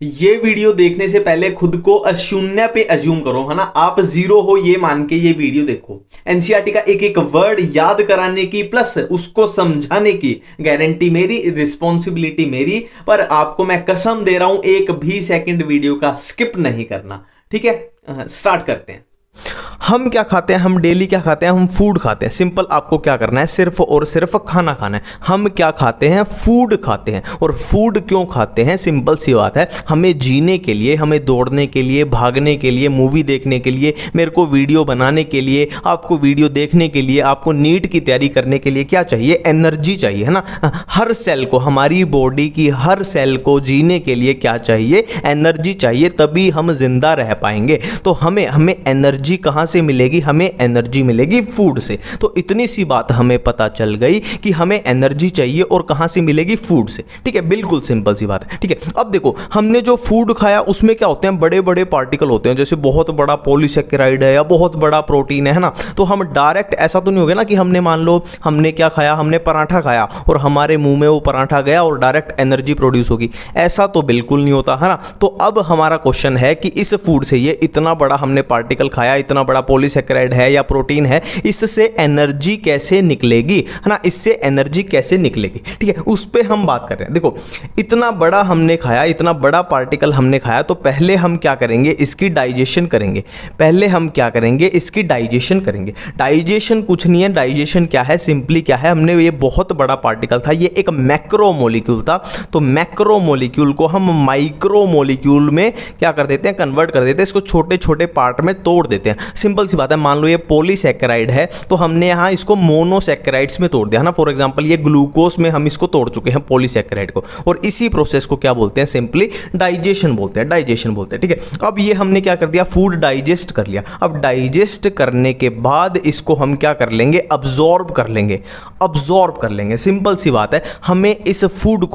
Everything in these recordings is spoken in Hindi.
ये वीडियो देखने से पहले खुद को शून्य पे अज्यूम करो, है ना। आप जीरो हो ये मान के ये वीडियो देखो। एनसीईआरटी का एक एक वर्ड याद कराने की प्लस उसको समझाने की गारंटी मेरी, रिस्पॉन्सिबिलिटी मेरी, पर आपको मैं कसम दे रहा हूं एक भी सेकंड वीडियो का स्किप नहीं करना। ठीक है, स्टार्ट करते हैं। हम क्या खाते हैं, हम डेली क्या खाते हैं, हम फूड खाते हैं। सिंपल, आपको क्या करना है, सिर्फ और सिर्फ खाना खाना है। हम क्या खाते हैं, फूड खाते हैं। और फूड क्यों खाते हैं, सिंपल सी बात है, हमें जीने के लिए, हमें दौड़ने के लिए, भागने के लिए, मूवी देखने के लिए, मेरे को वीडियो बनाने के लिए, आपको वीडियो देखने के लिए, आपको नीट की तैयारी करने के लिए क्या चाहिए, एनर्जी चाहिए, है ना। हर सेल को, हमारी बॉडी की हर सेल को जीने के लिए क्या चाहिए, एनर्जी चाहिए, तभी हम जिंदा रह पाएंगे। तो हमें एनर्जी कहां से मिलेगी, हमें एनर्जी मिलेगी फूड से। तो इतनी सी बात हमें पता चल गई कि हमें एनर्जी चाहिए और कहां से मिलेगी, फूड से। ठीक है, बिल्कुल सिंपल सी बात है। ठीक है, अब देखो हमने जो फूड खाया उसमें क्या होते हैं, बड़े बड़े पार्टिकल होते हैं, जैसे बहुत बड़ा पॉलीसेकेराइड है या बहुत बड़ा प्रोटीन है ना। तो हम डायरेक्ट ऐसा तो नहीं हो गया ना कि हमने, मान लो हमने क्या खाया, हमने पराठा खाया और हमारे मुंह में वो पराठा गया और डायरेक्ट एनर्जी प्रोड्यूस होगी, ऐसा तो बिल्कुल नहीं होता, है ना। तो अब हमारा क्वेश्चन है कि इस फूड से, ये इतना बड़ा हमने पार्टिकल खाया, इतना बड़ा पॉलीसेकेराइड है या प्रोटीन है, इससे एनर्जी कैसे निकलेगी, है ना, इससे एनर्जी कैसे निकलेगी। ठीक है, उस पे हम बात कर रहे हैं। देखो इतना बड़ा हमने खाया, इतना बड़ा पार्टिकल हमने खाया, तो पहले हम क्या करेंगे, इसकी डाइजेशन करेंगे। पहले हम क्या करेंगे, इसकी डाइजेशन करेंगे। डाइजेशन कुछ नहीं है, डाइजेशन क्या है, सिंपली क्या है, हमने ये बहुत बड़ा पार्टिकल था, ये एक मैक्रो मॉलिक्यूल था, तो मैक्रो मॉलिक्यूल को हम माइक्रो मॉलिक्यूल में क्या कर देते हैं, कन्वर्ट कर देते हैं, इसको छोटे छोटे पार्ट में तोड़ देते हैं। सिंपल सी बात है, मान लो ये पॉलीसेकेराइड है तो हमने यहां इसको मोनोसेकेराइड्स में तोड़ दिया ना। फॉर एग्जांपल ये ग्लूकोज में हम इसको तोड़ चुके हैं पॉलीसेकेराइड को, और इसी प्रोसेस को क्या बोलते हैं, सिंपली डाइजेशन बोलते हैं, डाइजेशन बोलते हैं। ठीक है, अब ये हमने क्या कर दिया, फूड डाइजेस्ट कर लिया। अब डाइजेस्ट करने के बाद इसको हम क्या कर लेंगे, अब्जॉर्ब कर लेंगे, अब्जॉर्ब कर लेंगे। सिंपल सी बात है, हमें इस फूड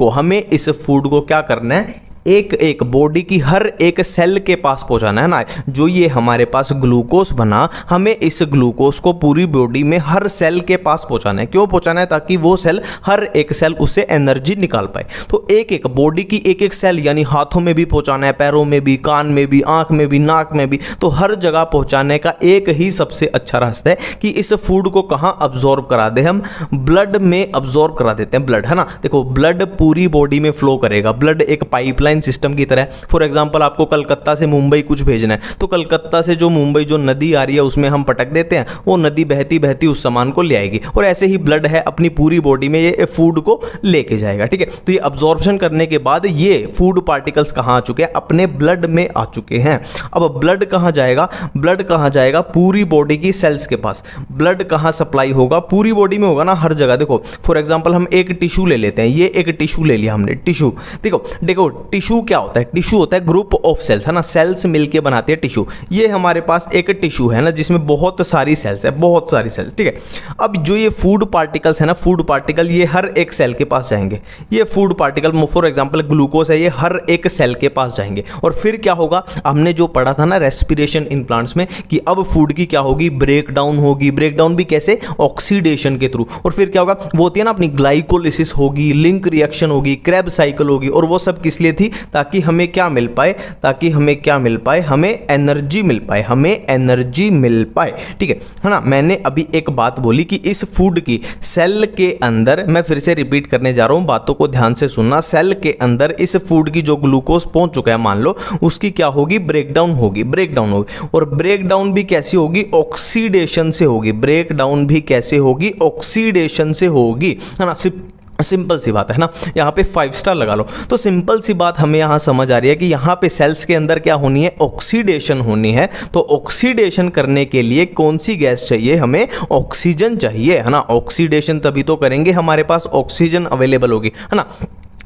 को क्या करना है, एक एक बॉडी की हर एक सेल के पास पहुंचाना है ना। जो ये हमारे पास ग्लूकोज बना, हमें इस ग्लूकोज को पूरी बॉडी में हर सेल के पास पहुंचाना है। क्यों पहुंचाना है, ताकि वो सेल, हर एक सेल उससे एनर्जी निकाल पाए। तो एक एक बॉडी की एक एक सेल, यानी हाथों में भी पहुंचाना है, पैरों में भी, कान में भी, आंख में भी, नाक में भी, तो हर जगह पहुंचाने का एक ही सबसे अच्छा रास्ता है कि इस फूड को कहां अब्जॉर्ब करा दे, हम ब्लड में अब्जॉर्ब करा देते हैं। ब्लड, है ना। देखो ब्लड पूरी बॉडी में फ्लो करेगा, ब्लड एक पाइपलाइन सिस्टम की तरह। फॉर एग्जांपल आपको कलकत्ता से मुंबई कुछ भेजना है, तो कलकत्ता से जो मुंबई जो नदी आ रही है उसमें हम पटक देते हैं, वो नदी बहती बहती उस सामान को ले आएगी। और ऐसे ही ब्लड है, अपनी पूरी बॉडी में ये फूड को लेके जाएगा। ठीक है, तो ये अब्जॉर्प्शन करने के बाद ये फूड पार्टिकल्स कहां आ चुके हैं, अपने ब्लड में आ चुके हैं। अब ब्लड कहां जाएगा, ब्लड कहां जाएगा, पूरी बॉडी की सेल्स के पास। ब्लड कहां सप्लाई होगा, पूरी बॉडी में होगा ना, हर जगह। देखो फॉर एग्जांपल हम एक टिश्यू ले लेते हैं, ये एक टिश्यू ले लिया हमने, टिश्यू। देखो देखो टिश्यू क्या होता है, टिश्यू होता है ग्रुप ऑफ सेल्स, है ना। सेल्स मिलके बनाते हैं टिश्यू। ये हमारे पास एक टिश्यू है ना, जिसमें बहुत सारी सेल्स है, बहुत सारी सेल्स। ठीक है, अब जो ये फूड पार्टिकल्स है ना, फूड पार्टिकल ये हर एक सेल के पास जाएंगे। ये food particle for example glucose है, ये हर एक सेल के पास जाएंगे। और फिर क्या होगा, हमने जो पढ़ा था ना रेस्पिरेशन इन प्लांट्स में, कि अब फूड की क्या होगी, ब्रेक डाउन होगी। ब्रेक डाउन भी कैसे, ऑक्सीडेशन के थ्रू। और फिर क्या होगा, वो होती है ना अपनी ग्लाइकोलिसिस होगी, लिंक रिएक्शन होगी, क्रेब साइकिल होगी। और वो सब किस लिए थी, ताकि हमें क्या मिल पाए, ताकि हमें क्या मिल पाए, हमें एनर्जी मिल पाए, हमें एनर्जी मिल पाए। ठीक है ना। मैंने अभी एक बात बोली कि इस फूड की सेल के अंदर, मैं फिर से रिपीट करने जा रहा हूं, बातों को ध्यान से सुनना। सेल के अंदर इस फूड की जो ग्लूकोज पहुंच चुका है, मान लो, उसकी क्या होगी, ब्रेकडाउन होगी, ब्रेकडाउन होगी। और ब्रेकडाउन भी कैसी होगी, ऑक्सीडेशन से होगी। ब्रेकडाउन भी कैसे होगी, ऑक्सीडेशन से होगी, है ना। सिंपल सी बात है ना, यहाँ पे 5 स्टार लगा लो। तो सिंपल सी बात हमें यहाँ समझ आ रही है कि यहाँ पे सेल्स के अंदर क्या होनी है, ऑक्सीडेशन होनी है। तो ऑक्सीडेशन करने के लिए कौन सी गैस चाहिए, हमें ऑक्सीजन चाहिए, है ना। ऑक्सीडेशन तभी तो करेंगे, हमारे पास ऑक्सीजन अवेलेबल होगी, है ना।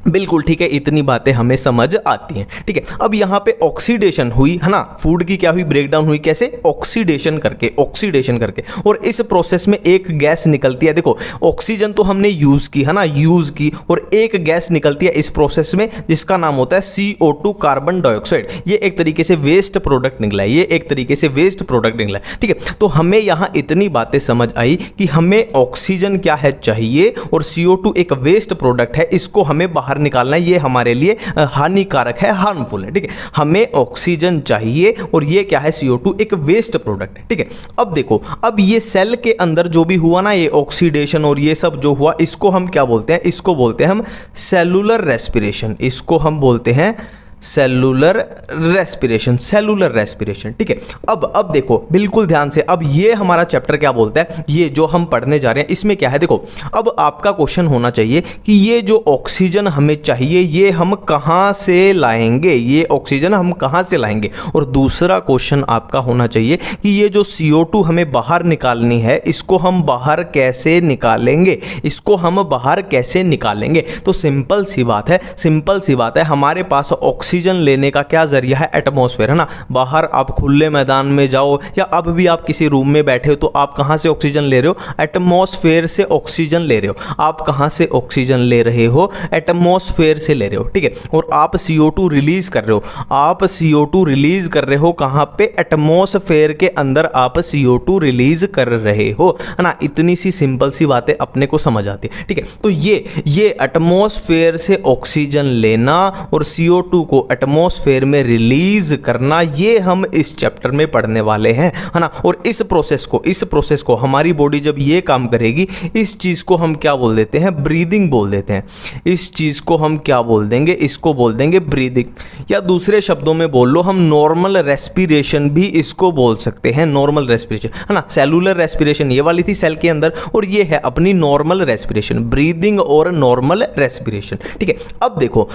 बिल्कुल ठीक है, इतनी बातें हमें समझ आती हैं। ठीक है, अब यहाँ पे ऑक्सीडेशन हुई, है ना। फूड की क्या हुई, ब्रेकडाउन हुई, कैसे, ऑक्सीडेशन करके, ऑक्सीडेशन करके। और इस प्रोसेस में एक गैस निकलती है। देखो ऑक्सीजन तो हमने यूज की, है ना, यूज की। और एक गैस निकलती है इस प्रोसेस में, जिसका नाम होता है CO2, कार्बन डाइऑक्साइड। ये एक तरीके से वेस्ट प्रोडक्ट निकला है, ये एक तरीके से वेस्ट प्रोडक्ट निकला है। ठीक है, तो हमें यहाँ इतनी बातें समझ आई कि हमें ऑक्सीजन क्या है चाहिए, और CO2 एक वेस्ट प्रोडक्ट है, इसको हमें बाहर बाहर निकालना है, ये हमारे लिए हानिकारक है, हार्मफुल है, ठीक है। हमें ऑक्सीजन चाहिए और ये क्या है, CO2 एक वेस्ट प्रोडक्ट है, ठीक है। अब देखो, अब ये सेल के अंदर जो भी हुआ ना, ये ऑक्सीडेशन और ये सब जो हुआ, इसको हम क्या बोलते हैं, इसको बोलते हैं हम सेलुलर रेस्पिरेशन, इसको हम बोलते हैं सेलुलर रेस्पिरेशन, सेलुलर रेस्पिरेशन, ठीक है। अब देखो बिल्कुल ध्यान से, अब ये हमारा चैप्टर क्या बोलता है, ये जो हम पढ़ने जा रहे हैं इसमें क्या है, देखो अब आपका क्वेश्चन होना चाहिए कि ये जो ऑक्सीजन हमें चाहिए ये हम कहाँ से लाएंगे, ये ऑक्सीजन हम कहाँ से लाएंगे। और दूसरा क्वेश्चन आपका होना चाहिए कि ये जो CO2 हमें बाहर निकालनी है, इसको हम बाहर कैसे निकालेंगे, इसको हम बाहर कैसे निकालेंगे। तो सिंपल सी बात है, सिंपल सी बात है, हमारे पास ऑक्सीजन लेने का क्या जरिया है, एटमॉस्फेयर, है ना। बाहर आप खुले मैदान में जाओ या अब भी आप किसी रूम में बैठे हो तो आप कहां से ऑक्सीजन ले रहे हो, एटमॉस्फेयर से ऑक्सीजन ले रहे हो। आप कहां से ऑक्सीजन ले रहे हो, एटमॉस्फेयर से ले रहे हो, ठीक है। और आप CO2 रिलीज कर रहे हो, आप CO2 रिलीज कर रहे हो कहां पे, एटमॉस्फेयर के अंदर आप CO2 रिलीज कर रहे हो, है ना। इतनी सी सिंपल सी बातें अपने को समझ आती है, ठीक है। तो ये एटमॉस्फेयर से ऑक्सीजन लेना और CO2 को एटमॉस्फेयर में रिलीज करना, ये हम इस चैप्टर में पढ़ने वाले हैं, है ना। और इस प्रोसेस को हमारी बॉडी जब ये काम करेगी, इस चीज को हम क्या बोल देते हैं, ब्रीदिंग बोल देते हैं। इस चीज को हम क्या बोल देंगे, इसको बोल देंगे ब्रीदिंग, या दूसरे शब्दों में बोल लो हम नॉर्मल रेस्पिरेशन भी इसको बोल सकते हैं, नॉर्मल रेस्पिरेशन, है ना। सेलुलर रेस्पिरेशन ये वाली थी सेल के अंदर, और ये है अपनी नॉर्मल रेस्पिरेशन, ब्रीदिंग और नॉर्मल रेस्पिरेशन, ठीक है। अब देखो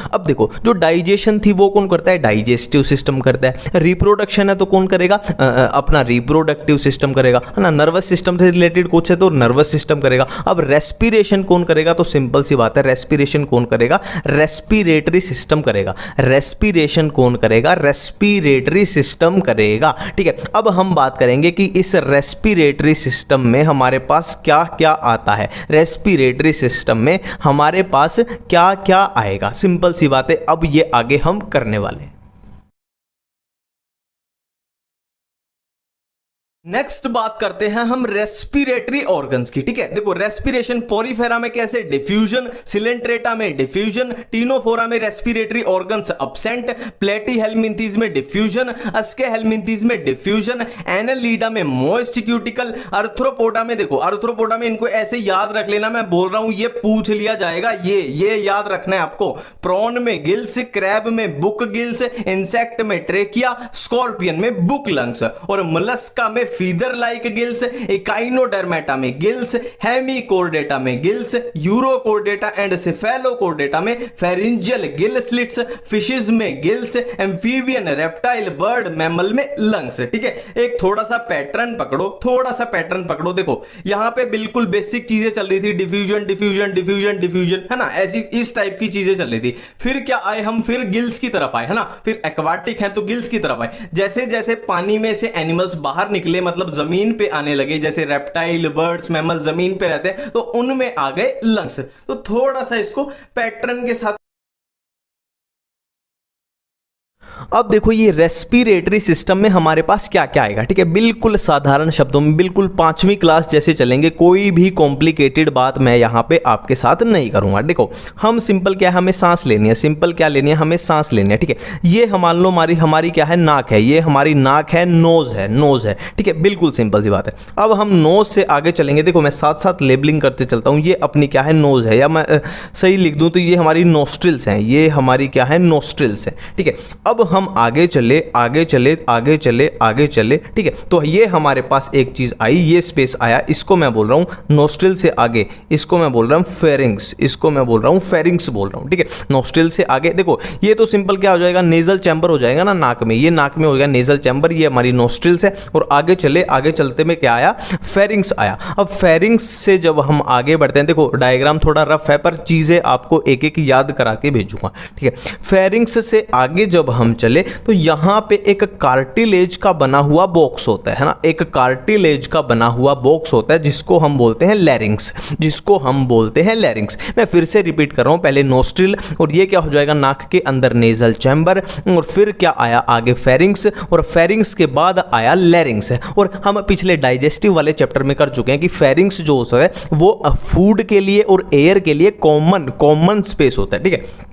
जो डाइजेशन थी वो कौन करता है, डाइजेस्टिव सिस्टम करता है। रिप्रोडक्शन है तो कौन करेगा, अपना रिप्रोडक्टिव सिस्टम करेगा, है ना। नर्वस सिस्टम से रिलेटेड कुछ है तो नर्वस सिस्टम करेगा। अब रेस्पिरेशन कौन करेगा, तो सिंपल सी बात है, रेस्पिरेशन कौन करेगा, रेस्पिरेटरी सिस्टम करेगा। रेस्पिरेशन कौन करेगा, रेस्पिरेटरी सिस्टम करेगा, ठीक है। अब हम बात करेंगे कि इस रेस्पिरेटरी सिस्टम में हमारे पास क्या क्या आता है, रेस्पिरेटरी सिस्टम में हमारे पास क्या क्या आएगा। सिंपल सी बात है, अब ये आगे हम करने वाले हैं। नेक्स्ट बात करते हैं हम रेस्पिरेटरी ऑर्गन्स की, ठीक है। देखो रेस्पिरेशन पोरीफेरा में कैसे, डिफ्यूजन, सिलेंट्रेटा में डिफ्यूजन, टीनोफोरा में रेस्पिरेटरी ऑर्गन्स अब्सेंट, प्लेटीहेल्मिंथीज में डिफ्यूजन, अस्केहेल्मिंथीज में डिफ्यूजन, एनालीडा में मोइस्ट क्यूटिकल, अर्थ्रोपोडा में, देखो अर्थ्रोपोडा में, इनको ऐसे याद रख लेना, मैं बोल रहा हूं ये पूछ लिया जाएगा, ये याद रखना है आपको। प्रॉन में गिल्स, क्रैब में बुक गिल्स, इंसेक्ट में ट्रेकिया, स्कॉर्पियन में बुक लंग्स, और मोलस्का में फीदर लाइक गिल्स, एकाइनोडर्मेटा में गिल्स, हेमिकोर्डेटा में गिल्स, यूरोकोर्डेटा एंड सेफेलोकोर्डेटा में फेरिंजियल गिल स्लिट्स, फिशेस में gills, amphibian, reptile, bird, mammal में लंग्स, ठीक है। एक थोड़ा सा पैटर्न पकड़ो, देखो यहां पे बिल्कुल बेसिक चीजें चल रही थी, डिफ्यूजन डिफ्यूजन डिफ्यूजन डिफ्यूजन, है ना, ऐसी इस टाइप की चीजें चल रही थी। फिर क्या आए हम, फिर गिल्स की तरफ आए, है ना। फिर एक्वाटिक है तो गिल्स की तरफ आए। जैसे जैसे पानी में से एनिमल्स बाहर निकले, मतलब जमीन पे आने लगे, जैसे रेप्टाइल, बर्ड्स, मैमल जमीन पे रहते हैं, तो उनमें आ गए लंग्स। तो थोड़ा सा इसको पैटर्न के साथ, अब देखो ये रेस्पिरेटरी सिस्टम में हमारे पास क्या क्या आएगा, ठीक है। बिल्कुल साधारण शब्दों में, बिल्कुल 5वीं क्लास जैसे चलेंगे, कोई भी कॉम्प्लिकेटेड बात मैं यहां पे आपके साथ नहीं करूंगा। देखो हम सिंपल क्या है, हमें सांस लेनी है, सिंपल क्या लेनी है, हमें सांस लेनी है, ठीक है। ये मान लो हमारी क्या है, नाक है, ये हमारी नाक है, नोज है, ठीक है। बिल्कुल सिंपल सी बात है। अब हम नोज से आगे चलेंगे, देखो मैं साथ साथ लेबलिंग करते चलता हूं। ये अपनी क्या है, नोज है, या मैं सही लिख दूं तो ये हमारी नोस्ट्रिल्स हैं, ये हमारी क्या है, नोस्ट्रिल्स हैं, ठीक है। अब हम आगे चले, ठीक है। तो ये हमारे पास एक चीज आई, ये स्पेस आया, इसको मैं बोल रहा हूं नोस्ट्रिल से आगे, इसको मैं बोल रहा हूं फेरिंग्स, बोल रहा हूं, ठीक है। नोस्ट्रिल से आगे देखो, ये तो सिंपल क्या हो जाएगा, नेजल चैम्बर हो जाएगा ना नाक में, ये नाक में हो गया नेजल चैम्बर, ये हमारी नोस्ट्रिल्स है। और आगे चलते में क्या आया, फेरिंग्स आया। अब फेरिंग्स से जब हम आगे बढ़ते हैं, देखो डायग्राम थोड़ा रफ है पर चीजें आपको एक एक याद करा के भेजूंगा, ठीक है। फेरिंग्स से आगे जब हम चले तो यहाँ पे एक कार्टिलेज का बना हुआ बॉक्स होता है ना, एक कार्टिलेज का बना हुआ बॉक्स होता है जिसको हम बोलते हैं लैरिंग्स, जिसको हम बोलते हैं लैरिंग्स। मैं फिर से रिपीट कर रहा हूँ, पहले नोस्ट्रिल और ये क्या हो जाएगा नाक के अंदर नेजल चैम्बर, और फिर क्या आया आगे फेरिंग्स, और फेरिंग्स के बाद आया लैरिंग्स। और हम पिछले डाइजेस्टिव वाले चैप्टर में कर चुके हैं कि फेरिंग्स जो होता है वो फूड के लिए और एयर के लिए कॉमन स्पेस होता है, ठीक है।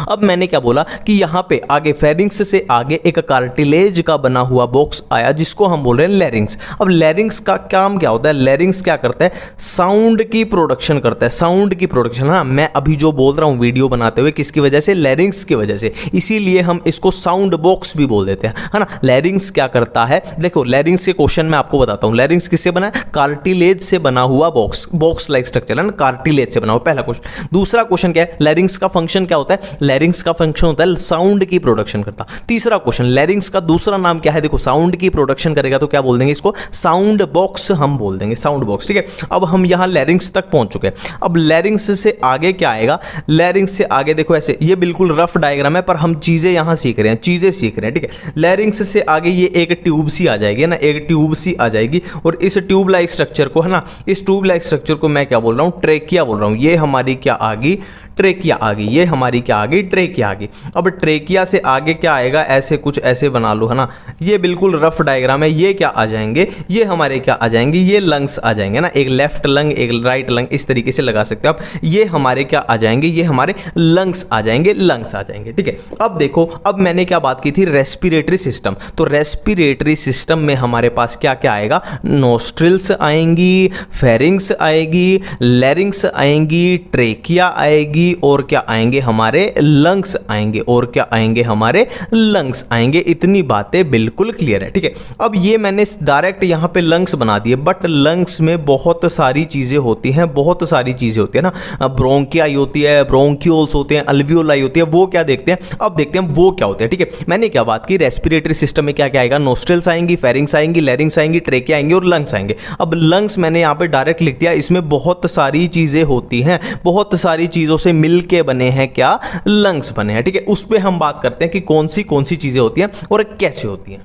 अब मैंने क्या बोला कि यहां पे आगे फेरिंग्स से आगे एक कार्टिलेज का बना हुआ बॉक्स आया जिसको हम बोल रहे हैं लैरिंग्स। अब लैरिंग्स का काम क्या होता है, लैरिंग्स क्या करता है, साउंड की प्रोडक्शन करता है, साउंड की प्रोडक्शन। हाँ, मैं अभी जो बोल रहा हूं वीडियो बनाते हुए किसकी वजह से, लैरिंग्स की वजह से, इसीलिए हम इसको साउंड बॉक्स भी बोल देते हैं, है ना। लैरिंग्स क्या करता है, देखो लैरिंग्स के क्वेश्चन मैं आपको बताता हूं। लैरिंग्स किससे बना है, कार्टिलेज से बना हुआ बॉक्स लाइक स्ट्रक्चर है ना, कार्टिलेज से बना हुआ, पहला क्वेश्चन। दूसरा क्वेश्चन क्या है, लैरिंग्स का फंक्शन क्या होता है, लैरिंग्स का फंक्शन होता है साउंड की प्रोडक्शन करता। तीसरा क्वेश्चन, लैरिंग्स का दूसरा नाम क्या है, देखो साउंड की प्रोडक्शन करेगा तो क्या बोल देंगे इसको, साउंड बॉक्स हम बोल देंगे, साउंड बॉक्स, ठीक है। अब हम यहां लैरिंग्स तक पहुंच चुके हैं। अब लैरिंग्स से आगे क्या आएगा, लैरिंग्स से आगे देखो ऐसे, ये बिल्कुल रफ डायग्राम है पर हम चीजें यहां सीख रहे हैं, चीजें सीख रहे हैं, ठीक है। लैरिंग्स से आगे ये एक ट्यूब सी आ जाएगी ना, एक ट्यूब सी आ जाएगी, और इस ट्यूब लाइक स्ट्रक्चर को, है ना, इस ट्यूब लाइक स्ट्रक्चर को मैं क्या बोल रहा हूं, ट्रेकिया बोल रहा हूं। ये हमारी क्या आ गई, ट्रेकिया आ गई, ये हमारी क्या आ गई, ट्रेकिया आ गई। अब ट्रेकिया से आगे क्या आएगा, ऐसे कुछ ऐसे बना लो, है ना, ये बिल्कुल रफ डायग्राम है। ये क्या आ जाएंगे, ये हमारे क्या आ जाएंगे, ये लंग्स आ जाएंगे ना, एक लेफ्ट लंग एक राइट लंग, इस तरीके से लगा सकते हो आप। ये हमारे क्या आ जाएंगे, ये हमारे लंग्स आ जाएंगे, लंग्स आ जाएंगे, ठीक है। अब देखो, अब मैंने क्या बात की थी, रेस्पिरेटरी सिस्टम। तो रेस्पिरेटरी सिस्टम में हमारे पास क्या क्या आएगा, नोस्ट्रिल्स आएंगी, फेरिंग्स आएगी, लैरिंग्स आएंगी, ट्रेकिया आएगी, और क्या आएंगे, हमारे लंग्स आएंगे, और क्या आएंगे, हमारे लंग्स आएंगे। इतनी बातें बिल्कुल क्लियर है, ठीक है। अब ये मैंने डायरेक्ट यहां पे लंग्स बना दिए, बट लंग्स में बहुत सारी चीजें होती हैं, बहुत सारी चीजें होती है ना, ब्रोंकियाई होती है, ब्रोंक्यूल्स होते हैं, अल्वियोलाई होती है, वो क्या देखते हैं, अब देखते हैं वो क्या होते हैं, ठीक है। मैंने क्या बात की, रेस्पिरेटरी सिस्टम में क्या क्या आएगा, नोस्ट्रिल्स आएंगी, फेरिंग्स आएंगी, लैरिंग्स आएंगी, ट्रेकिया आएंगे और लंग्स आएंगे। अब लंग्स मैंने यहां पे डायरेक्ट लिख दिया, इसमें बहुत सारी चीजें होती हैं, बहुत सारी चीजों से मिल के बने हैं क्या, लंग्स बने हैं, ठीक है। उस पे हम बात करते हैं कि कौन सी चीजें होती हैं और कैसे होती हैं।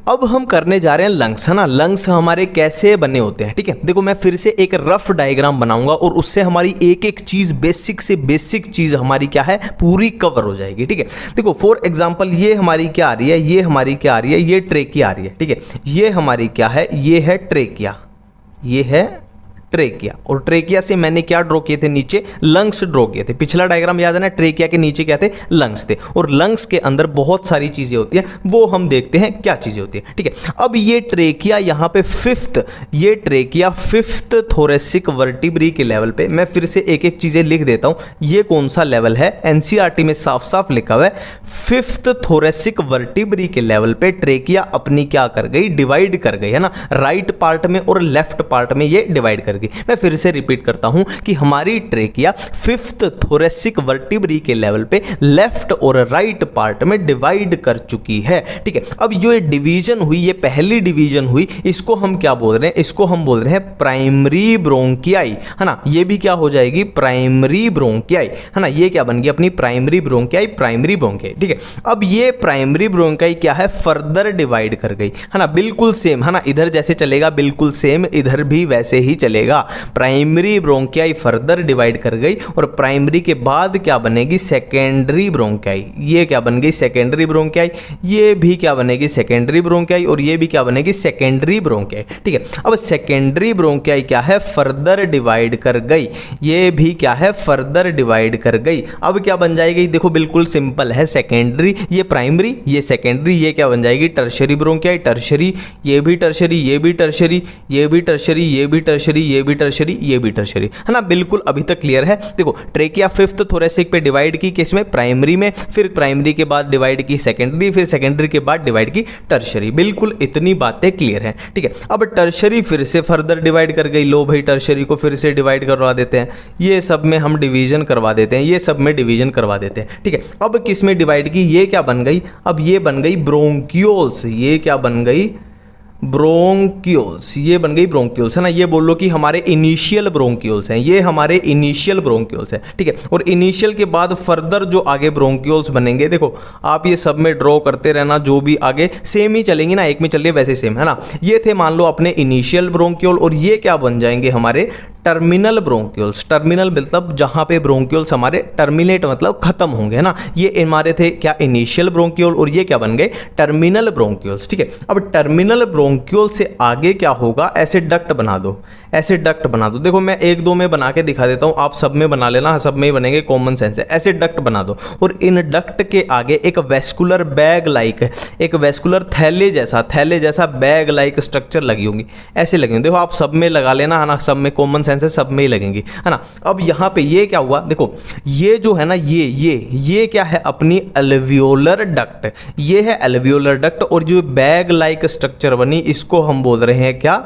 अब हम करने जा रहे हैं लंग्स, है ना, लंग्स हमारे कैसे बने होते हैं, ठीक है। देखो मैं फिर से एक रफ डायग्राम बनाऊंगा और उससे हमारी एक एक चीज, बेसिक से बेसिक चीज हमारी क्या है, पूरी कवर हो जाएगी, ठीक है। देखो फॉर एग्जांपल ये हमारी क्या आ रही है, ये हमारी क्या आ रही है, ये ट्रेकिया आ रही है, ठीक है। ये हमारी क्या है, ये है ट्रेकिया, ये है ट्रेकिया, और ट्रेकिया से मैंने क्या ड्रॉ किए थे, नीचे लंग्स ड्रॉ किए थे। पिछला डायग्राम याद है ना, ट्रेकिया के नीचे क्या थे, लंग्स थे, और लंग्स के अंदर बहुत सारी चीजें होती हैं, वो हम देखते हैं क्या चीजें होती हैं, ठीक है। अब ये ट्रेकिया यहाँ पे फिफ्थ, ये ट्रेकिया फिफ्थ थोरेसिक वर्टिब्री के लेवल पे, मैं फिर से एक एक चीजें लिख देता हूं, ये कौन सा लेवल है, एनसीईआरटी में साफ साफ लिखा हुआ है, फिफ्थ थोरेसिक वर्टिब्री के लेवल पे ट्रेकिया अपनी क्या कर गई, डिवाइड कर गई, है ना, राइट पार्ट में और लेफ्ट पार्ट में ये डिवाइड कर गई। मैं फिर से रिपीट करता हूं कि हमारी ट्रेकिया फिफ्थ थोरेसिक वर्टिब्री के लेवल पे लेफ्ट और राइट पार्ट में डिवाइड कर चुकी है, ठीक है। अब जो ये डिवीजन हुई, ये पहली डिवीजन हुई, इसको हम क्या बोल रहे हैं, इसको हम बोल रहे हैं प्राइमरी ब्रोंकियाई, है ना। ये भी क्या हो जाएगी, प्राइमरी ब्रोंकियाई, है ना। ये क्या बन गई अपनी प्राइमरी ब्रोंकियाई, प्राइमरी ब्रोंकियाई, ठीक है। अब ये प्राइमरी ब्रोंकियाई क्या है, फर्दर डिवाइड कर गई, है ना, बिल्कुल सेम, है ना, इधर जैसे चलेगा बिल्कुल सेम, इधर भी वैसे ही चलेगा। प्राइमरी ब्रोंकियाई फर्दर डिवाइड कर गई, और प्राइमरी के बाद क्या बनेगी, सेकेंडरी ब्रोंकियाई। ये क्या बन गई, सेकेंडरी ब्रोंकियाई, ये भी क्या बनेगी, सेकेंडरी ब्रोंकियाई, और ये भी क्या बनेगी, सेकेंडरी ब्रोंकियाई, ठीक है। अब सेकेंडरी ब्रोंकियाई क्या है, फर्दर डिवाइड कर गई, ये भी क्या है, फर्दर डिवाइड कर गई। अब क्या बन जाएगी, देखो बिल्कुल सिंपल है, सेकेंडरी, ये प्राइमरी, ये सेकेंडरी, ये क्या बन जाएगी, टर्शरी ब्रोंकियाई, टर्शरी, ये भी टर्शरी, ये भी टर्शरी, ये भी टर्शरी, ये भी टर्शरी, ये भी टर्शरी, ये भी टर्शरी, है ना। बिल्कुल अभी तक क्लियर है। देखो ट्रेकिया फिफ्थ थोरेसिक पे डिवाइड की, किसमें, प्राइमरी में, फिर प्राइमरी के बाद डिवाइड की सेकेंडरी, फिर सेकेंडरी के बाद डिवाइड की टर्शरी। बिल्कुल इतनी बातें क्लियर हैं, ठीक है। अब टर्शरी फिर से फर्दर डिवाइड कर गई, लो भाई टर्शरी को फिर से डिवाइड करवा देते हैं, ये सब में हम डिवीजन करवा देते हैं, ये सब में डिवीजन करवा देते हैं, ठीक है। अब किस में डिवाइड की, ये क्या बन गई, अब ये बन गई ब्रोंक्यूल्स, ये क्या बन गई, ब्रोंक्यूल्स, ये बन गई ब्रोंक्यूल्स, है ना। ये बोल लो कि हमारे इनिशियल ब्रोंक्यूल्स हैं, ये हमारे इनिशियल ब्रोंक्यूल्स हैं, ठीक है। और इनिशियल के बाद फर्दर जो आगे ब्रोंक्यूल्स बनेंगे, देखो आप ये सब में ड्रॉ करते रहना, जो भी आगे सेम ही चलेंगी ना, एक में चल रही है वैसे सेम, है ना। ये थे मान लो अपने इनिशियल ब्रोंक्यूल, और ये क्या बन जाएंगे हमारे टर्मिनल ब्रोंक्यूल्स। टर्मिनल मतलब जहां पे ब्रोंक्यूल्स हमारे टर्मिनेट मतलब खत्म होंगे, है ना। ये हमारे थे क्या इनिशियल ब्रोंक्यूल, और ये क्या बन गए टर्मिनल ब्रोंक्यूल्स, ठीक है। अब टर्मिनल ब्रोंक्यूल से आगे क्या होगा, ऐसे डक्ट बना दो, ऐसे डक्ट बना दो। देखो मैं एक दो में बना के दिखा देता हूं, आप सब में बना लेना, सब में ही बनेंगे, कॉमन सेंस है। ऐसे डक्ट बना दो, और इन डक्ट के आगे एक वेस्कुलर बैग लाइक, एक वेस्कुलर थैले जैसा बैग लाइक स्ट्रक्चर लगी होंगी, ऐसे लगी होंगी। देखो आप सब में लगा लेना, है ना, सब में कॉमन सेंस है, सब में ही लगेंगी, है ना। अब यहां पे ये क्या हुआ, देखो ये जो है ना, ये क्या है अपनी अल्वियोलर डक्ट, ये है अल्वियोलर डक्ट। और जो बैग लाइक स्ट्रक्चर बनी, इसको हम बोल रहे हैं क्या,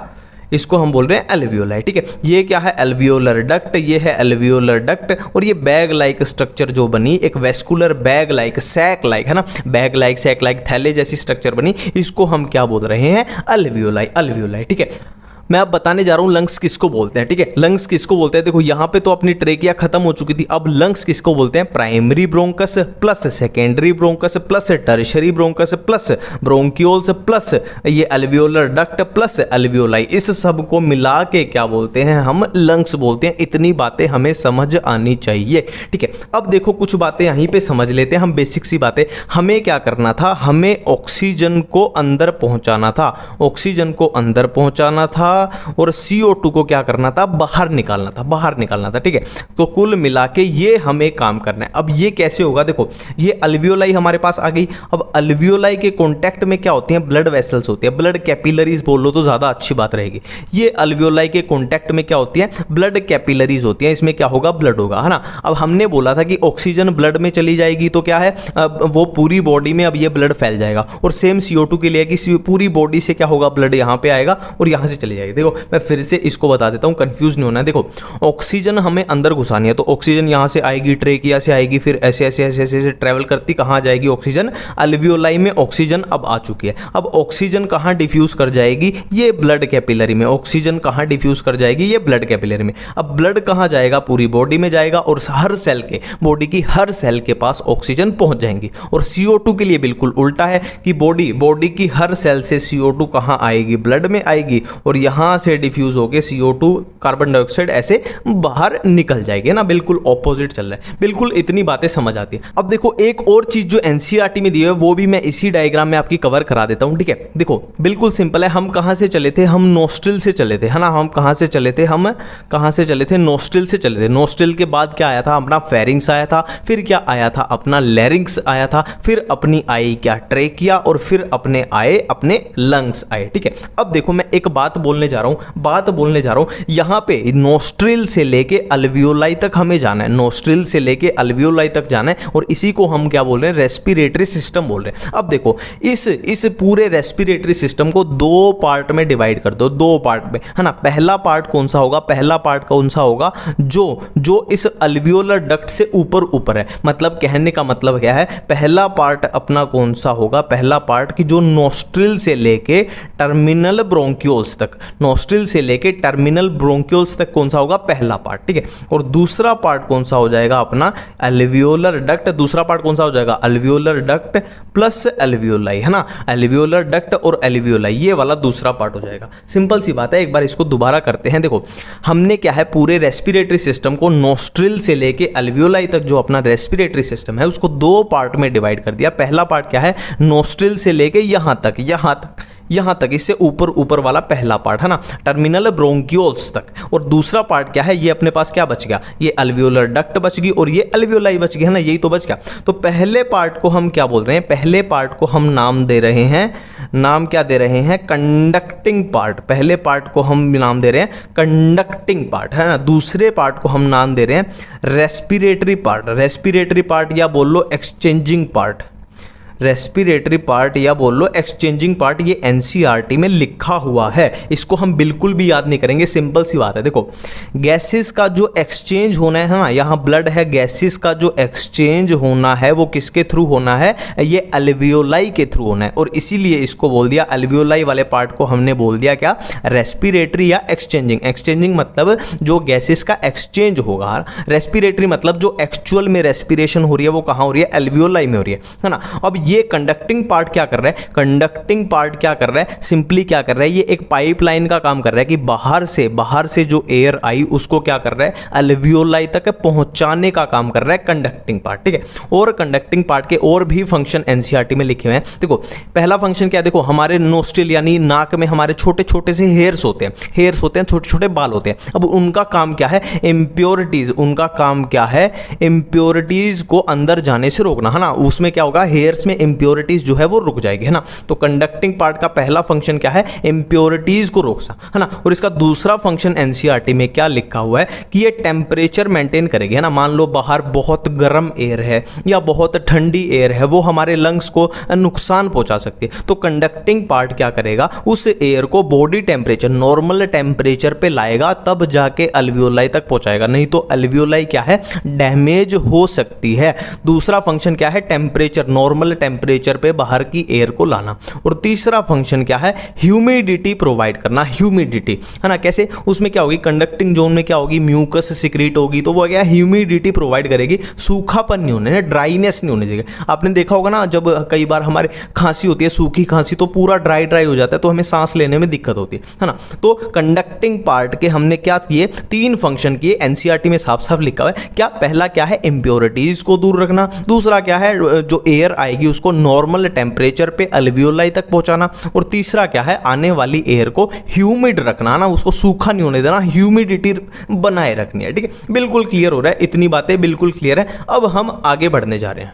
इसको हम बोल रहे हैं एल्वियोलाई, ठीक है। ये क्या है एल्वियोलर डक्ट, ये है एल्वियोलर डक्ट। और ये बैग लाइक स्ट्रक्चर जो बनी, एक vascular bag like, sac like, है ना, बैग लाइक, सैक लाइक, थैले जैसी स्ट्रक्चर बनी, इसको हम क्या बोल रहे हैं एल्वियोलाई, ठीक है। मैं अब बताने जा रहा हूँ लंग्स किसको बोलते हैं, ठीक है। लंग्स किसको बोलते हैं, देखो यहाँ पे तो अपनी ट्रेकिया खत्म हो चुकी थी, अब लंग्स किसको बोलते हैं, primary bronchus plus secondary bronchus plus tertiary bronchus plus bronchioles plus ये अल्वियोलर डक्ट प्लस अल्वियोलाई, इस सब को मिला के क्या बोलते हैं, हम लंग्स बोलते हैं। इतनी बातें हमें समझ आनी चाहिए, ठीक है। अब देखो कुछ बातें यहीं पे समझ लेते हैं हम, बेसिक सी बातें। हमें क्या करना था, हमें ऑक्सीजन को अंदर पहुंचाना था, ऑक्सीजन को अंदर पहुंचाना था, और CO2 को क्या करना था, बाहर निकालना था, ठीक है। तो कुल मिला के ये हमें काम करना है। अब ये कैसे होगा, देखो ये अल्वियोलाई हमारे पास आ गई। अब अल्वियोलाई के कांटेक्ट में क्या होती हैं, ब्लड वेसल्स होती है, ब्लड कैपिलरीज बोल लो तो ज्यादा अच्छी बात रहेगी। ये अल्वियोलाई के कांटेक्ट में क्या होती है, ब्लड कैपिलरीज होती है, इसमें क्या होगा, ब्लड होगा, है ना। अब हमने बोला था कि ऑक्सीजन ब्लड में चली जाएगी तो क्या है, वो पूरी बॉडी में अब ये ब्लड फैल जाएगा। और सेम CO2 के लिए कि पूरी बॉडी से क्या होगा, ब्लड यहां पे आएगा और यहां से चली जाएगी। देखो मैं फिर से इसको बता देता हूं, कंफ्यूज नहीं होना है। देखो ऑक्सीजन हमें अंदर घुसानी है, तो ऑक्सीजन यहां से आएगी, ट्रेकिया से आएगी, फिर ऐसे ऐसे ऐसे ऐसे ट्रेवल करती कहां जाएगी, ऑक्सीजन अल्वियोलाई में ऑक्सीजन अब आ चुकी है। अब ऑक्सीजन कहां डिफ्यूज कर जाएगी, ये ब्लड कैपिलरी में। ऑक्सीजन कहां डिफ्यूज कर जाएगी, ये ब्लड कैपिलरी में। अब ब्लड कहां जाएगा, पूरी बॉडी में जाएगा, और हर सेल के, बॉडी की हर सेल के पास ऑक्सीजन पहुंच जाएंगी। और CO2 के लिए बिल्कुल उल्टा है कि बॉडी की हर सेल से CO2 कहां आएगी, ब्लड में आएगी, और यहां से डिफ्यूज होकर CO2 कार्बन डाइऑक्साइड ऐसे बाहर निकल जाएगी, ना। बिल्कुल ऑपोजिट चल रहा है, बिल्कुल इतनी बातें समझ आती है। अब देखो एक और चीज जो NCERT में दी है वो भी मैं इसी डायग्राम में आपकी कवर करा देता हूं, ठीक है। देखो बिल्कुल सिंपल है, हम कहां से चले थे, हम नोस्ट्रिल से चले थे, है ना। हम कहां से चले थे, नोस्ट्रिल से चले थे। नोस्ट्रिल के बाद क्या आया था, अपना फेरिंग्स आया था, फिर क्या आया था, अपना लैरिंग्स आया था, फिर अपनी आई क्या, ट्रेकिया, और फिर अपने आए अपने लंग्स आए, ठीक है। अब देखो मैं एक बात बोलने जा रहा हूं, यहां पे नोस्ट्रिल से लेके अल्वियोलाई तक हमें जाना है, नोस्ट्रिल से लेके अल्वियोलाई तक जाना है, और इसी को हम क्या बोल रहे हैं, रेस्पिरेटरी सिस्टम बोल रहे हैं। अब देखो इस पूरे रेस्पिरेटरी सिस्टम को दो पार्ट में डिवाइड कर दो, दो पार्ट में, है ना। पहला पार्ट कौन सा होगा, जो इस अल्वियोलर डक्ट से ऊपर है। मतलब कहने का मतलब क्या है, पहला पार्ट अपना कौन सा होगा, पहला पार्ट की जो नोस्ट्रिल से लेके टर्मिनल ब्रोंक्यूल्स तक, नोस्ट्रिल से लेके टर्मिनल ब्रोंक्यूल्स तक कौन सा होगा, पहला पार्ट, ठीक है। और दूसरा पार्ट कौन सा हो जाएगा, अपना अल्वियोलर डक्ट। दूसरा पार्ट कौन सा हो जाएगा, अल्वियोलर डक्ट प्लस अल्वियोलाई, है ना। अल्वियोलर डक्ट और अल्वियोलाई, ये वाला दूसरा पार्ट हो जाएगा। सिंपल सी बात है, एक बार इसको दोबारा करते हैं। देखो हमने क्या है, पूरे रेस्पिरेटरी सिस्टम को नोस्ट्रिल से लेके अल्वियोलाई तक जो अपना रेस्पिरेटरी सिस्टम है उसको दो पार्ट में डिवाइड कर दिया। पहला पार्ट क्या है, नोस्ट्रिल से लेके यहां तक, इससे ऊपर वाला पहला पार्ट, है ना, टर्मिनल ब्रोंक्यूल्स तक। और दूसरा पार्ट क्या है, ये अपने पास क्या बच गया, ये अल्वियोलर डक्ट बच गई और ये अल्वियोलाई बच गई, है ना, यही तो बच गया। तो पहले पार्ट को हम क्या बोल रहे हैं, पहले पार्ट को हम नाम दे रहे हैं, कंडक्टिंग पार्ट। पहले पार्ट को हम नाम दे रहे हैं कंडक्टिंग पार्ट, है ना। दूसरे पार्ट को हम नाम दे रहे हैं रेस्पिरेटरी पार्ट, या बोल लो एक्सचेंजिंग पार्ट। रेस्पिरेटरी पार्ट या बोल लो एक्सचेंजिंग पार्ट, ये एनसीईआरटी में लिखा हुआ है, इसको हम बिल्कुल भी याद नहीं करेंगे, सिंपल सी बात है। देखो गैसेस का जो एक्सचेंज होना है ना, यहाँ ब्लड है, गैसेस का जो एक्सचेंज होना है वो किसके थ्रू होना है, ये अल्वियोलाई के थ्रू होना है, और इसीलिए इसको बोल दिया अल्वियोलाई वाले पार्ट को हमने बोल दिया क्या, रेस्पिरेटरी या एक्सचेंजिंग। एक्सचेंजिंग मतलब जो गैसेस का एक्सचेंज होगा, रेस्पिरेटरी मतलब जो एक्चुअल में रेस्पिरेशन हो रही है वो कहाँ हो रही है, अल्वियोलाई में हो रही है ना। अब ये कंडक्टिंग पार्ट क्या कर रहा है, कंडक्टिंग पार्ट क्या कर रहा है, सिंपली क्या कर रहा है, ये एक पाइपलाइन का काम कर रहा है कि बाहर से जो एयर आई उसको क्या कर रहा है, अल्वियोलाई तक पहुंचाने का काम कर रहा है कंडक्टिंग पार्ट, ठीक है। और कंडक्टिंग पार्ट के और भी फंक्शन एनसीईआरटी में लिखे हुए हैं। देखो पहला फंक्शन क्या है, देखो हमारे नोस्ट्रिल यानी नाक में हमारे छोटे छोटे से हेयर्स होते हैं, छोटे छोटे बाल होते हैं। अब उनका काम क्या है, इम्प्योरिटीज, उनका काम क्या है, इम्प्योरिटीज को अंदर जाने से रोकना, है ना। उसमें क्या होगा, हेयर्स में इम्प्योरिटीज जो है वो रुक जाएगी, है ना। तो कंडक्टिंग पार्ट का पहला फंक्शन क्या है, इम्प्योरिटीज को रोकना, है ना। और इसका दूसरा फंक्शन एनसीईआरटी में क्या लिखा हुआ है कि ये टेम्परेचर मेंटेन करेगी, है ना। मान लो बाहर बहुत गर्म एयर है या बहुत ठंडी एयर है, वो हमारे लंग्स को नुकसान पहुंचा सकती है, तो कंडक्टिंग पार्ट क्या करेगा, उस एयर को बॉडी टेम्परेचर, नॉर्मल टेम्परेचर पे लाएगा, तब जाके अल्वियोलाई तक पहुंचाएगा, नहीं तो अल्वियोलाई क्या है, डैमेज हो सकती है। दूसरा फंक्शन क्या है, टेम्परेचर, नॉर्मल टेम्परेचर पे बाहर की एयर को लाना। और तीसरा फंक्शन क्या है, ह्यूमिडिटी प्रोवाइड करना, ह्यूमिडिटी, है ना। कैसे, उसमें क्या होगी, कंडक्टिंग जोन में क्या होगी, म्यूकस सिक्रीट होगी, तो वो क्या ह्यूमिडिटी प्रोवाइड करेगी, सूखापन नहीं होने, ड्राइनेस नहीं होने देगी। आपने देखा होगा ना, जब कई बार हमारे खांसी होती है, सूखी खांसी, तो पूरा ड्राई हो जाता है, तो हमें सांस लेने में दिक्कत होती है ना। तो कंडक्टिंग पार्ट के हमने क्या किए, तीन फंक्शन किए, एनसीईआरटी में साफ साफ लिखा हुआ है। क्या, पहला क्या है, इंप्योरिटीज को दूर रखना, दूसरा क्या है, जो एयर आएगी उसको नॉर्मल टेम्परेचर पे अल्वियोलाई तक पहुंचाना, और तीसरा क्या है, आने वाली एयर को ह्यूमिड रखना ना, उसको सूखा नहीं होने देना, ह्यूमिडिटी बनाए रखनी है, ठीक है। बिल्कुल क्लियर हो रहा है, इतनी बातें बिल्कुल क्लियर है। अब हम आगे बढ़ने जा रहे हैं।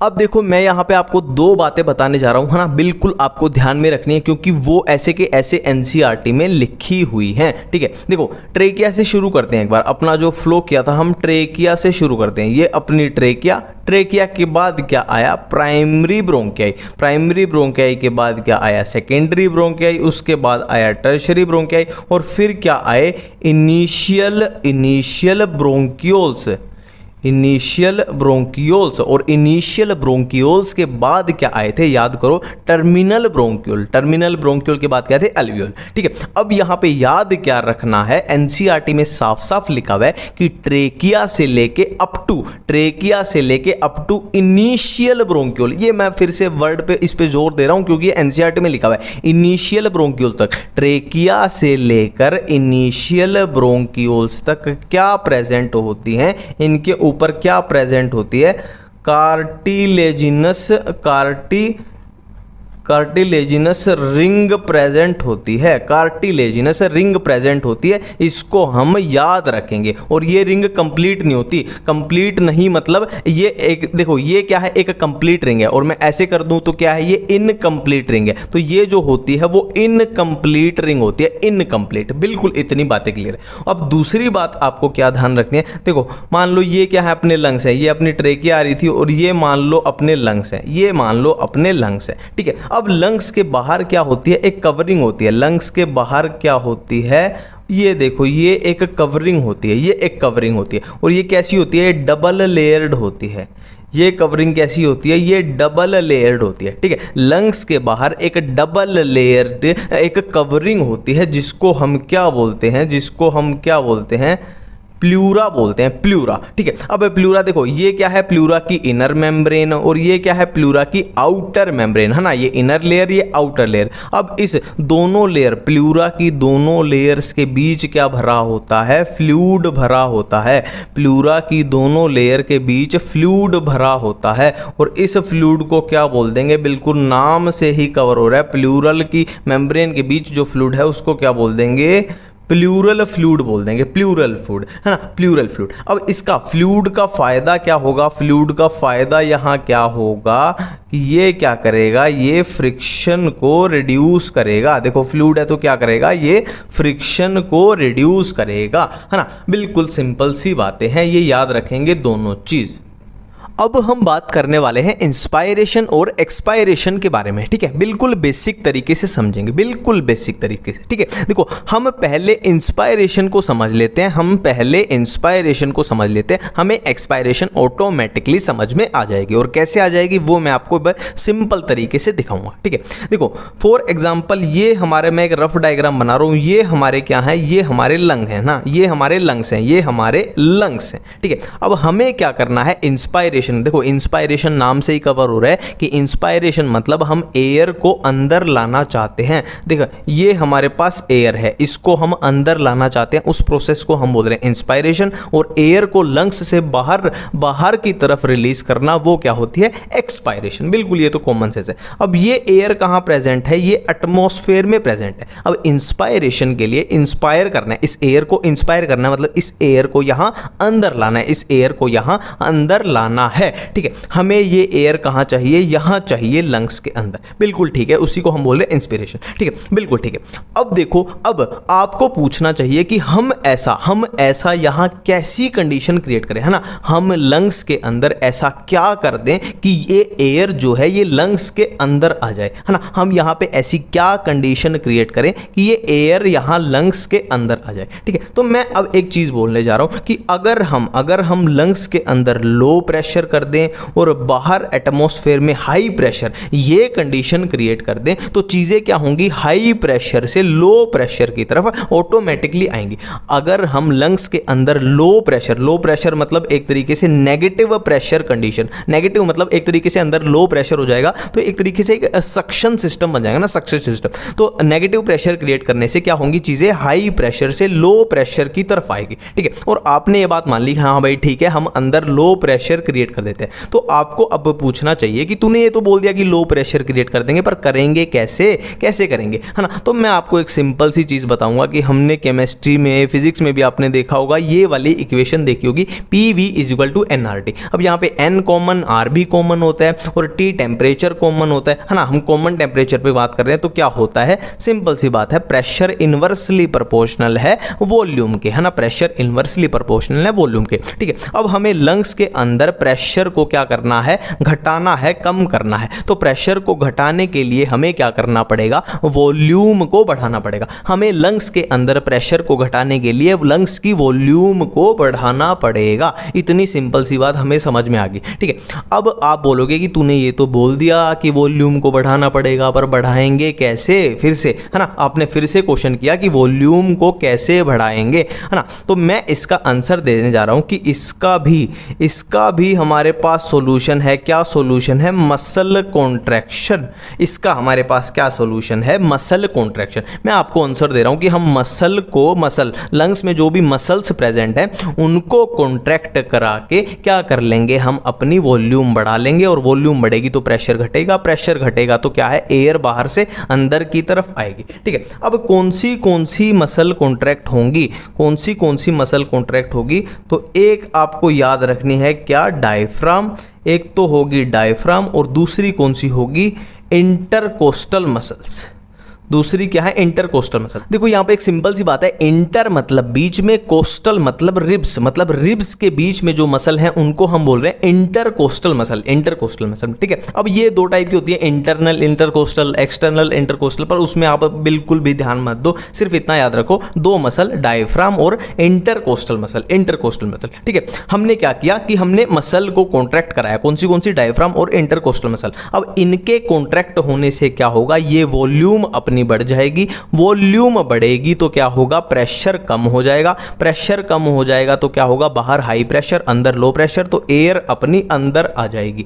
अब देखो मैं यहाँ पे आपको दो बातें बताने जा रहा हूँ, है ना, बिल्कुल आपको ध्यान में रखनी है, क्योंकि वो ऐसे के ऐसे एनसीईआरटी में लिखी हुई हैं, ठीक है। देखो ट्रेकिया से शुरू करते हैं, एक बार अपना जो फ्लो किया था हम ट्रेकिया से शुरू करते हैं। ये अपनी ट्रेकिया के बाद क्या आया, प्राइमरी ब्रोंकियाई, प्राइमरी ब्रोंकियाई के बाद क्या आया, सेकेंडरी ब्रोंकियाई, उसके बाद आया टर्शरी ब्रोंकियाई, और फिर क्या आए, इनिशियल ब्रोंकियोल्स, इनिशियल ब्रोंकियोल्स, और इनिशियल ब्रोंकियोल्स के बाद क्या आए थे, याद करो, टर्मिनल ब्रोंकियोल, टर्मिनल ब्रोंकियोल के बाद क्या थे, अल्वियोल, ठीक है। अब यहाँ पे याद क्या रखना है, एनसीईआरटी में साफ साफ लिखा हुआ है कि ट्रेकिया से लेके अप टू, ट्रेकिया से लेके अप टू इनिशियल ब्रोंकियोल, ये मैं फिर से वर्ड पे इस पे जोर दे रहा हूँ क्योंकि एनसीईआरटी में लिखा हुआ है, इनिशियल ब्रोंकियोल तक, ट्रेकिया से लेकर इनिशियल ब्रोंकियोल्स तक क्या प्रेजेंट होती हैं, इनके ऊपर क्या प्रेजेंट होती है, कार्टिलेजिनस रिंग प्रेजेंट होती है, कार्टिलेजिनस रिंग प्रेजेंट होती है, इसको हम याद रखेंगे। और ये रिंग कंप्लीट नहीं होती, कंप्लीट नहीं मतलब ये एक, देखो ये क्या है, एक कंप्लीट रिंग है, और मैं ऐसे कर दूं तो क्या है, ये इनकम्प्लीट रिंग है, तो ये जो होती है वो इनकम्प्लीट रिंग होती है, इनकम्प्लीट। बिल्कुल इतनी बातें क्लियर है। अब दूसरी बात आपको क्या ध्यान रखनी है, देखो मान लो ये क्या है, अपने लंग्स है, ये अपनी ट्रेकिया आ रही थी, और ये मान लो अपने लंग्स है, ये मान लो अपने लंग्स है, ठीक है। अब लंग्स के बाहर क्या होती है, एक कवरिंग होती है, लंग्स के बाहर क्या होती है, ये देखो ये एक कवरिंग होती है, ये एक कवरिंग होती है, और ये कैसी होती है, डबल लेयर्ड होती है। ये कवरिंग कैसी होती है, ये डबल लेयर्ड होती है, ठीक है। लंग्स के बाहर एक डबल लेयर्ड एक कवरिंग होती है, जिसको हम क्या बोलते हैं, जिसको हम क्या बोलते हैं, प्लूरा बोलते हैं, प्लूरा, ठीक है। अब प्लूरा देखो ये क्या है, प्लूरा की इनर मेम्ब्रेन, और ये क्या है, प्लूरा की आउटर मेम्ब्रेन, है ना, ये इनर लेयर, ये आउटर लेयर। अब इस दोनों लेयर, प्लूरा की दोनों लेयर्स के बीच क्या भरा होता है, फ्लूइड भरा होता है, प्लूरा की दोनों लेयर के बीच फ्लूइड भरा होता है, और इस फ्लूइड को क्या बोल देंगे, बिल्कुल नाम से ही कवर हो रहा है, प्लूरल की मेम्ब्रेन के बीच जो फ्लूइड है उसको क्या बोल देंगे, प्लूरल फ्लूइड बोल देंगे, प्लूरल फ्लूइड, है ना, प्लूरल फ्लूइड। अब इसका फ्लूइड का फायदा क्या होगा, फ्लूइड का फायदा यहाँ क्या होगा कि ये क्या करेगा, ये फ्रिक्शन को रिड्यूस करेगा। देखो फ्लूइड है तो क्या करेगा, ये फ्रिक्शन को रिड्यूस करेगा, है ना। बिल्कुल सिंपल सी बातें हैं, ये याद रखेंगे दोनों चीज। अब हम बात करने वाले हैं इंस्पायरेशन और एक्सपायरेशन के बारे में, ठीक है। बिल्कुल बेसिक तरीके से समझेंगे, बिल्कुल बेसिक तरीके से, ठीक है। देखो हम पहले इंस्पायरेशन को समझ लेते हैं, हमें एक्सपायरेशन ऑटोमेटिकली समझ में आ जाएगी। और कैसे आ जाएगी वो मैं आपको सिंपल तरीके से दिखाऊंगा, ठीक है। देखो फॉर एग्जाम्पल ये हमारे, मैं एक रफ डायग्राम बना रहा हूँ, ये हमारे क्या है, ये हमारे लंग है ना, ये हमारे लंग्स हैं, ठीक है। अब हमें क्या करना है, इंस्पायरेशन, देखो इंस्पायरेशन नाम से ही कवर हो रहा है कि इंस्पायरेशन मतलब हम एयर को अंदर लाना चाहते हैं। देखो ये हमारे पास एयर है, इसको हम अंदर लाना चाहते हैं, उस प्रोसेस को हम बोल रहे हैं इंस्पायरेशन। और एयर को लंग्स से बाहर की तरफ रिलीज करना, वो क्या होती है, एक्सपायरेशन। बिल्कुल ये तो कॉमन सेंस है। अब ये एयर कहां प्रेजेंट है, ये एटमॉस्फेयर में प्रेजेंट है। अब इंस्पायरेशन के लिए इंस्पायर करना है, इस एयर को इंस्पायर करना है, मतलब इस एयर को यहां अंदर लाना है, इस एयर को यहां अंदर लाना है, ठीक है। हमें ये एयर कहां चाहिए, यहां चाहिए लंग्स के अंदर, बिल्कुल ठीक है, उसी को हम बोल रहे हैं इंस्पिरेशन, ठीक है, बिल्कुल ठीक है। अब देखो, अब आपको पूछना चाहिए कि हम ऐसा यहां कैसी कंडीशन क्रिएट करें, है ना, हम लंग्स के अंदर ऐसा क्या कर दें कि ये एयर जो है ये लंग्स के अंदर आ जाए, है ना। हम यहां पे ऐसी क्या कंडीशन क्रिएट करें कि ये एयर यहां लंग्स के अंदर आ जाए, ठीक है। तो मैं अब एक चीज बोलने जा रहा हूं कि अगर हम लंग्स के अंदर लो प्रेशर कर दें और बाहर एटमॉस्फेयर में हाई प्रेशर, ये कंडीशन क्रिएट कर दें, तो चीजें क्या होंगी, हाई प्रेशर से लो प्रेशर की तरफ ऑटोमेटिकली आएंगी। अगर हम लंग्स के अंदर लो प्रेशर मतलब एक तरीके से नेगेटिव प्रेशर कंडीशन, नेगेटिव मतलब एक तरीके से अंदर लो प्रेशर हो जाएगा, तो एक तरीके से एक सक्शन सिस्टम बन जाएगा ना, सक्शन सिस्टम। तो नेगेटिव प्रेशर क्रिएट करने से क्या होंगी चीजें, हाई प्रेशर से लो प्रेशर की तरफ आएगी, ठीक है। और आपने ये बात मान ली, हाँ भाई ठीक है, हम अंदर लो प्रेशर क्रिएट कर देते हैं। तो आपको अब पूछना चाहिए कि तूने ये तो बोल दिया कि लो प्रेशर क्रिएट कर देंगे, पर करेंगे कैसे करेंगे, है ना। तो मैं आपको एक सिंपल सी चीज बताऊंगा कि हमने केमिस्ट्री में, फिजिक्स में भी आपने देखा होगा, ये वाली इक्वेशन देखी होगी, PV = nRT। अब यहाँ पे N कॉमन, R भी कॉमन होता है और T टेम्परेचर कॉमन होता है ना। हम कॉमन टेम्परेचर पे बात कर रहे हैं, तो क्या होता है, सिंपल सी बात है, प्रेशर इनवर्सली प्रोपोर्शनल है वॉल्यूम के, है ना, प्रेशर इनवर्सली प्रोपोर्शनल है वॉल्यूम के, ठीक है। अब हमें लंग्स के अंदर प्रेशर को क्या करना है, घटाना है, कम करना है। तो प्रेशर को घटाने के लिए हमें क्या करना पड़ेगा, वॉल्यूम को बढ़ाना पड़ेगा। हमें लंग्स के अंदर प्रेशर को घटाने के लिए लंग्स की वॉल्यूम को बढ़ाना पड़ेगा। इतनी सिंपल सी बात हमें समझ में आ गई, ठीक है। अब आप बोलोगे कि तूने ये तो बोल दिया कि वॉल्यूम को बढ़ाना पड़ेगा, पर बढ़ाएंगे कैसे, फिर से, है ना, आपने फिर से क्वेश्चन किया कि वॉल्यूम को कैसे बढ़ाएंगे, है ना। तो मैं इसका आंसर देने जा रहा हूं कि इसका भी हमारे पास सॉल्यूशन है। क्या सॉल्यूशन है, मसल कॉन्ट्रैक्शन। इसका हमारे पास क्या सॉल्यूशन है, मसल कॉन्ट्रैक्शन। मैं आपको आंसर दे रहा हूं कि हम मसल लंग्स में जो भी मसल्स प्रेजेंट हैं उनको कॉन्ट्रैक्ट करा के क्या कर लेंगे, हम अपनी वॉल्यूम बढ़ा लेंगे। और वॉल्यूम बढ़ेगी तो प्रेशर घटेगा तो क्या है, एयर बाहर से अंदर की तरफ आएगी, ठीक है। अब कौन सी मसल कॉन्ट्रैक्ट होंगी, कौन सी मसल कॉन्ट्रैक्ट होगी, तो एक आपको याद रखनी है, क्या, डायफ्राम। एक तो होगी डायफ्राम और दूसरी कौन सी होगी, इंटरकोस्टल मसल्स। दूसरी क्या है, इंटरकोस्टल मसल। देखो यहाँ पे एक सिंपल सी बात है, इंटर मतलब बीच में, कोस्टल मतलब रिब्स के बीच में जो मसल है उनको हम बोल रहे हैं इंटरकोस्टल मसल, ठीक है। अब ये दो टाइप की होती है, इंटरनल इंटरकोस्टल, एक्सटर्नल इंटरकोस्टल, पर उसमें आप बिल्कुल भी ध्यान मत दो, सिर्फ इतना याद रखो, दो मसल, डायफ्राम और इंटरकोस्टल मसल, ठीक है। हमने क्या किया कि हमने मसल को कॉन्ट्रैक्ट कराया, कौन सी, डायफ्राम और इंटरकोस्टल मसल। अब इनके कॉन्ट्रैक्ट होने से क्या होगा, ये वॉल्यूम अपनी बढ़ जाएगी, वॉल्यूम बढ़ेगी तो क्या होगा, प्रेशर कम हो जाएगा, तो क्या होगा, बाहर हाई प्रेशर, अंदर लो प्रेशर, तो एयर अपनी अंदर आ जाएगी,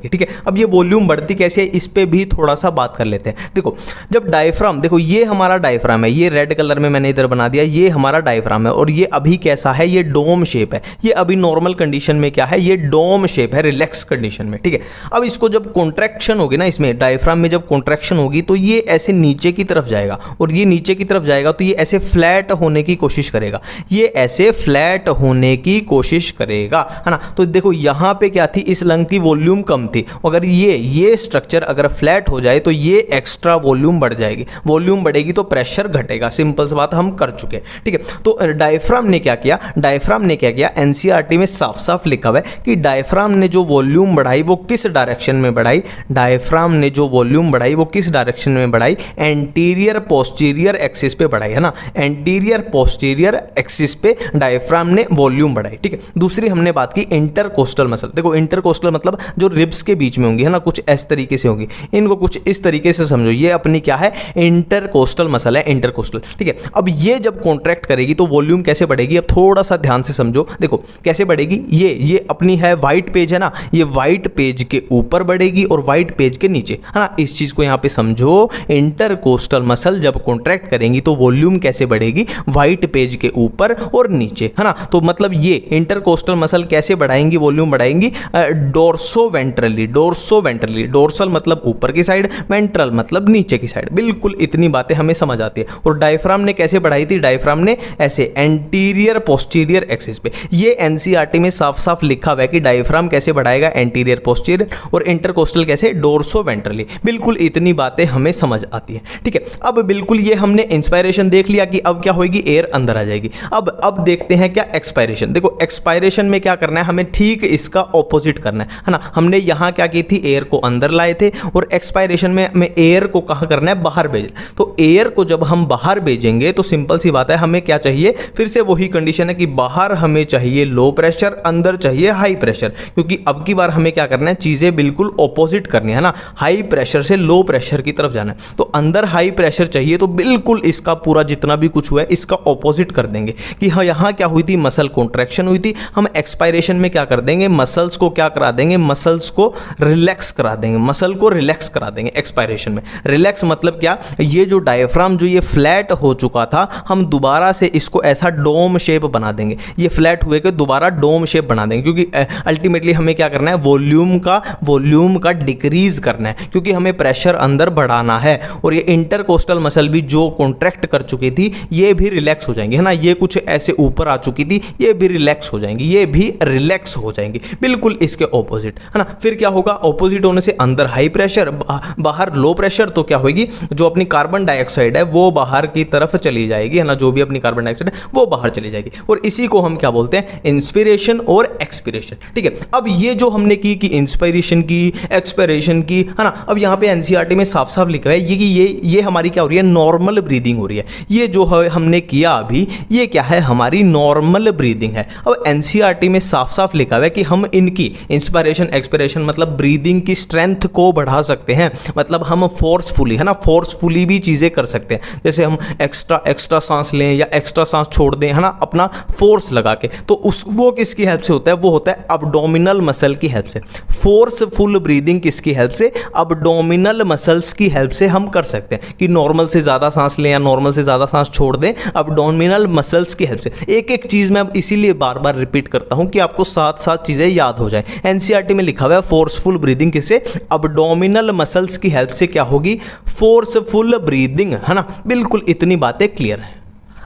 ठीक है। अब ये वॉल्यूम बढ़ती कैसे है, इस पे भी थोड़ा सा बात कर लेते हैं। देखो जब डायफ्राम, देखो ये हमारा डायफ्राम है, ये रेड कलर में मैंने इधर बना दिया, ये हमारा डायफ्राम है, और ये अभी कैसा है, ये डोम शेप है। ये अभी नॉर्मल कंडीशन में क्या है, ये डोम शेप है, रिलैक्स कंडीशन में, ठीक है। अब इसको जब कॉन्ट्रैक्शन होगी ना, इसमें डायफ्राम में जब कॉन्ट्रैक्शन होगी तो ये ऐसे नीचे की तरफ जाएगा, और ये नीचे की तरफ जाएगा तो ये ऐसे फ्लैट होने की कोशिश करेगा, ये ऐसे फ्लैट होने की कोशिश करेगा, है ना। तो देखो यहाँ पे क्या थी, इस लंग की वॉल्यूम कम थी, अगर ये स्ट्रक्चर अगर फ्लैट हो जाए तो ये एक्स्ट्रा वॉल्यूम बढ़ जाएगी, वॉल्यूम बढ़ेगी तो प्रेशर घटेगा, सिंपल सी बात हम कर चुके हैं, ठीक है। तो डायफ्राम ने क्या किया, डायफ्राम ने क्या किया, एनसीईआरटी में साफ साफ लिखा हुआ है कि डायफ्राम ने जो वॉल्यूम बढ़ाई वो किस डायरेक्शन में बढ़ाई, डायफ्राम ने जो वॉल्यूम बढ़ाई वो किस डायरेक्शन में बढ़ाई, एंटीरियर पोस्टीरियर एक्सिस पे बढ़ाई, है ना, एंटीरियर पोस्टीरियर एक्सिस पे डायफ्राम ने वॉल्यूम बढ़ाई, ठीक है। दूसरी हमने बात की इंटरकोस्टल मसल, देखो इंटरकोस्टल मतलब जो रिब्स के बीच में होंगी, है ना, कुछ इस तरीके से होगी, इनको कुछ इस तरीके से समझो, ये अपनी क्या है, इंटरकोस्टल मसल है, इंटरकोस्टल, ठीक है। अब ये जब कॉन्ट्रैक्ट करेगी तो वॉल्यूम कैसे बढ़ेगी, अब थोड़ा सा ध्यान से समझो, देखो कैसे बढ़ेगी, ये अपनी है व्हाइट पेज, है ना, ये व्हाइट पेज के ऊपर बढ़ेगी और व्हाइट पेज के नीचे, है ना, इस चीज को यहां पे समझो, इंटरकोस्टल मसल जब कॉन्ट्रैक्ट करेंगी तो वॉल्यूम कैसे बढ़ेगी, व्हाइट पेज के ऊपर और नीचे, है ना। तो मतलब ये इंटरकोस्टल मसल कैसे बढ़ाएंगी, वॉल्यूम बढ़ाएंगी, डोर्सोवेंट्रली, डोर्सोवेंट्रली, डोर्सल मतलब ऊपर की साइड, वेंट्रल मतलब नीचे की साइड, बिल्कुल इतनी बातें हमें समझ आती है। और डायफ्राम ने कैसे बढ़ाई थी, डायफ्राम ने ऐसे एंटीरियर पोस्टीरियर एक्सिस पे, ये एनसीईआरटी में साफ साफ लिखा हुआ है कि डायफ्राम कैसे बढ़ाएगा, एंटीरियर पोस्टीरियर, और इंटरकोस्टल कैसे, डोर्सोवेंट्रली, बिल्कुल इतनी बातें हमें समझ आती है, ठीक है। अब बिल्कुल ये हमने इंस्पायरेशन देख लिया कि अब क्या होगी, एयर अंदर आ जाएगी। अब देखते हैं क्या एक्सपायरेशन, देखो एक्सपायरेशन में क्या करना है, हमें ठीक इसका ऑपोजिट करना है ना। हमने यहां क्या की थी, एयर को अंदर लाए थे, और एक्सपायरेशन में हमें एयर को कहां करना है, बाहर भेज। तो एयर को जब हम बाहर भेजेंगे तो सिंपल सी बात है, हमें क्या चाहिए, फिर से वही कंडीशन है कि बाहर हमें चाहिए लो प्रेशर, अंदर चाहिए हाई प्रेशर, क्योंकि अब की बार हमें क्या करना है, चीजें बिल्कुल ऑपोजिट करनी है ना, हाई प्रेशर से लो प्रेशर की तरफ जाना है। तो अंदर हाई प्रेशर चाहिए तो बिल्कुल इसका पूरा जितना भी कुछ हुआ है इसका ऑपोजिट कर देंगे कि हाँ यहां क्या हुई थी, मसल कॉन्ट्रैक्शन हुई थी, हम एक्सपायरेशन में क्या कर देंगे, मसल्स को क्या करा देंगे, मसल्स को रिलैक्स करा देंगे, मसल को रिलैक्स करा देंगे एक्सपायरेशन में। रिलैक्स मतलब क्या, ये जो डायफ्राम जो ये फ्लैट हो चुका था, हम दोबारा से इसको ऐसा डोम शेप बना देंगे, ये फ्लैट हुए के दोबारा डोम शेप बना देंगे, क्योंकि अल्टीमेटली हमें क्या करना है, वॉल्यूम का डिक्रीज करना है, क्योंकि हमें प्रेशर अंदर बढ़ाना है। और ये इंटरकोस्टल मसल भी जो कॉन्ट्रैक्ट कर चुकी थी ये भी रिलैक्स हो जाएंगी, है ना, ये कुछ ऐसे ऊपर आ चुकी थी, ये भी रिलैक्स हो जाएंगी, ये भी रिलैक्स हो जाएंगी, बिल्कुल इसके ऑपोजिट, है ना। फिर क्या होगा, ऑपोजिट होने से अंदर हाई प्रेशर, बाहर लो प्रेशर, तो क्या होगी, जो अपनी कार्बन डाइऑक्साइड है वो बाहर की तरफ चली जाएगी, है ना, जो भी अपनी कार्बन डाइऑक्साइड है वो बाहर चली जाएगी। और इसी को हम क्या बोलते हैं, इंस्पिरेशन और एक्सपिरेशन, ठीक है। अब ये जो हमने की कि इंस्पिरेशन की, एक्सपिरेशन की, है ना, अब यहाँ पे एनसीईआरटी में साफ साफ लिखा है कि ये हमारी क्या हो रही है, नॉर्मल ब्रीदिंग हो रही है। ये जो हमने किया अभी, ये क्या है, हमारी नॉर्मल ब्रीदिंग है। अब एनसीईआरटी में साफ साफ लिखा हुआ है कि हम इनकी इंस्पिरेशन एक्सपिरेशन मतलब ब्रीदिंग की स्ट्रेंथ को बढ़ा सकते हैं, मतलब हम फोर्सफुली, है ना, फोर्सफुली भी चीजें कर सकते हैं, जैसे हम एक्स्ट्रा सांस लें या एक्स्ट्रा सांस छोड़ दें, है ना, अपना फोर्स लगा के, तो वो किसकी हेल्प से होता है, वो होता है अब्डोमिनल मसल की हेल्प से। फोर्सफुल ब्रीदिंग किसकी हेल्प से, अब्डोमिनल मसल्स की हेल्प से हम कर सकते हैं, कि नॉर्मल से ज्यादा सांस लें या नॉर्मल से ज्यादा सांस छोड़ दें, अब्डोमिनल मसल्स की हेल्प से। एक एक चीज मैं इसीलिए बार बार रिपीट करता हूं कि आपको साथ साथ चीजें याद हो जाए। एनसीईआरटी में लिखा हुआ है फोर्सफुल ब्रीदिंग किससे, अब्डोमिनल मसल्स की हेल्प से क्या होगी, फोर्सफुल ब्रीदिंग, है ना, बिल्कुल इतनी बातें क्लियर है।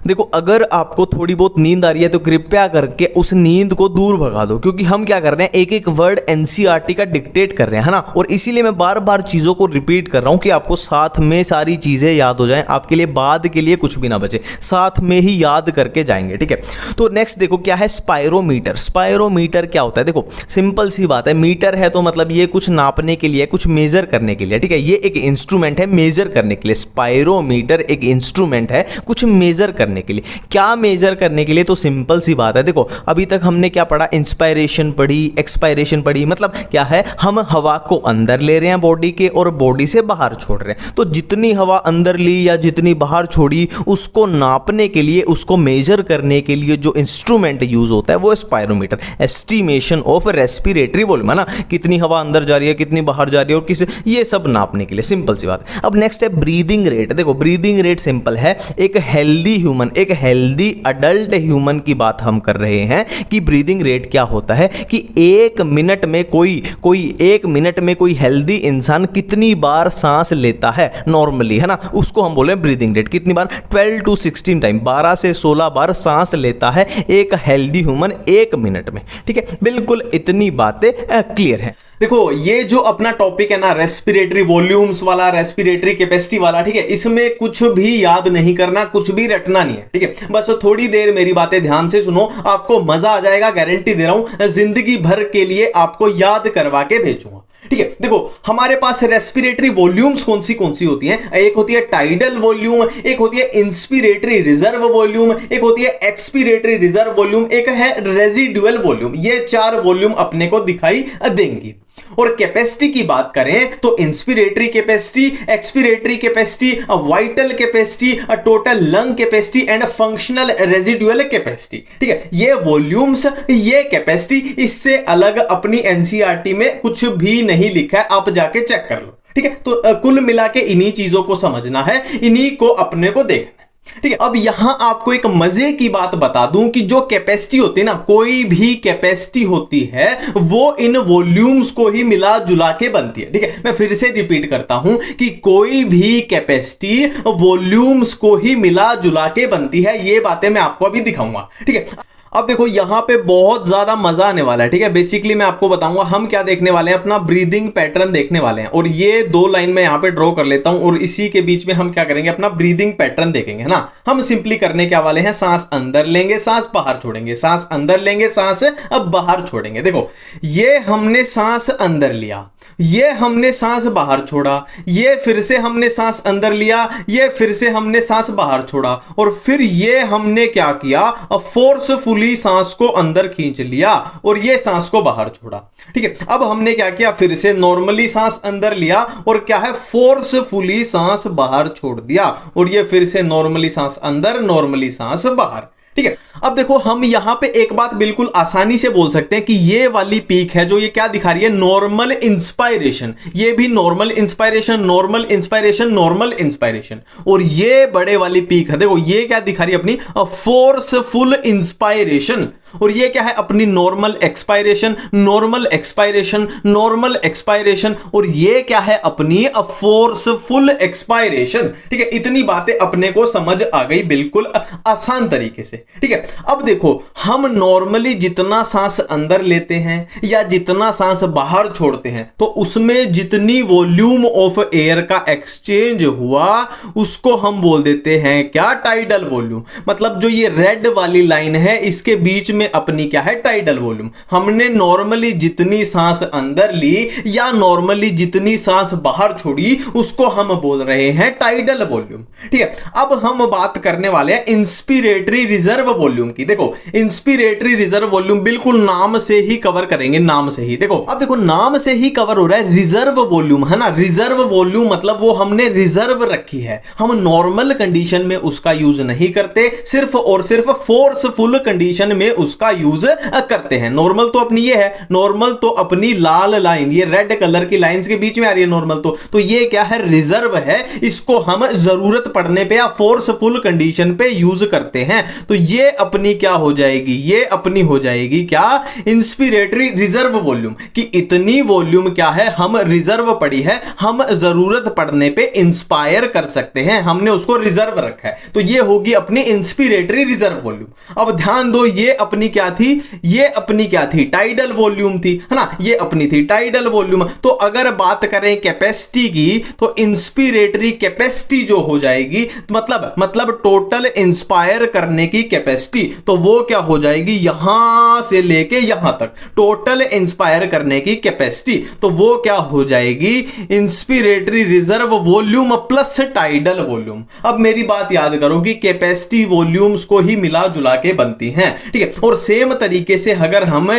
देखो अगर आपको थोड़ी बहुत नींद आ रही है तो कृपया करके उस नींद को दूर भगा दो, क्योंकि हम क्या कर रहे हैं, एक एक वर्ड एनसीईआरटी का डिक्टेट कर रहे हैं, है ना, और इसीलिए मैं बार बार चीजों को रिपीट कर रहा हूं कि आपको साथ में सारी चीजें याद हो जाएं, आपके लिए बाद के लिए कुछ भी ना बचे, साथ में ही याद करके जाएंगे, ठीक है। तो नेक्स्ट देखो क्या है, स्पायरोमीटर। स्पायरोमीटर क्या होता है, देखो सिंपल सी बात है, मीटर है तो मतलब ये कुछ नापने के लिए, कुछ मेजर करने के लिए, ठीक है, ये एक इंस्ट्रूमेंट है मेजर करने के लिए। स्पायरोमीटर एक इंस्ट्रूमेंट है कुछ मेजर करने के लिए। क्या मेजर करने के लिए, तो सिंपल सी बात है, देखो अभी तक हमने क्या पढ़ा, इंस्पायरेशन पढ़ी, एक्सपायरेशन पढ़ी, मतलब क्या है, हम हवा को अंदर ले रहे हैं बॉडी के और बॉडी से बाहर छोड़ रहे हैं। तो जितनी हवा अंदर ली या जितनी बाहर छोड़ी उसको नापने के लिए, उसको मेजर करने के लिए जो इंस्ट्रूमेंट यूज होता है वो spirometer, estimation of respiratory volume, है ना, कितनी हवा अंदर जा रही है, कितनी बाहर जा रही है और किस, ये सब नापने के लिए, सिंपल सी बात। अब नेक्स्ट है ब्रीदिंग रेट। देखो ब्रीदिंग रेट सिंपल है, एक हेल्दी ह्यूमन ह्यूमन, एक हेल्दी अडल्ट ह्यूमन की बात हम कर रहे हैं कि ब्रीदिंग रेट क्या होता है, कि एक मिनट में कोई हेल्दी इंसान कितनी बार सांस लेता है नॉर्मली, है ना, उसको हम बोले ब्रीदिंग रेट। कितनी बार? 12 to 16 टाइम, 12 से 16 बार सांस लेता है एक हेल्दी ह्यूमन एक मिनट में। ठीक है, बिल्कुल इतनी बातें क्लियर है। देखो ये जो अपना टॉपिक है ना, रेस्पिरेटरी वॉल्यूम्स वाला, रेस्पिरेटरी कैपेसिटी वाला, ठीक है, इसमें कुछ भी याद नहीं करना, कुछ भी रटना नहीं है। ठीक है, बस थोड़ी देर मेरी बातें ध्यान से सुनो, आपको मजा आ जाएगा, गारंटी दे रहा हूं, जिंदगी भर के लिए आपको याद करवा के भेजूंगा। ठीक है, देखो हमारे पास रेस्पिरेटरी वॉल्यूम्स कौन सी होती हैं? एक होती है टाइडल वॉल्यूम, एक होती है इंस्पिरेटरी रिजर्व वॉल्यूम, एक होती है एक्सपिरेटरी रिजर्व वॉल्यूम, एक है रेजिडुअल वॉल्यूम। ये 4 वॉल्यूम अपने को दिखाई देंगी। और कैपेसिटी की बात करें तो inspiratory capacity, expiratory capacity, vital capacity, total lung capacity and functional residual capacity. ठीक है, ये वॉल्यूम्स, ये कैपेसिटी, इससे अलग अपनी एनसीईआरटी में कुछ भी नहीं लिखा है, आप जाके चेक कर लो। ठीक है, तो कुल मिला के इन्हीं चीजों को समझना है, इन्हीं को अपने को देखना है। ठीक है, अब यहां आपको एक मजे की बात बता दूं कि जो कैपेसिटी होती है ना, कोई भी कैपेसिटी होती है वो इन वॉल्यूम्स को ही मिला जुला के बनती है। ठीक है, मैं फिर से रिपीट करता हूं कि कोई भी कैपेसिटी वॉल्यूम्स को ही मिला जुला के बनती है। ये बातें मैं आपको अभी दिखाऊंगा। ठीक है, अब देखो यहां पे बहुत ज्यादा मजा आने वाला है। ठीक है, बेसिकली मैं आपको बताऊंगा हम क्या देखने वाले हैं, अपना ब्रीदिंग पैटर्न देखने वाले हैं। और ये 2 लाइन में यहां पे ड्रॉ कर लेता हूं और इसी के बीच में हम क्या करेंगे, अपना ब्रीदिंग पैटर्न देखेंगे, है ना। हम सिंपली करने क्या वाले हैं, सांस अंदर लेंगे, सांस बाहर छोड़ेंगे, सांस अंदर लेंगे, सांस अब बाहर छोड़ेंगे। देखो ये हमने सांस अंदर लिया, ये हमने सांस बाहर छोड़ा, ये फिर से हमने सांस अंदर लिया, ये फिर से हमने सांस बाहर छोड़ा, और फिर ये हमने क्या किया, फोर्सफुली सांस को अंदर खींच लिया और ये सांस को बाहर छोड़ा। ठीक है, अब हमने क्या किया, फिर से नॉर्मली सांस अंदर लिया और क्या है, फोर्सफुली सांस बाहर छोड़ दिया, और ये फिर से नॉर्मली सांस अंदर, नॉर्मली सांस बाहर। ठीक है, अब देखो हम यहां पे एक बात बिल्कुल आसानी से बोल सकते हैं कि ये वाली पीक है जो ये क्या दिखा रही है, नॉर्मल इंस्पायरेशन। ये भी normal inspiration, normal inspiration, normal inspiration. और ये बड़े वाली पीक है, देखो ये क्या दिखा रही है, अपनी फोर्सफुल इंस्पायरेशन। और ये क्या है, अपनी normal expiration, normal expiration, normal expiration. और ये क्या है, अपनी फोर्सफुल एक्सपायरेशन। ठीक है, इतनी बातें अपने को समझ आ गई बिल्कुल आसान तरीके से। ठीक है, अब देखो हम नॉर्मली जितना सांस अंदर लेते हैं या जितना सांस बाहर छोड़ते हैं, तो उसमें जितनी वॉल्यूम ऑफ एयर का एक्सचेंज हुआ उसको हम बोल देते हैं क्या, टाइडल वॉल्यूम। मतलब जो ये रेड वाली लाइन है इसके बीच में अपनी क्या है, टाइडल वॉल्यूम। हमने नॉर्मली जितनी सांस अंदर ली या नॉर्मली जितनी सांस बाहर छोड़ी उसको हम बोल रहे हैं टाइडल वॉल्यूम। ठीक है, अब हम बात करने वाले हैं इंस्पिरेटरी रिजर्व वॉल्यूम की। देखो इंस्पिरेटरी रिजर्व वॉल्यूम बिल्कुल नाम से ही कवर करेंगे, नाम से ही। देखो अब देखो नाम से ही कवर हो रहा है, रिजर्व वॉल्यूम, है ना। रिजर्व वॉल्यूम मतलब वो हमने रिजर्व रखी है, हम नॉर्मल कंडीशन में उसका यूज नहीं करते, सिर्फ और सिर्फ फोर्सफुल कंडीशन में उसका यूज करते हैं। नॉर्मल तो अपनी ये है, नॉर्मल तो अपनी लाल लाइन, ये रेड कलर की लाइंस के बीच में आ रही है नॉर्मल, तो ये क्या है, रिजर्व है। इसको हम जरूरत पड़ने पे या फोर्सफुल कंडीशन पे यूज करते हैं। तो ये अपनी क्या हो जाएगी, ये अपनी हो जाएगी क्या, इंस्पिरेटरी रिजर्व वॉल्यूम। कि इतनी वॉल्यूम क्या है, हम रिजर्व पड़ी है, हम जरूरत पड़ने पे इंस्पायर कर सकते हैं, हमने उसको रिजर्व रखा है। तो ये होगी अपनी इंस्पिरेटरी रिजर्व वॉल्यूम। अब ध्यान दो, ये अपनी क्या थी, ये अपनी क्या थी, टाइडल वॉल्यूम थी, है ना। ये अपनी थी टाइडल वॉल्यूम। तो अगर बात करें कैपेसिटी की, तो इंस्पिरेटरी कैपेसिटी जो हो जाएगी, मतलब टोटल इंस्पायर करने की कैपेसिटी, तो वो क्या हो जाएगी, यहां से लेके यहां तक टोटल इंस्पायर करने की कैपेसिटी, तो वो क्या हो जाएगी, inspiratory reserve volume plus tidal volume. अब मेरी बात याद करो कि कैपेसिटी वॉल्यूम्स को ही मिला जुला के बनती हैं। ठीक है, और सेम तरीके से अगर हम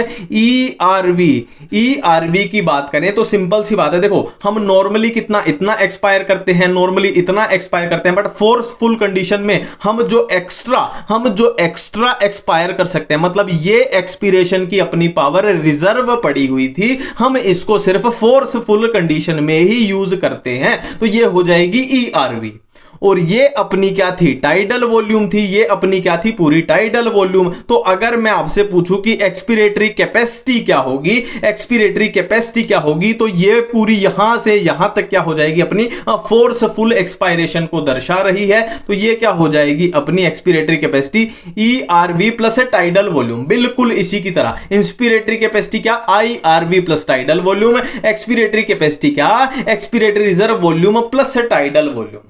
ईआरवी की बात करें तो सिंपल सी बात है। देखो हम नॉर्मली कितना, इतना एक्सपायर करते हैं, नॉर्मली इतना एक्सपायर करते हैं, बट फोर्सफुल कंडीशन में हम जो एक्स्ट्रा एक्सपायर कर सकते हैं, मतलब ये एक्सपिरेशन की अपनी पावर रिजर्व पड़ी हुई थी, हम इसको सिर्फ फोर्सफुल कंडीशन में ही यूज करते हैं। तो ये हो जाएगी ईआरवी। और ये अपनी क्या थी, टाइडल वॉल्यूम थी, ये अपनी क्या थी, पूरी टाइडल वॉल्यूम। तो अगर मैं आपसे पूछूं कि एक्सपीरेटरी कैपेसिटी क्या होगी, एक्सपीरेटरी कैपेसिटी क्या होगी, तो ये पूरी यहां से यहां तक क्या हो जाएगी, अपनी फोर्सफुल एक्सपायरेशन को दर्शा रही है। तो ये क्या हो जाएगी, अपनी expiratory capacity ERV plus tidal volume. बिल्कुल इसी की तरह इंस्पिरेटरी कैपेसिटी क्या, IRV plus tidal volume, expiratory capacity क्या, expiratory reserve volume plus tidal volume.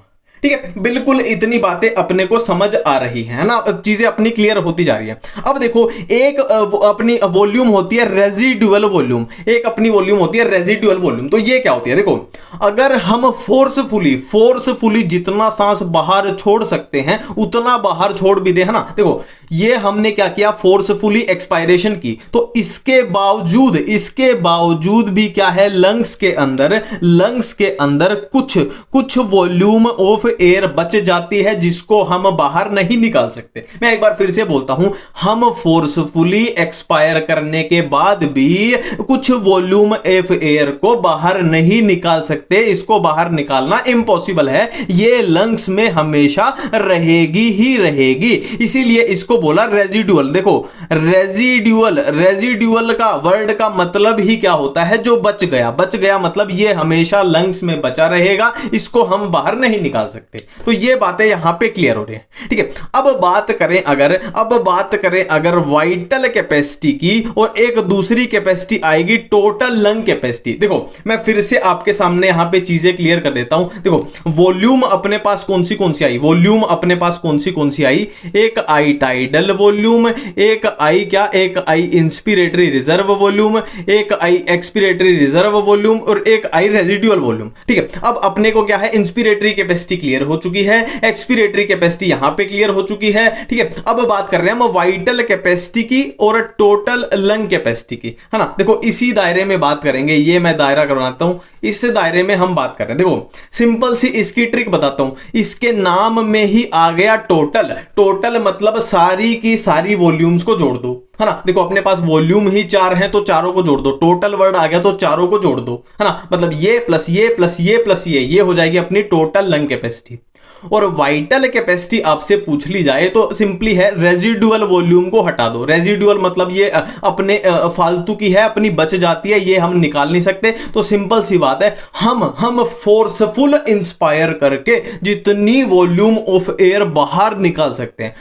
ठीक है, बिल्कुल इतनी बातें अपने को समझ आ रही है ना, चीजें अपनी क्लियर होती जा रही है। अब देखो, एक अपनी वॉल्यूम होती है रेजिडुअल वॉल्यूम, एक अपनी वॉल्यूम होती है रेजिडुअल वॉल्यूम। तो ये क्या होती है, देखो अगर हम फोर्सफुली जितना सांस बाहर छोड़ सकते हैं उतना बाहर छोड़ भी दे, है ना। देखो ये हमने क्या किया, फोर्सफुली एक्सपायरेशन की, तो इसके बावजूद भी क्या है, लंग्स के अंदर कुछ वॉल्यूम ऑफ एयर बच जाती है जिसको हम बाहर नहीं निकाल सकते। मैं एक बार फिर से बोलता हूं, हम फोर्सफुली एक्सपायर करने के बाद भी कुछ वॉल्यूम ऑफ एयर को बाहर नहीं निकाल सकते, इसको बाहर निकालना इम्पॉसिबल है, ये लंग्स में हमेशा रहेगी ही रहेगी, इसीलिए इसको बोला रेजिडुअल। देखो रेजिडुअल का वर्ड का मतलब ही क्या होता है, जो बच गया मतलब ये हमेशा लंग्स में बचा रहेगा, इसको हम बाहर नहीं निकाल सकते। तो ये बातें यहां पे क्लियर हो रही हैं, ठीक है। अब बात करें अगर वाइटल कैपेसिटी की, और एक दूसरी कैपेसिटी आएगी टोटल लंग कैपेसिटी। देखो मैं फिर से आपके सामने यहां पे चीजें क्लियर कर देता हूं। देखो वॉल्यूम अपने पास कौन सी आई, वॉल्यूम अपने पास कौन सी आई, एक आई टाइडल वॉल्यूम, एक आई इंस्पिरेटरी रिजर्व वॉल्यूम, एक आई एक्सपिरेटरी रिजर्व वॉल्यूम, और एक आई रेजिडुअल वॉल्यूम। ठीक है, अब अपने को क्या है, इंस्पिरेटरी कैपेसिटी क्लियर हो चुकी है, एक्सपिरेटरी कैपेसिटी यहां पे क्लियर हो चुकी है। ठीक है, अब बात कर रहे हैं हम वाइटल कैपेसिटी की और टोटल लंग कैपेसिटी की, है ना। देखो इसी दायरे में बात करेंगे, ये मैं दायरा करवाता हूं, इस दायरे में हम बात कर रहे हैं। देखो सिंपल सी इसकी ट्रिक बताता हूं, इसके नाम में ही आ गया टोटल मतलब सारी की सारी वॉल्यूम्स को जोड़ दो, है ना। देखो अपने पास वॉल्यूम ही 4 हैं तो चारों को जोड़ दो, टोटल वर्ड आ गया तो चारों को जोड़ दो, है ना। मतलब ये प्लस ये प्लस ये प्लस ये हो जाएगी अपनी टोटल लंग कैपेसिटी। और वाइटल कैपेसिटी आपसे पूछ ली जाए तो सिंपली है, रेजिडुअल वॉल्यूम को हटा दो। रेजिडुअल मतलब ये अपने फालतू की है, अपनी बच जाती है, ये हम निकाल नहीं सकते। तो सिंपल सी बात है, हम फोर्सफुल इंस्पायर करके जितनी वॉल्यूम ऑफ एयर बाहर निकाल सकते हैं,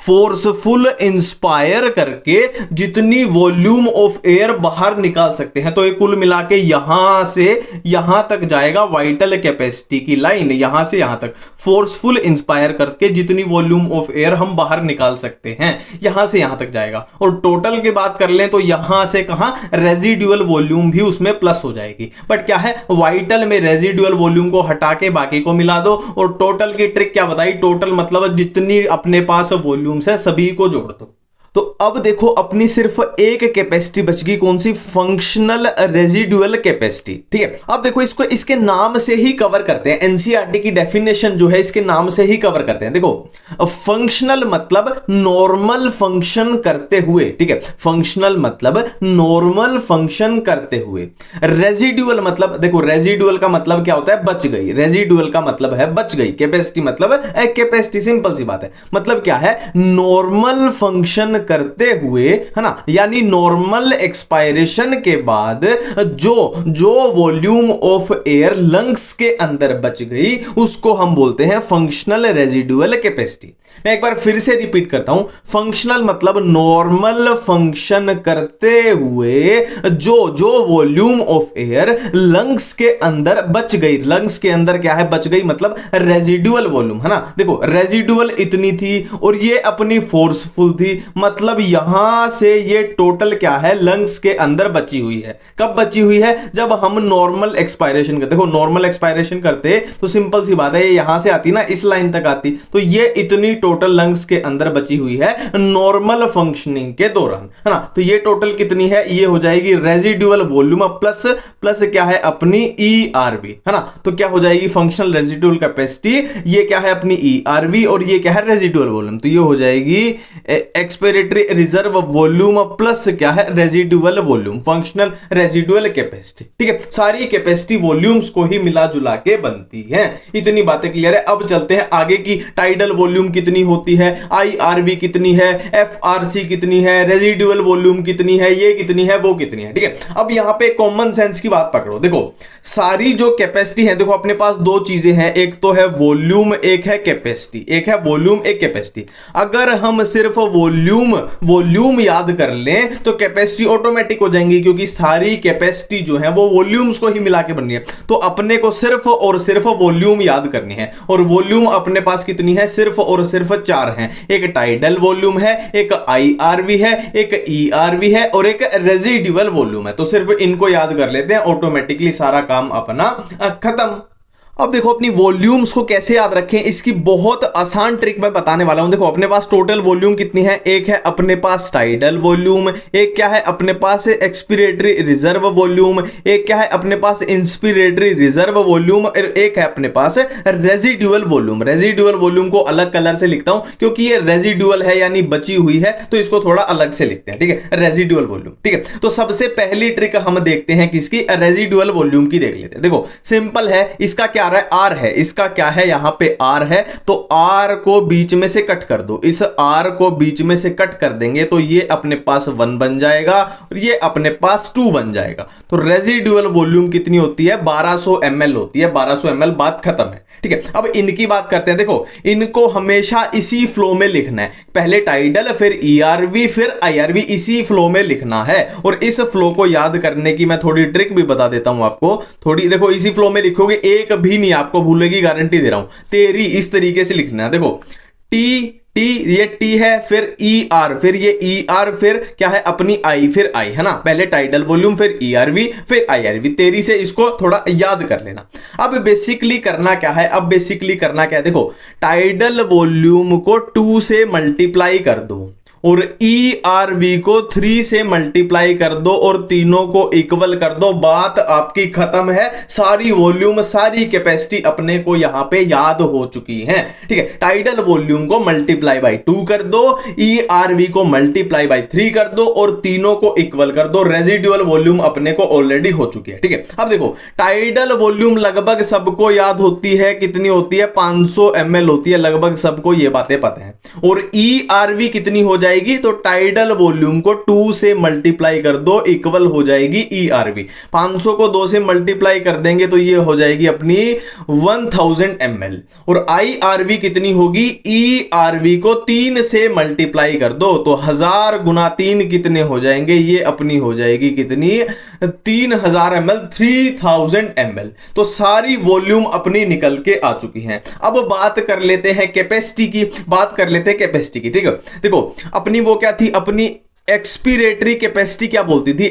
फोर्सफुल इंस्पायर करके जितनी वॉल्यूम ऑफ एयर बाहर निकाल सकते हैं, तो ये कुल मिला के यहां से यहां तक जाएगा वाइटल कैपेसिटी की लाइन, यहां से यहां तक फोर्सफुल इंस्पायर करके जितनी वॉल्यूम ऑफ एयर हम बाहर निकाल सकते हैं, यहां से यहां तक जाएगा। और टोटल की बात कर लें तो यहां से कहां, रेजिडुअल वॉल्यूम भी उसमें प्लस हो जाएगी। बट क्या है, वाइटल में रेजिडुअल वॉल्यूम को हटा के बाकी को मिला दो। और टोटल की ट्रिक क्या बताई, टोटल मतलब जितनी अपने पास वॉल्यूम्स है सभी को जोड़ दो। तो अब देखो अपनी सिर्फ एक कैपेसिटी बच गई, कौन सी, फंक्शनल रेजिडुअल कैपेसिटी। ठीक है, अब देखो इसको इसके नाम से ही कवर करते हैं, एनसीईआरटी की डेफिनेशन जो है इसके नाम से ही कवर करते हैं। देखो फंक्शनल मतलब नॉर्मल फंक्शन करते हुए, ठीक है, फंक्शनल मतलब नॉर्मल फंक्शन करते हुए। रेजिडुअल मतलब, देखो रेजिडुअल का मतलब क्या होता है, बच गई, रेजिडुअल का मतलब है बच गई, कैपेसिटी मतलब कैपेसिटी, सिंपल सी बात है। मतलब क्या है, नॉर्मल फंक्शन करते हुए, है ना, यानी नॉर्मल एक्सपायरेशन के बाद जो वॉल्यूम ऑफ एयर लंग्स के अंदर बच गई उसको हम बोलते हैं फंक्शनल रेजिडुअल कैपेसिटी। मैं एक बार फिर से रिपीट करता हूं, फंक्शनल मतलब नॉर्मल फंक्शन करते हुए जो वॉल्यूम ऑफ एयर लंग्स के अंदर बच गई, लंग्स के अंदर क्या है, बच गई मतलब रेजिडुअल वॉल्यूम, है ना। देखो रेजिडुअल इतनी थी और ये अपनी फोर्सफुल थी, मतलब यहां से ये टोटल क्या है, लंग्स के अंदर बची हुई है। कब बची हुई है, जब हम नॉर्मल एक्सपायरेशन करते। देखो नॉर्मल एक्सपायरेशन करते तो सिंपल सी बात है, ये यहां से आती ना, इस लाइन तक आती, तो ये इतनी टोटल लंग्स के अंदर बची हुई है नॉर्मल फंक्शनिंग के दौरान, है ना। तो ये टोटल कितनी है, ये हो जाएगी रेजिडुअल वॉल्यूम प्लस क्या है, अपनी ERV, है ना। तो क्या हो जाएगी, फंक्शनल रेजिडुअल कैपेसिटी, ये क्या है अपनी ERV, और ये क्या है रेजिडुअल वॉल्यूम। तो ये हो जाएगी expiratory expiratory reserve volume plus क्या है, residual volume, functional residual capacity. ठीक है, सारी कैपेसिटी वॉल्यूम्स को ही मिला जुला के बनती है। इतनी बातें क्लियर है। अब चलते हैं आगे की, टाइडल वॉल्यूम कितनी होती है, IRV कितनी है, FRC कितनी है, रेजिडुअल वॉल्यूम कितनी है, ये कितनी है, वो कितनी है। ठीक है, अब यहां पे कॉमन सेंस की बात पकड़ो। देखो सारी जो कैपेसिटी है, देखो अपने पास दो चीजें हैं, एक तो है वॉल्यूम, एक है कैपेसिटी। एक है वॉल्यूम, एक कैपेसिटी। अगर हम सिर्फ वॉल्यूम याद कर लें तो कैपेसिटी ऑटोमेटिक हो जाएंगी, क्योंकि सारी कैपेसिटी जो है वो वॉल्यूम्स को ही मिला के बन रही है। तो अपने को सिर्फ और सिर्फ वॉल्यूम याद करनी है, और वॉल्यूम अपने पास कितनी है, सिर्फ और सिर्फ 4 हैं। एक टाइडल वॉल्यूम है, एक IRV है, एक ERV है, और एक रेजिडुअल वॉल्यूम है। तो सिर्फ इनको याद कर लेते हैं, ऑटोमेटिकली सारा काम अपना खत्म। अब देखो अपनी वॉल्यूम्स को कैसे याद रखें, इसकी बहुत आसान ट्रिक मैं बताने वाला हूं। देखो अपने पास टोटल वॉल्यूम कितनी है, एक है अपने पास टाइडल वॉल्यूम, एक क्या है अपने पास एक्सपीरेटरी रिजर्व वॉल्यूम, एक क्या है अपने पास इंस्पिरेटरी रिजर्व वॉल्यूम, और एक है अपने पास रेजिडुअल वॉल्यूम। रेजिडुअल वॉल्यूम को अलग कलर से लिखता हूं क्योंकि ये रेजिडुअल है यानी बची हुई है, तो इसको थोड़ा अलग से लिखते हैं। ठीक है, रेजिडुअल वॉल्यूम। ठीक है, तो सबसे पहली ट्रिक हम देखते हैं किसकी, रेजिडुअल वॉल्यूम की देख लेते हैं। देखो सिंपल है, इसका क्या R है, इसका क्या है, यहां पे R है, तो R को बीच में से कट कर दो। इस R को बीच में से कट कर देंगे तो ये अपने पास 1 बन जाएगा और ये अपने पास 2 बन जाएगा। तो रेजिडुअल वॉल्यूम कितनी होती है, 1200 ml होती है। 1200 ml, बात खत्म है। ठीक है, अब इनकी बात करते हैं। देखो इनको हमेशा इसी फ्लो में लिखना है, पहले टाइडल फिर ERV फिर IRV, इसी फ्लो में लिखना है। और इस फ्लो को याद करने की मैं थोड़ी ट्रिक भी बता देता हूं आपको थोड़ी। देखो इसी फ्लो में लिखोगे, एक भी नहीं आपको भूलेगी, गारंटी दे रहा हूं। तेरी इस तरीके से लिखना है। देखो टी ये T है, फिर ER, फिर ये ER, फिर क्या है अपनी I, फिर I है ना, पहले टाइडल वॉल्यूम फिर ERV फिर IRV। तेरी से इसको थोड़ा याद कर लेना। अब बेसिकली करना क्या है, देखो टाइडल वॉल्यूम को 2 से मल्टीप्लाई कर दो और ERV को 3 से मल्टीप्लाई कर दो और तीनों को इक्वल कर दो। बात आपकी खत्म है। सारी वॉल्यूम सारी कैपेसिटी अपने को यहां पे याद हो चुकी है। ठीक है, टाइडल वॉल्यूम को मल्टीप्लाई बाय 2 कर दो, ERV को मल्टीप्लाई बाय 3 कर दो और तीनों को इक्वल कर दो। रेजिडुअल वॉल्यूम अपने को ऑलरेडी हो चुकी है। ठीक है, अब देखो टाइडल वॉल्यूम लगभग सबको याद होती है, कितनी होती है, 500 ml होती है, लगभग सबको ये बातें पता है। और ERV कितनी हो जाएगी, तो टाइडल वॉल्यूम को 2 से मल्टीप्लाई कर दो, इक्वल हो जाएगी ERV। 500 को 2 से मल्टीप्लाई कर देंगे तो ये हो जाएगी अपनी 1000 ml। और IRV कितनी होगी, ERV को 3 से मल्टीप्लाई कर दो तो 1000 गुना 3 कितने हो जाएंगे, ये अपनी हो जाएगी कितनी, 3000 ml, 3000 ml। तो सारी वॉल्यूम अपनी निकल के आ चुकी है। अब बात कर लेते हैं कैपेसिटी की, ठीक है। देखो अपनी वो क्या थी, अपनी एक्सपीरेटरी कैपेसिटी क्या बोलती थी,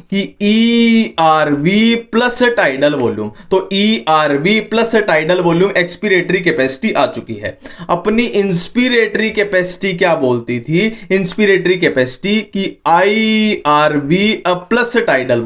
कि ERV प्लस टाइडल वॉल्यूम। तो ERV plus tidal volume expiratory capacity आ चुकी है। अपनी इंस्पिरेटरी कैपेसिटी क्या बोलती थी, की IRV प्लस टाइडल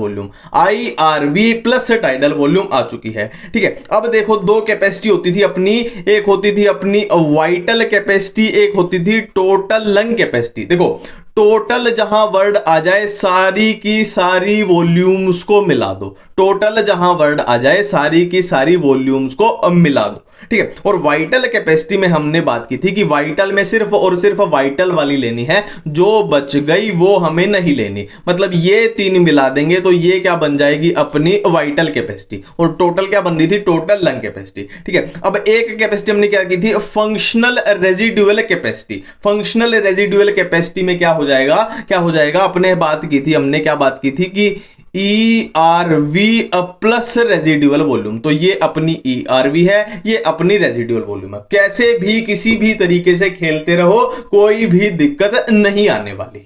वॉल्यूम, आ चुकी है। ठीक है, अब देखो दो कैपेसिटी होती थी अपनी, एक होती थी अपनी वाइटल कैपेसिटी, एक होती थी टोटल लंग कैपेसिटी। देखो टोटल जहां वर्ड आ जाए सारी की सारी वॉल्यूम्स को मिला दो, टोटल जहां वर्ड आ जाए सारी की सारी वॉल्यूम्स को मिला दो। ठीक है, और वाइटल कैपेसिटी में हमने बात की थी कि वाइटल में सिर्फ और सिर्फ वाइटल वाली लेनी है, जो बच गई वो हमें नहीं लेनी। मतलब ये 3 मिला देंगे तो ये क्या बन जाएगी अपनी वाइटल कैपेसिटी, और टोटल क्या बन रही थी, टोटल लंग कैपेसिटी। ठीक है, अब एक कैपेसिटी हमने क्या की थी, functional residual capacity. Functional residual capacity में क्या हो जाएगा, अपने बात की थी, हमने क्या बात की थी कि ERV प्लस रेजिडुअल वॉल्यूम। तो ये अपनी ERV है, ये अपनी रेजिडुअल वॉल्यूम है। कैसे भी किसी भी तरीके से खेलते रहो, कोई भी दिक्कत नहीं आने वाली।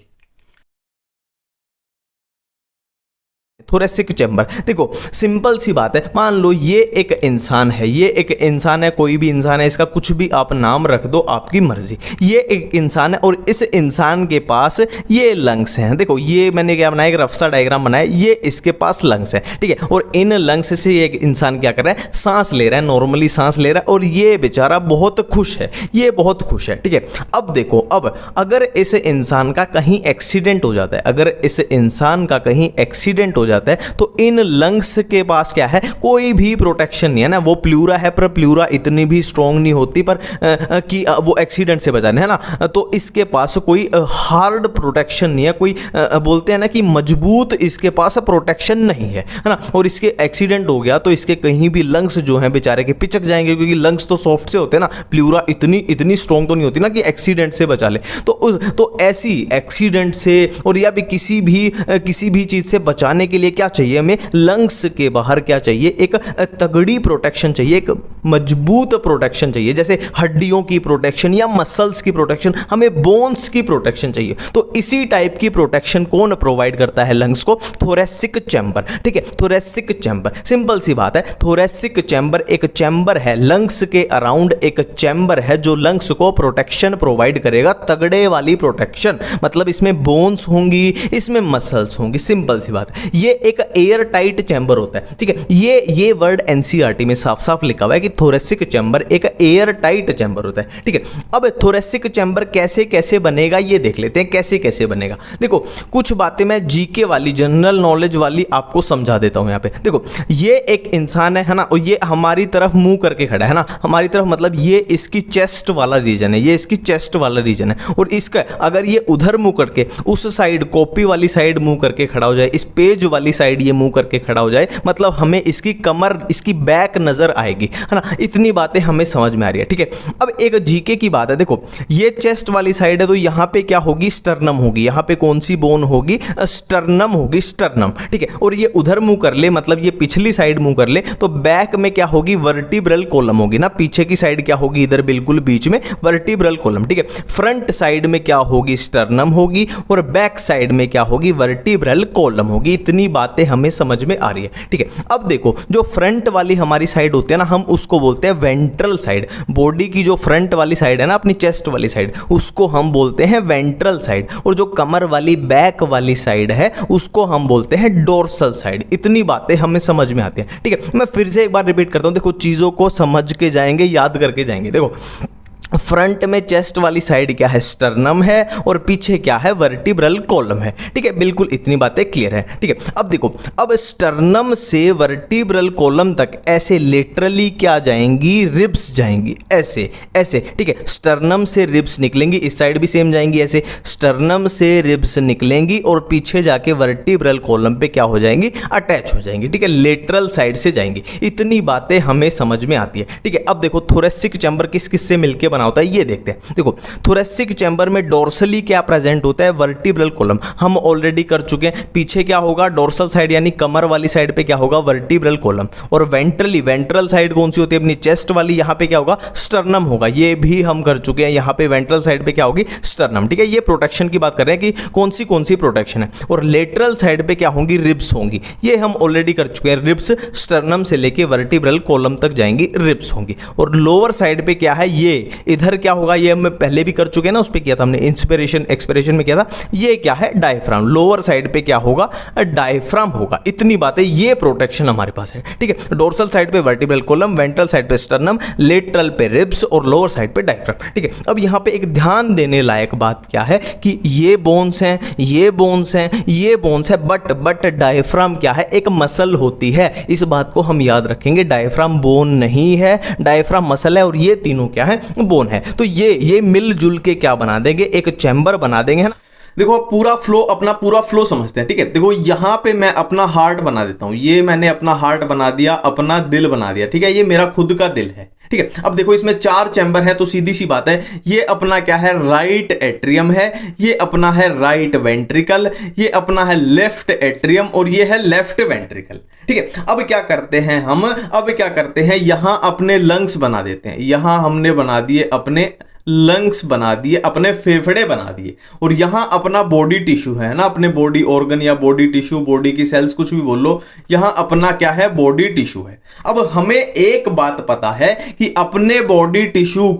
Thoracic chamber. देखो सिंपल सी बात है, मान लो ये एक इंसान है, ये एक इंसान है, कोई भी इंसान है, इसका कुछ भी आप नाम रख दो, आपकी मर्जी। ये एक इंसान है और इस इंसान के पास ये लंग्स हैं। देखो ये मैंने क्या बनाया, एक रफ सा डायग्राम बनाया, ये इसके पास लंग्स है, ठीक है। और इन लंग्स से ये इंसान क्या कर रहा है, सांस ले रहा है, नॉर्मली सांस ले रहा है, और ये बेचारा बहुत खुश है, ये बहुत खुश है, ठीक है। अब देखो, अब अगर इस इंसान का कहीं एक्सीडेंट हो जाता है, अगर इस इंसान का कहीं एक्सीडेंट हो जाता है तो इन लंग्स के पास क्या है, कोई भी प्रोटेक्शन नहीं है ना। वो प्लूरा है पर प्लूरा इतनी भी स्ट्रांग नहीं होती पर कि वो एक्सीडेंट से बचाने, है ना। तो इसके पास कोई हार्ड प्रोटेक्शन नहीं है, कोई बोलते हैं ना कि मजबूत इसके पास प्रोटेक्शन नहीं है ना। और इसके एक्सीडेंट हो गया तो इसके कहीं भी लंग्स जो हैं बेचारे के पिचक जाएंगे, क्योंकि लंग्स तो सॉफ्ट से होते हैं ना, प्लूरा इतनी स्ट्रांग तो नहीं होती ना कि एक्सीडेंट से बचा ले। तो ऐसी एक्सीडेंट से और या भी किसी भी चीज से बचाने के लिए क्या चाहिए हमें, लंग्स के बाहर क्या चाहिए, एक तगड़ी प्रोटेक्शन चाहिए, एक मजबूत प्रोटेक्शन चाहिए। जैसे हड्डियों की प्रोटेक्शन या मसल्स की प्रोटेक्शन, हमें बोन्स की प्रोटेक्शन चाहिए। तो इसी टाइप की प्रोटेक्शन कौन प्रोवाइड करता है लंग्स को, थोरेसिक चैम्बर, ठीक है। थोरेसिक चैम्बर, सिंपल सी बात है, थोरेसिक चैम्बर एक चैम्बर है, लंग्स के अराउंड एक चैम्बर है जो लंग्स को प्रोटेक्शन प्रोवाइड करेगा, तगड़े वाली प्रोटेक्शन। मतलब इसमें बोन्स होंगी, इसमें मसल्स होंगी, सिंपल सी बात है। ये एक एयर टाइट चैम्बर होता है, ठीक है। ये वर्ड एनसीईआरटी में साफ साफ लिखा हुआ है कि थोरेसिक चैम्बर एक एयर टाइट चैम्बर होता है, ठीक है। अब थोरेसिक चैम्बर कैसे कैसे बनेगा ये देख लेते हैं, कैसे कैसे बनेगा। देखो कुछ बातें मैं जीके वाली, जनरल नॉलेज वाली आपको समझा देता हूं। यहां पे देखो, ये एक इंसान है ना, और ये हमारी तरफ मुंह करके खड़ा है ना, हमारी तरफ, मतलब ये इसकी चेस्ट वाला रीजन है, ये इसकी चेस्ट वाला रीजन है। और इसका अगर ये उधर मुंह करके, उस साइड कॉपी वाली साइड मुंह करके खड़ा हो जाए, इस पेज वाली साइड ये मुंह करके खड़ा हो जाए, मतलब हमें इसकी कमर, इसकी बैक नजर आएगी, है ना। इतनी बातें हमें समझ में आ रही है, ठीक है। अब एक जीके की बात है, देखो ये चेस्ट वाली साइड है तो यहां पे क्या होगी, स्टर्नम होगी। यहां पे कौन सी बोन होगी, स्टर्नम होगी, स्टर्नम, ठीक है। और ये उधर मुंह कर ले, मतलब ये पिछली साइड मुंह कर ले, तो बैक में क्या होगी, वर्टिब्रल कॉलम होगी ना। पीछे की साइड क्या होगी, इधर बिल्कुल बीच में वर्टिब्रल कॉलम, ठीक है। फ्रंट साइड में क्या होगी, स्टर्नम होगी, और बैक साइड में क्या होगी, वर्टिब्रल कॉलम होगी। इतनी बातें हमें समझ में आ रही है, ठीक है। अब देखो, जो फ्रंट वाली हमारी साइड होती है ना, हम उसको बोलते हैं वेंट्रल साइड। बॉडी की जो फ्रंट वाली साइड है ना, अपनी चेस्ट वाली साइड, उसको हम बोलते हैं वेंट्रल साइड। और जो कमर वाली बैक वाली साइड है उसको हम बोलते हैं डोर्सल साइड। इतनी बातें हमें समझ में आती हैं, ठीक है। मैं फिर से एक बार रिपीट करता हूं, देखो चीजों को समझ के जाएंगे, याद करके जाएंगे। देखो फ्रंट में चेस्ट वाली साइड क्या है, स्टर्नम है, और पीछे क्या है, वर्टिब्रल कॉलम है, ठीक है। बिल्कुल इतनी बातें क्लियर है, ठीक है। अब देखो, अब स्टर्नम से वर्टिब्रल कॉलम तक ऐसे लेटरली क्या जाएंगी, रिब्स जाएंगी, ऐसे ऐसे, ठीक है। स्टर्नम से रिब्स निकलेंगी, इस साइड भी सेम जाएंगी, ऐसे स्टर्नम से रिब्स निकलेंगी और पीछे जाके वर्टिब्रल कॉलम पे क्या हो जाएंगी, अटैच हो जाएंगी, ठीक है। लेटरल साइड से जाएंगी। इतनी बातें हमें समझ में आती है, ठीक है। अब देखो थोरेसिक चैम्बर किस किस से मिलकर बना होता है ये देखते हैं। देखो थोरेसिक चैम्बर में डोर्सली क्या प्रेजेंट होता है, वर्टिब्रल कॉलम, हम ऑलरेडी कर चुके हैं। पीछे क्या होगा, डोर्सल साइड यानी कमर वाली साइड पे क्या होगा, वर्टिब्रल कॉलम। और वेंट्रली, वेंट्रल साइड कौन सी होती है, अपनी चेस्ट वाली, यहां पे क्या होगा, स्टर्नम होगा। ये भी हम कर चुके हैं, यहां पे वेंट्रल साइड पे क्या होगी, स्टर्नम, ठीक है। ये प्रोटेक्शन की बात कर रहे हैं कि कौन सी प्रोटेक्शन है। और लेटरल साइड पे क्या होंगी, रिब्स होंगी, ये हम ऑलरेडी कर चुके हैं। रिब्स स्टर्नम से लेके वर्टिब्रल कॉलम तक जाएंगी, रिब्स होंगी। और लोअर साइड पे क्या है, ये इधर क्या होगा, ये हम पहले भी कर चुके हैं ना, उस पे किया था हमने, इंस्पिरेशन एक्सपिरेशन में किया था। ये क्या है, डायफ्राम। लोअर साइड पे क्या होगा, डायफ्राम होगा। इतनी बातें, ये प्रोटेक्शन हमारे पास है, ठीक है। डोर्सल साइड पे वर्टिब्रल कॉलम, वेंट्रल साइड पे स्टर्नम, लेटरल पे रिब्स और लोअर साइड पे डायफ्राम, ठीक है। अब यहां पे एक ध्यान देने लायक बात क्या है कि ये बोन्स हैं, ये बोन्स हैं, ये बोन्स है, बट डायफ्राम क्या है, एक मसल होती है। इस बात को हम याद रखेंगे, डायफ्राम बोन नहीं है, डायफ्राम मसल है, और ये तीनों क्या है, बोन है। तो ये मिलजुल के क्या बना देंगे, एक चैम्बर बना देंगे, है ना। देखो पूरा फ्लो समझते हैं, ठीक है। देखो यहां पे मैं अपना हार्ट बना देता हूं, ये मैंने अपना हार्ट बना दिया, अपना दिल बना दिया, ठीक है। ये मेरा खुद का दिल है, ठीक है। अब देखो इसमें 4 चैम्बर है, तो सीधी सी बात है, ये अपना क्या है, राइट एट्रियम है, ये अपना है राइट वेंट्रिकल, ये अपना है लेफ्ट एट्रियम, और ये है लेफ्ट वेंट्रिकल, ठीक है। अब क्या करते हैं हम, अब क्या करते हैं, यहां अपने लंग्स बना देते हैं। यहां हमने बना दिए अपने लंग्स बना दिए, अपने फेफड़े बना दिए, और यहां अपना बॉडी टिश्यू है ना, अपने बॉडी ऑर्गन या बॉडी टिश्यू, बॉडी की सेल्स, कुछ भी बोल लो, यहां अपना क्या है, बॉडी टिश्यू है। अब हमें एक बात पता है कि अपने बॉडी टिश्यू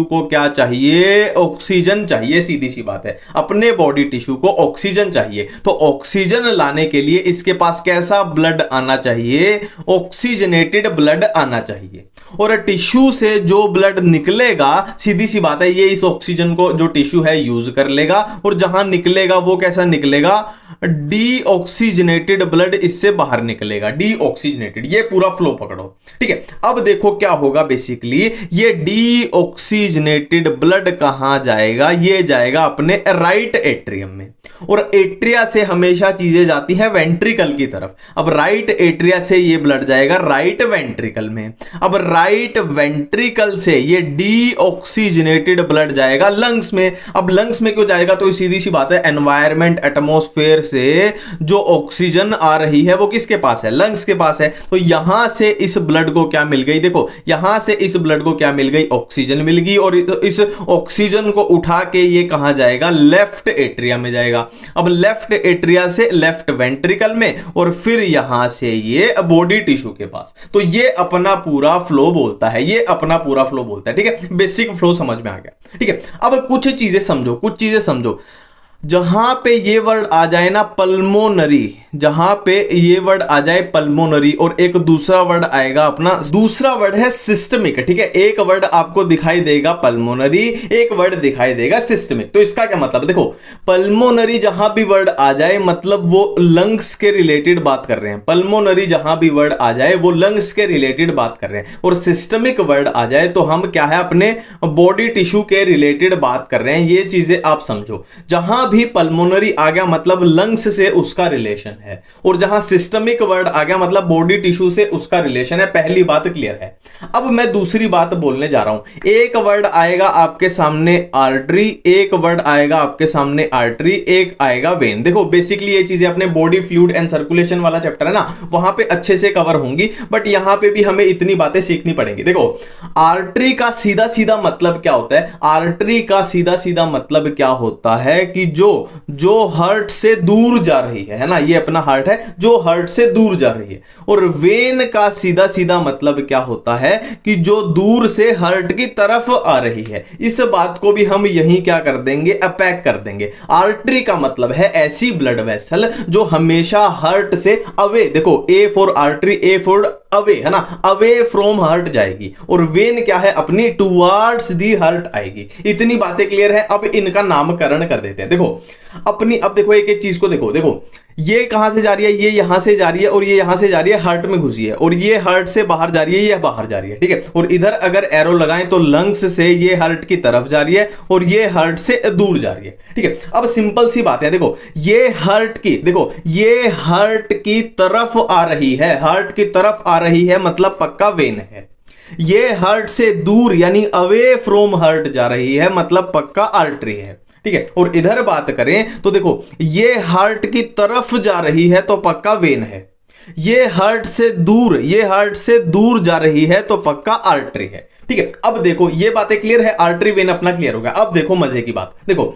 को क्या चाहिए, ऑक्सीजन चाहिए, सीधी सी बात है, अपने बॉडी टिश्यू को ऑक्सीजन चाहिए। तो ऑक्सीजन लाने के लिए इसके पास कैसा ब्लड आना चाहिए, ऑक्सीजनेटेड ब्लड आना चाहिए। और टिश्यू से जो ब्लड निकलेगा, सीधी सी बात है, ये इस ऑक्सीजन को जो टिश्यू है यूज कर लेगा, और जहां निकलेगा वो कैसा निकलेगा, डीऑक्सीजनेटेड ब्लड इससे बाहर निकलेगा, डीऑक्सीजनेटेड। ये पूरा फ्लो पकड़ो, ठीक है। अब देखो क्या होगा, बेसिकली ये डीऑक्सीजनेटेड ब्लड कहां जाएगा, ये जाएगा अपने राइट एट्रियम में, और एट्रिया से हमेशा चीजें जाती है वेंट्रिकल की तरफ। अब राइट एट्रिया से ये ब्लड जाएगा राइट वेंट्रिकल में। अब राइट वेंट्रिकल से ये डीऑक्सीजनेटेड ब्लड जाएगा लंग्स में। अब लंग्स में क्यों जाएगा, तो सीधी सी बात है, एनवायरमेंट, एटमॉस्फेयर से जो ऑक्सीजन आ रही है वो किसके पास है, लंग्स के पास है। तो यहां से इस ब्लड को क्या मिल गई, देखो यहां से इस ब्लड को क्या मिल गई, ऑक्सीजन मिल गई, और इस ऑक्सीजन को उठा के ये कहां जाएगा, लेफ्ट एट्रिया में जाएगा। अब लेफ्ट एट्रिया से लेफ्ट वेंट्रिकल में, और फिर यहां से ये बॉडी टिश्यू के पास। तो ये अपना पूरा फ्लो बोलता है, ये अपना पूरा फ्लो बोलता है, ठीक है। बेसिक फ्लो समझ में आ गया, ठीक है। अब कुछ चीजें समझो, जहां पे ये वर्ड आ जाए ना पल्मोनरी, जहां पे ये वर्ड आ जाए पल्मोनरी, और एक दूसरा वर्ड आएगा अपना, दूसरा वर्ड है सिस्टमिक, ठीक है। एक वर्ड आपको दिखाई देगा पल्मोनरी, एक वर्ड दिखाई देगा सिस्टमिक। तो इसका क्या मतलब, देखो पल्मोनरी जहां भी वर्ड आ जाए मतलब वो लंग्स के रिलेटेड बात कर रहे हैं, पल्मोनरी जहां भी वर्ड आ जाए वो लंग्स के रिलेटेड बात कर रहे हैं, और सिस्टमिक वर्ड आ जाए तो हम क्या है, अपने बॉडी टिश्यू के रिलेटेड बात कर रहे हैं। ये चीजें आप समझो, जहां भी पल्मोनरी आ गया मतलब लंग्स से उसका रिलेशन है, और जहां सिस्टमिक वर्ड आ गया मतलब बॉडी टिश्यू से उसका रिलेशन है। पहली बात क्लियर है। अब मैं दूसरी बात बोलने जा रहा हूं। एक वर्ड आएगा आपके सामने आर्टरी, एक वर्ड आएगा आपके सामने आर्टरी, एक आएगा वेन। देखो बेसिकली ये चीजें अपने बॉडी फ्लूइड एंड सर्कुलेशन वाला चैप्टर है ना, वहां पे अच्छे से कवर होंगी, बट यहां पे भी हमें इतनी बातें सीखनी पड़ेंगी। देखो आर्टरी का सीधा सीधा मतलब क्या होता है, आर्टरी का सीधा सीधा मतलब क्या होता है कि जो हार्ट से दूर जा रही है ना, ये अपना हार्ट है जो हार्ट से दूर जा रही है। और वेन का सीधा सीधा मतलब क्या होता है कि जो दूर से हार्ट की तरफ आ रही है। इस बात को भी हम यहीं क्या कर देंगे, अपैक कर देंगे। आर्टरी का मतलब है ऐसी ब्लड वेसल जो हमेशा हार्ट से अवे, देखो A for artery, A for away है ना, अवे फ्रॉम हार्ट जाएगी, और वेन क्या है, अपनी टुवर्ड्स दी हार्ट आएगी। इतनी बातें क्लियर है। अब इनका नामकरण कर देते हैं। देखो अपनी, अब देखो एक एक चीज को देखो ये कहां से जा रही है, ये यहां से जा रही है, और ये यहां से जा रही है, हार्ट में घुसी है, और ये हार्ट से बाहर जा रही है, ये बाहर जा रही है, ठीक है। और इधर अगर एरो लगाएं तो लंग्स से ये हार्ट की तरफ जा रही है, और ये हार्ट से दूर जा रही है, ठीक है। अब सिंपल सी बात है, देखो ये हार्ट की, देखो ये हार्ट की तरफ आ रही है, हार्ट की तरफ आ रही है मतलब पक्का वेन है। ये हार्ट से दूर यानी अवे फ्रॉम हार्ट जा रही है मतलब पक्का आर्टरी है, ठीक है। और इधर बात करें तो देखो ये हार्ट की तरफ जा रही है तो पक्का वेन है, ये हार्ट से दूर, ये हार्ट से दूर जा रही है तो पक्का आर्टरी है, ठीक है। अब देखो ये बातें क्लियर है, आर्टरी वेन अपना क्लियर हो गया। अब देखो मजे की बात, देखो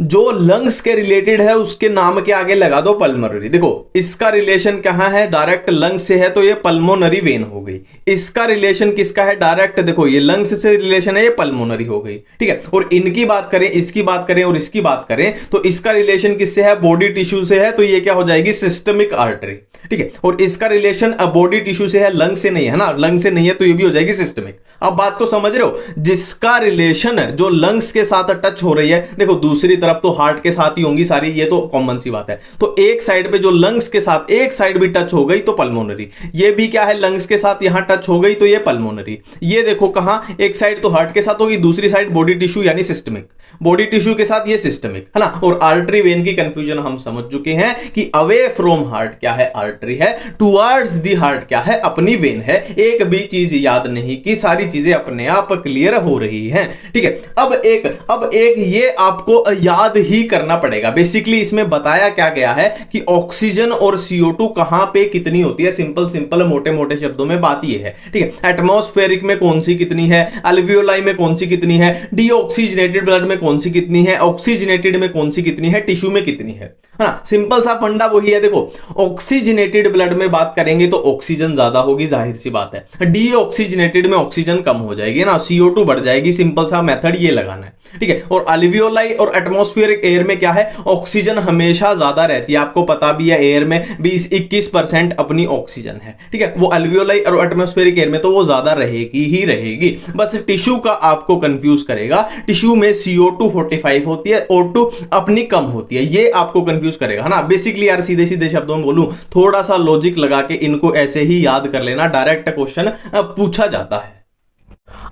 जो लंग्स के रिलेटेड है उसके नाम के आगे लगा दो पल्मोनरी। देखो इसका रिलेशन कहां है, डायरेक्ट लंग्स से है तो ये पल्मोनरी वेन हो गई। इसका रिलेशन किसका है, डायरेक्ट देखो ये लंग्स से रिलेशन है, ये पल्मोनरी हो गई, ठीक है। और इनकी बात करें, इसकी बात करें और इसकी बात करें तो इसका रिलेशन किससे है, बॉडी टिश्यू से है, तो ये क्या हो जाएगी, सिस्टमिक आर्टरी, ठीक है। और इसका रिलेशन बॉडी टिश्यू से है, लंग से नहीं है ना, लंग से नहीं है तो ये भी हो जाएगी सिस्टमिक। अब बात को समझ रहे हो, जिसका रिलेशन जो लंग्स के साथ टच हो रही है, देखो दूसरी तरफ तो हार्ट के साथ ही होंगी सारी, ये तो कॉमन सी बात है। तो एक साइड पे जो लंग्स के साथ एक साइड भी टच हो गई तो पल्मोनरी, ये भी क्या है, लंग्स के साथ यहां टच हो गई तो ये पल्मोनरी। ये देखो कहां, एक साइड तो हार्ट के साथ होगी, दूसरी साइड बॉडी टिश्यू यानी सिस्टमिक। बॉडी टिश्यू के साथ ये सिस्टमिक है ना। और आर्टरी वेन की कंफ्यूजन हम समझ चुके हैं कि अवे फ्रॉम हार्ट क्या है, आर्टरी है, टुवर्ड्स दी हार्ट क्या है, अपनी वेन है। एक भी चीज याद नहीं कि सारी चीजें अपने आप क्लियर हो रही हैं, ठीक है। अब एक ये आपको याद ही करना पड़ेगा। बेसिकली इसमें बताया क्या गया है कि ऑक्सीजन और CO2 कहां पे कितनी होती है। सिंपल मोटे मोटे शब्दों में बात ये है, ठीक है। एटमॉस्फेरिक में कौन सी कितनी है, अल्वियोलाई में कौन सी कितनी है, डीऑक्सीजनेटेड ब्लड में कौन सी कितनी है, ऑक्सीजनेटेड में कौन सी कितनी है, टिश्यू में कितनी है। हाँ, सिंपल सा फंडा वही है। देखो, ऑक्सीजनेटेड ब्लड में बात करेंगे तो ऑक्सीजन ज्यादा होगी, जाहिर सी बात है। डीऑक्सीजनेटेड में ऑक्सीजन कम हो जाएगी ना, CO2 बढ़ जाएगी। सिंपल सा मेथड ये लगाना है, ठीक है। और अल्वियोलाई और एटमॉस्फेरिक एयर में क्या है, ऑक्सीजन हमेशा ज्यादा रहती है। आपको पता भी है एयर में 20-21% अपनी ऑक्सीजन है, ठीक है। वो अल्वियोलाई और एटमॉस्फेरिक एयर में तो वो ज्यादा रहेगी ही रहेगी। बस टिश्यू का आपको कंफ्यूज करेगा। टिश्यू में CO2 45 होती है, O2 अपनी कम होती है, ये आपको कंफ्यूज करेगा, है ना। बेसिकली यार सीधे सीधे शब्दों में बोलूं, थोड़ा सा लॉजिक लगा के इनको ऐसे ही याद कर लेना, डायरेक्ट क्वेश्चन पूछा जाता है।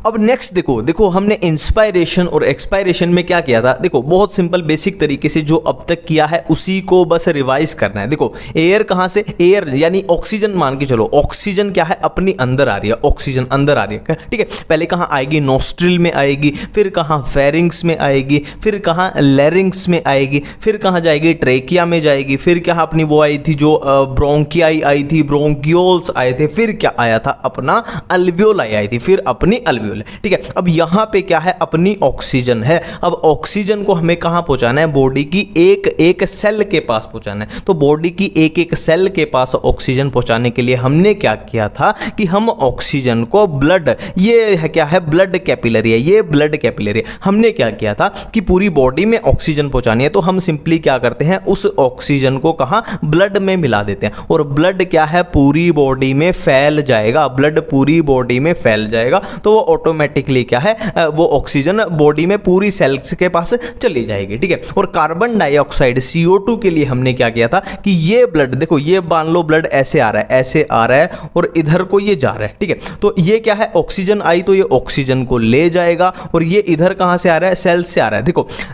अब नेक्स्ट देखो हमने इंस्पायरेशन और एक्सपायरेशन में क्या किया था। देखो बहुत सिंपल बेसिक तरीके से जो अब तक किया है उसी को बस रिवाइज करना है। देखो एयर कहां से, एयर यानी ऑक्सीजन मान के चलो, ऑक्सीजन क्या है, अपनी अंदर आ रही है, ऑक्सीजन अंदर आ रही है, ठीक है। पहले कहां आएगी, नोस्ट्रिल में आएगी, फिर कहां फेरिंग्स में आएगी, फिर कहां लैरिंग्स में आएगी, फिर कहां जाएगी, ट्रेकिया में जाएगी, फिर क्या अपनी वो आई थी जो ब्रोंकियाई आई थी, ब्रोंकियोल्स आए थे, फिर क्या आया था अपना अल्वियोलाई आई थी, फिर अपनी अल्वियोलाई, ठीक है। अब यहां पे क्या है, अपनी ऑक्सीजन है। अब ऑक्सीजन को हमें कहां पहुंचाना है, बॉडी की एक एक सेल के पास पहुंचाना है। तो बॉडी की एक एक सेल के पास ऑक्सीजन पहुंचाने के लिए हमने क्या किया था कि हम ऑक्सीजन को ब्लड, ये है क्या है, ब्लड कैपिलरी है, ये ब्लड कैपिलरी, हमने क्या किया था कि पूरी बॉडी में ऑक्सीजन पहुंचानी है। तो हम सिंपली क्या करते हैं, उस ऑक्सीजन को कहां, ब्लड में मिला देते हैं। और ब्लड क्या है, पूरी बॉडी में फैल जाएगा, ब्लड पूरी बॉडी में फैल जाएगा। तो वो ऑटोमेटिकली क्या है, वो ऑक्सीजन बॉडी में पूरी सेल्स के पास चली जाएगी, ठीक है। और कार्बन डाइऑक्साइड CO2 के लिए हमने क्या किया था कि ये ब्लड, देखो ये मान लो ब्लड ऐसे आ रहा है, ऐसे आ रहा है और इधर को ये जा रहा है, ठीक है। तो ये क्या है, ऑक्सीजन आई तो ये ऑक्सीजन को ले जाएगा और ये इधर कहां से आ रहा है, सेल से आ रहा है।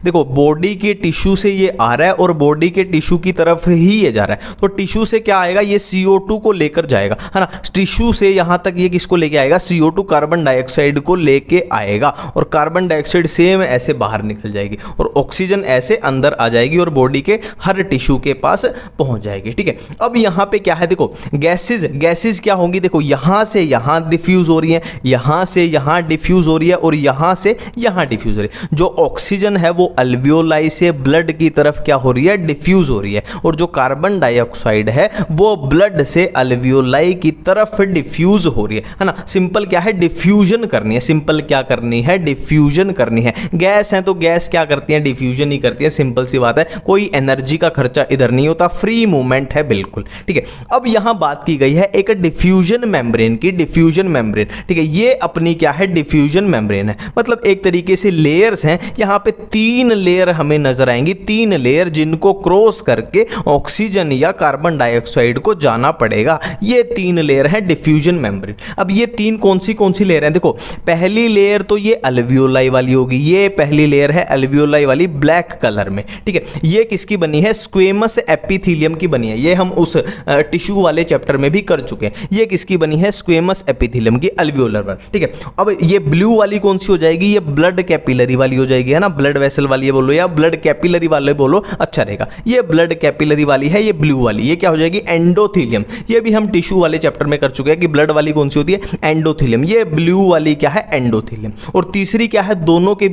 देखो बॉडी के टिश्यू से ये आ रहा है और बॉडी के टिश्यू की तरफ ही ये जा रहा है। तो टिश्यू से क्या आएगा, ये CO2 को लेकर जाएगा, है ना। टिश्यू से यहां तक ये किसको लेके आएगा, CO2 कार्बन डाइऑक्साइड को लेके आएगा और कार्बन डाइऑक्साइड सेम ऐसे बाहर निकल जाएगी और ऑक्सीजन ऐसे अंदर आ जाएगी और बॉडी के हर टिश्यू के पास पहुंच जाएगी, ठीक है। अब यहां पे क्या है, देखो गैसेस क्या होंगी, देखो यहां से यहां डिफ्यूज हो रही है, यहां से यहां डिफ्यूज हो रही है और यहां से यहां डिफ्यूज हो रही है। जो ऑक्सीजन है वो अल्वियोलाई से ब्लड की तरफ क्या हो रही है, डिफ्यूज हो रही है। और जो कार्बन डाइऑक्साइड है वो ब्लड से अल्वियोलाई की तरफ डिफ्यूज हो रही है ना। सिंपल क्या है, डिफ्यूजन करनी है, सिंपल क्या करनी है, डिफ्यूजन करनी है। गैस है तो गैस क्या करती है, डिफ्यूजन ही करती है, सिंपल सी बात है। कोई एनर्जी का खर्चा इधर नहीं होता, फ्री मूवमेंट है बिल्कुल, ठीक है। अब यहां बात की गई है एक डिफ्यूजन मेम्ब्रेन की, डिफ्यूजन मेम्ब्रेन, ठीक है। ये अपनी क्या है, डिफ्यूजन मेम्ब्रेन है, मतलब एक तरीके से लेयर्स हैं। यहां पे 3 लेयर हमें नजर आएंगी, 3 लेयर जिनको क्रॉस करके ऑक्सीजन या कार्बन डाइऑक्साइड को जाना पड़ेगा। ये 3 लेयर है डिफ्यूजन मेम्ब्रेन। अब ये 3 कौन सी लेयर है, देखो पहली लेयर तो ये अल्वियोलाई वाली होगी, ये पहली लेयर है अल्वियोलाई वाली ब्लैक कलर में, ठीक है। ये किसकी बनी है, स्क्वेमस एपिथेलियम की बनी है। ये हम उस टिश्यू वाले चैप्टर में भी कर चुके हैं। ये किसकी बनी है, स्क्वेमस एपिथेलियम की, अल्वियोलर वाली, ठीक है। अब ये ब्लू वाली कौन सी हो जाएगी, ये ब्लड कैपिलरी वाली हो जाएगी, है ना। ब्लड वेसल वाली बोलो या ब्लड कैपिलरी वाले बोलो, अच्छा रहेगा। ये ब्लड कैपिलरी वाली है, ये ब्लू वाली, ये क्या हो जाएगी, एंडोथेलियम। ये भी हम टिश्यू वाले चैप्टर में कर चुके हैं कि ब्लड वाली कौन सी होती है, एंडोथेलियम। ये ब्लू वाली क्या है, एंडोथेलियम। और तीसरी क्या है, दोनों के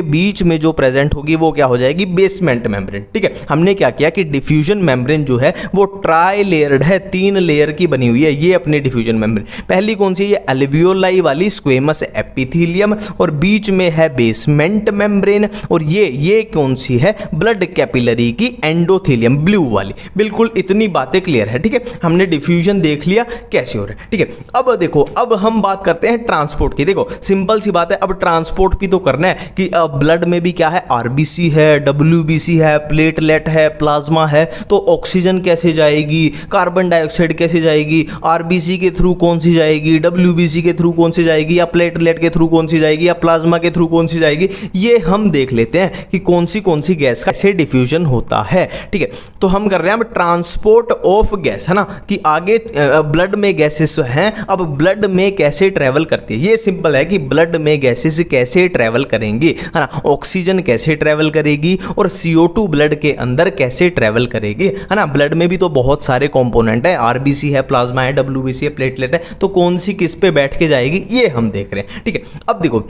बीच में जो प्रेजेंट होगी वो क्या हो जाएगी, बेसमेंट मेम्ब्रेन, ठीक है। हमने क्या किया कि डिफ्यूजन मेम्ब्रेन जो है वो ट्राई लेयर्ड है, 3 लेयर की बनी हुई है। ये अपनी डिफ्यूजन मेम्ब्रेन पहली कौन सी है, ये अल्वियोलाई वाली स्क्वेमस एपिथेलियम, और बीच में है बेसमेंट मेम्ब्रेन, और ये कौन सी है, ब्लड कैपिलरी की एंडोथेलियम, ब्लू वाली। बिल्कुल इतनी बातें क्लियर है, ठीक है। हमने डिफ्यूजन देख लिया कैसे हो रहा है, ठीक है। अब देखो, अब हम बात करते हैं हैं ट्रांसपोर्ट की। देखो सिंपल सी बात है, अब ट्रांसपोर्ट भी तो करना है कि ब्लड में भी क्या है, आरबीसी है, डब्ल्यूबीसी है, प्लेटलेट है, प्लाज्मा है, तो ऑक्सीजन कैसे जाएगी, कार्बन डाइऑक्साइड कैसे जाएगी, आरबीसी के थ्रू कौन सी जाएगी, डब्ल्यूबीसी के थ्रू कौन सी जाएगी, या प्लेटलेट के थ्रू कौन सी जाएगी, या प्लाज्मा के थ्रू कौन सी जाएगी, ये हम देख लेते हैं कि कौन सी गैस का कैसे डिफ्यूजन होता है। ठीक है, तो हम कर रहे हैं अब ट्रांसपोर्ट ऑफ गैस, है ना, कि आगे ब्लड में गैसेस हैं, अब ब्लड में कैसे ट्रेवल करती है। ये सिंपल है कि ब्लड में गैसेस कैसे ट्रेवल करेंगी, है ना, ऑक्सीजन कैसे ट्रेवल करेगी और CO2 ब्लड के अंदर कैसे ट्रेवल करेगी, है ना। ब्लड में भी तो बहुत सारे कंपोनेंट है, आरबीसी है, प्लाज्मा है, डब्ल्यूबीसी है, प्लेटलेट है, तो कौन सी किस पे बैठ के जाएगी ये हम देख रहे हैं। ठीक है, अब देखो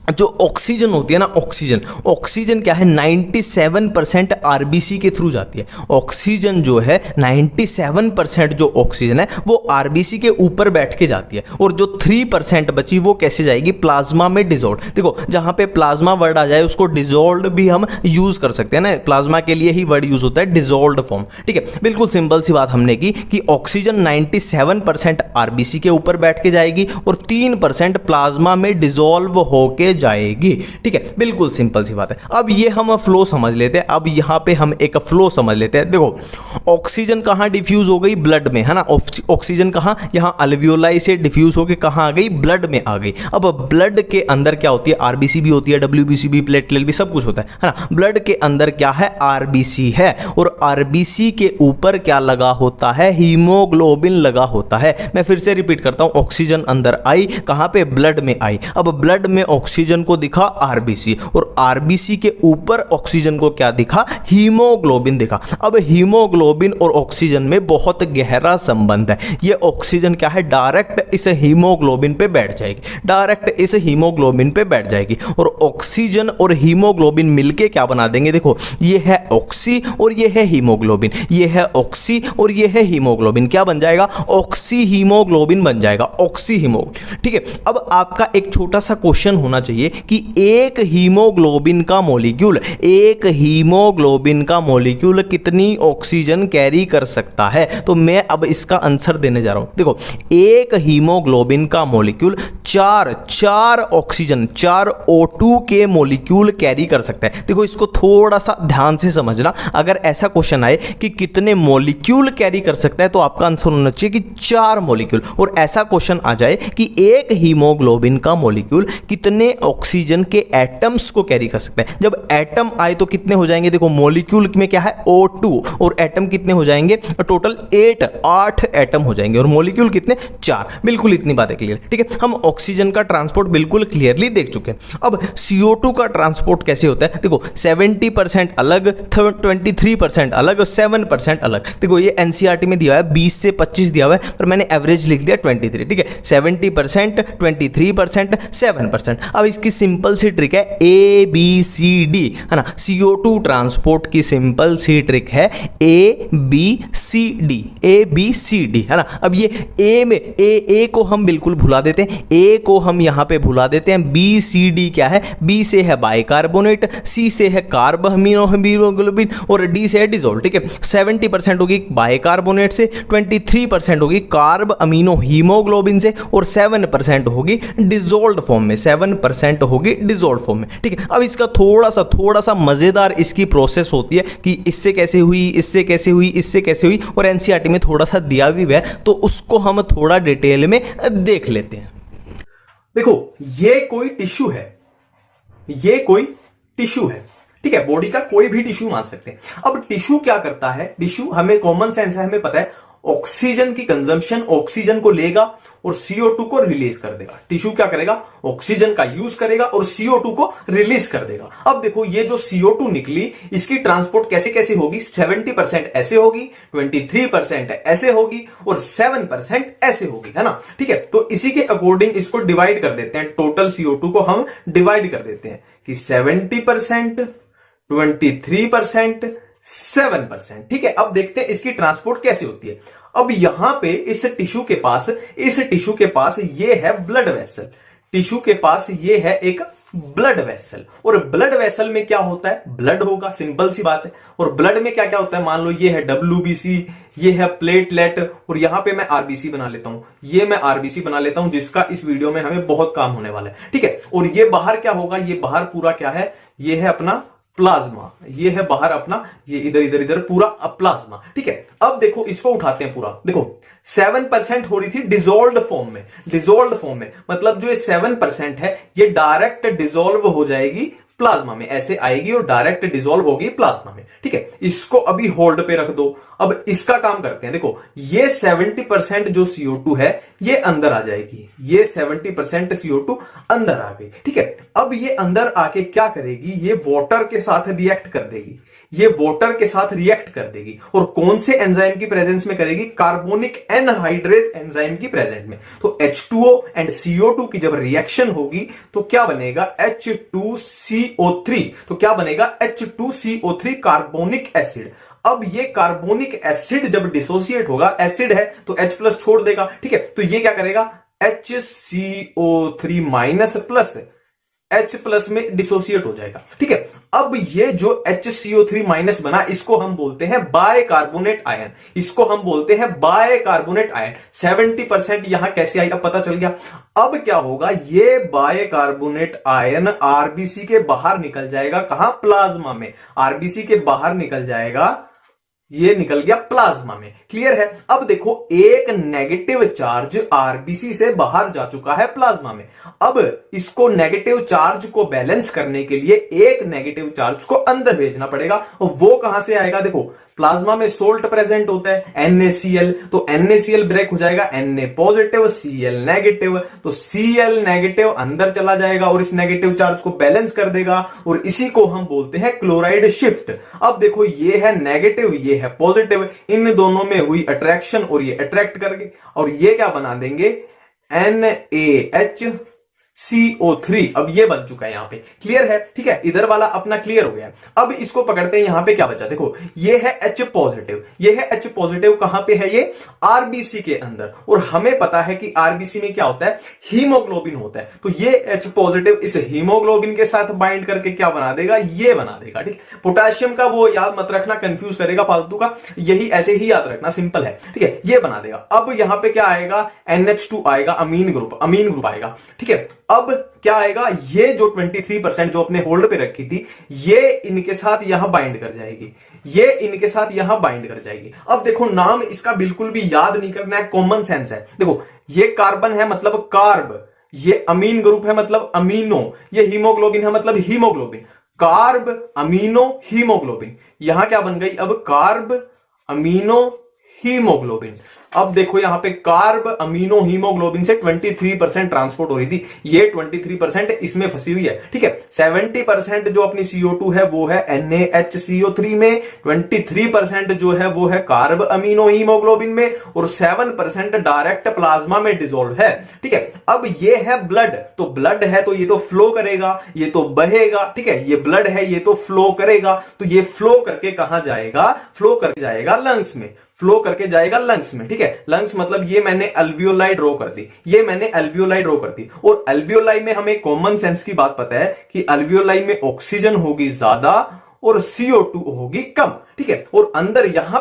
जो ऑक्सीजन होती है ना, ऑक्सीजन क्या है, 97% आरबीसी के थ्रू जाती है। ऑक्सीजन जो है 97% जो ऑक्सीजन है वो आरबीसी के ऊपर बैठ के जाती है, और जो 3% बची वो कैसे जाएगी, प्लाज्मा में डिजोल्व। देखो जहां पे प्लाज्मा वर्ड आ जाए उसको डिजोल्व भी हम यूज कर सकते हैं ना, प्लाज्मा के लिए ही वर्ड यूज होता है डिजोल्व फॉर्म। ठीक है, बिल्कुल सिंपल सी बात हमने की कि ऑक्सीजन 97% आरबीसी के ऊपर बैठ के जाएगी और 3% प्लाज्मा में डिजोल्व होके जाएगी। ठीक है, बिल्कुल सिंपल सी बात है। अब ये हम फ्लो समझ लेते हैं, अब यहां पे हम एक फ्लो समझ लेते हैं। देखो ऑक्सीजन कहां डिफ्यूज हो गई, ब्लड में, है ना। ऑक्सीजन कहां, यहां अल्वियोलाई से डिफ्यूज होकर कहां आ गई, ब्लड में आ गई। अब ब्लड के अंदर क्या होती है, आरबीसी भी होती है, डब्ल्यूबीसी भी, प्लेटलेट भी, सब कुछ होता है ना। ब्लड के अंदर क्या है, आरबीसी है, और आरबीसी के ऊपर क्या लगा होता है, हीमोग्लोबिन लगा होता है। मैं फिर से रिपीट करता हूं, ऑक्सीजन अंदर आई, कहां पे, ब्लड में आई। अब ब्लड में ऑक्सीजन को दिखा आरबीसी, और आरबीसी के ऊपर ऑक्सीजन को क्या दिखा, हीमोग्लोबिन दिखा। अब हीमोग्लोबिन और ऑक्सीजन में बहुत गहरा संबंध है। ये ऑक्सीजन क्या है, डायरेक्ट इस हीमोग्लोबिन पे बैठ जाएगी, डायरेक्ट इस हीमोग्लोबिन पे बैठ जाएगी, और ऑक्सीजन और हीमोग्लोबिन मिलके क्या बना देंगे, देखो ये है ऑक्सी और ये है हीमोग्लोबिन, ये है ऑक्सी और ये है हीमोग्लोबिन, क्या बन जाएगा, ऑक्सी हीमोग्लोबिन बन जाएगा, ऑक्सी हीमोग्लोबिन। ठीक है, अब आपका एक छोटा सा क्वेश्चन होना चाहिए कि एक हीमोग्लोबिन का मॉलिक्यूल कितनी ऑक्सीजन कैरी कर सकता है। तो मैं अब इसका आंसर देने जा रहा हूं। देखो एक हीमोग्लोबिन का मॉलिक्यूल चार ऑक्सीजन, 4 O2 के मॉलिक्यूल कैरी कर सकता है। देखो इसको थोड़ा सा ध्यान से समझना, अगर ऐसा क्वेश्चन आए कि कितने मॉलिक्यूल कैरी कर सकता है तो आपका आंसर होना चाहिए कि 4 मॉलिक्यूल, और ऐसा क्वेश्चन आ जाए कि एक हीमोग्लोबिन का मॉलिक्यूल कितने ऑक्सीजन के एटम्स को कैरी कर सकते हैं। जब एटम आए तो कितने हो जाएंगे, देखो मॉलिक्यूल में क्या है, O2, और एटम कितने हो जाएंगे, टोटल 8 एटम हो जाएंगे, और मॉलिक्यूल कितने, 4। बिल्कुल इतनी बातें क्लियर। ठीक है, हम ऑक्सीजन का ट्रांसपोर्ट बिल्कुल क्लियरली देख चुके हैं। अब CO2 का ट्रांसपोर्ट कैसे होता है, देखो 70% अलग, 23% अलग, 7% अलग। देखो ये NCERT में दिया है 20 से 25 दिया हुआ है, पर मैंने एवरेज लिख दिया 23। ठीक है, 70%, 23%, 7%। अब इसकी सिंपल सी ट्रिक है ABCD, है ना। CO2 ट्रांसपोर्ट की सिंपल सी ट्रिक है ABCD, है ना। अब ये A में A को हम बिल्कुल भुला देते हैं, A को हम यहां पे भुला देते हैं। BCD क्या है, B से है बाइकार्बोनेट, C से है कार्ब हीमोग्लोबिन, और D से है डिजोल्व। ठीक है, 70% होगी बाइकार्बोनेट से, 23% होगी कार्ब अमीनो हीमोग्लोबिन से, और 7% होगी डिजोल्व फॉर्म में, 7% होगी डिजोल्व फॉर्म में। ठीक है, अब इसका थोड़ा सा मजेदार इसकी प्रोसेस होती है कि इससे कैसे हुई, इससे कैसे हुई, इससे कैसे हुई, और NCERT में थोड़ा सा दिया भी है, तो उसको हम थोड़ा डिटेल में देख लेते हैं। देखो ये कोई टिश्यू है, ठीक है, बॉडी का कोई भी टिश्यू मान सकते हैं। अब टिश्यू क्या करता है, टिश्यू हमें कॉमन सेंस है, हमें पता है ऑक्सीजन की कंजम्पशन, ऑक्सीजन को लेगा और CO2 को रिलीज कर देगा। टिश्यू क्या करेगा, ऑक्सीजन का यूज करेगा और CO2 को रिलीज कर देगा। अब देखो ये जो CO2 निकली, इसकी ट्रांसपोर्ट कैसे कैसे होगी, 70% ऐसे होगी, 23% ऐसे होगी, और 7% ऐसे होगी, है ना। ठीक है, तो इसी के अकॉर्डिंग इसको डिवाइड कर देते हैं, टोटल CO2 को हम डिवाइड कर देते हैं कि 70%, 23%, 7%। ठीक है, अब देखते हैं इसकी ट्रांसपोर्ट कैसे होती है। अब यहां पे इस टिश्यू के पास ये है ब्लड वेसल। टिश्यू के पास ये है एक ब्लड वेसल, और ब्लड वेसल में क्या होता है, ब्लड होगा, सिंपल सी बात है। और ब्लड में क्या क्या होता है, मान लो ये है WBC, ये है प्लेटलेट, और यहां पे मैं RBC बना लेता हूं, ये मैं RBC बना लेता हूं, जिसका इस वीडियो में हमें बहुत काम होने वाला है, ठीक है। और ये बाहर क्या होगा, ये बाहर पूरा क्या है, ये है अपना प्लाज्मा, ये है बाहर अपना, ये इधर इधर इधर पूरा प्लाज्मा, ठीक है। अब देखो इसको उठाते हैं पूरा, देखो 7% हो रही थी डिजोल्व फॉर्म में, डिजोल्व फॉर्म में मतलब जो ये 7% है ये डायरेक्ट डिजोल्व हो जाएगी प्लाज्मा में, ऐसे आएगी और डायरेक्ट डिजोल्व होगी प्लाज्मा में, ठीक है। इसको अभी होल्ड पे रख दो। अब इसका काम करते हैं, देखो ये 70% जो CO2 है ये अंदर आ जाएगी, ये 70% CO2 अंदर आ गई, ठीक है। अब ये अंदर आके क्या करेगी, ये वाटर के साथ रिएक्ट कर देगी, ये वाटर के साथ रिएक्ट कर देगी, और कौन से एंजाइम की प्रेजेंस में करेगी, कार्बोनिक एनहाइड्रेज एंजाइम की प्रेजेंट में। तो H2O एंड CO2 की जब रिएक्शन होगी तो क्या बनेगा, H2CO3, तो क्या बनेगा H2CO3 कार्बोनिक एसिड। अब ये कार्बोनिक एसिड जब डिसोसिएट होगा, एसिड है तो H+ छोड़ देगा, ठीक है। तो ये क्या करेगा, HCO3 माइनस प्लस H+ में डिसोसिएट हो जाएगा, ठीक है। अब ये जो HCO3 माइनस बना, इसको हम बोलते हैं बायकार्बोनेट आयन, इसको हम बोलते हैं बायकार्बोनेट आयन। 70% यहां कैसे आई, अब पता चल गया। अब क्या होगा, ये बायकार्बोनेट आयन RBC के बाहर निकल जाएगा, कहां, प्लाज्मा में, RBC के बाहर निकल जाएगा, ये निकल गया प्लाज्मा में, क्लियर है। अब देखो एक नेगेटिव चार्ज RBC से बाहर जा चुका है प्लाज्मा में। अब इसको नेगेटिव चार्ज को बैलेंस करने के लिए एक नेगेटिव चार्ज को अंदर भेजना पड़ेगा, और वो कहां से आएगा, देखो प्लाज्मा में सोल्ट प्रेजेंट होता है NaCl, तो NaCl ब्रेक हो जाएगा Na पॉजिटिव Cl नेगेटिव, तो Cl नेगेटिव अंदर चला जाएगा और इस नेगेटिव चार्ज को बैलेंस कर देगा, और इसी को हम बोलते हैं क्लोराइड शिफ्ट। अब देखो ये है नेगेटिव, ये है पॉजिटिव, इन दोनों में हुई अट्रैक्शन और ये अट्रैक्ट करके, और ये क्या बना देंगे, NaHCO3। अब ये बन चुका है यहां पे, क्लियर है, ठीक है। इधर वाला अपना क्लियर हो गया। अब इसको पकड़ते हैं, यहां पे क्या बचा, देखो ये है H पॉजिटिव, ये है H पॉजिटिव, कहां पे है, ये RBC के अंदर, और हमें पता है कि RBC में क्या होता है, हीमोग्लोबिन होता है। तो ये H पॉजिटिव इस हीमोग्लोबिन के साथ बाइंड करके क्या बना देगा, ये बना देगा, ठीक। पोटेशियम का वो याद मत रखना, कंफ्यूज करेगा फालतू का, यही ऐसे ही याद रखना, सिंपल है, ठीक है। ये बना देगा। अब यहां पे क्या आएगा, NH2 आएगा, अमीन ग्रुप आएगा, ठीक है। अब क्या आएगा, ये जो 23% जो अपने होल्ड पे रखी थी, ये इनके साथ यहां बाइंड कर जाएगी, ये इनके साथ यहां बाइंड कर जाएगी। अब देखो नाम इसका बिल्कुल भी याद नहीं करना है, कॉमन सेंस है। देखो ये कार्बन है मतलब कार्ब, ये अमीन ग्रुप है मतलब अमीनो, ये हीमोग्लोबिन है मतलब हीमोग्लोबिन, कार्ब अमीनो हीमोग्लोबिन। यहां क्या बन गई, अब कार्ब अमीनो हीमोग्लोबिन। अब देखो यहां पे कार्ब अमीनो हीमोग्लोबिन से 23% ट्रांसपोर्ट हो रही थी, ये 23% इसमें फंसी हुई है, ठीक है। 70% जो अपनी CO2 है वो है NaHCO3 में, 23% जो है वो है कार्ब अमीनो हीमोग्लोबिन में, और 7% डायरेक्ट प्लाज्मा में डिसॉल्व है, ठीक है। अब ये है ब्लड, तो ब्लड है तो ये तो फ्लो करेगा, ये तो बहेगा, ठीक है। ये ब्लड है, ये तो फ्लो करेगा, तो ये फ्लो करके कहां जाएगा, फ्लो करके जाएगा लंग्स में, फ्लो करके जाएगा लंग्स में, ठीक है। लंग्स मतलब ये मैंने अल्वियोलाई ड्रॉ कर दी, ये मैंने अल्वियोलाई ड्रॉ कर दी, और अल्वियोलाई में हमें कॉमन सेंस की बात पता है कि अल्वियोलाई में ऑक्सीजन होगी ज्यादा और CO2 होगी कम, ठीक है। और अंदर यहां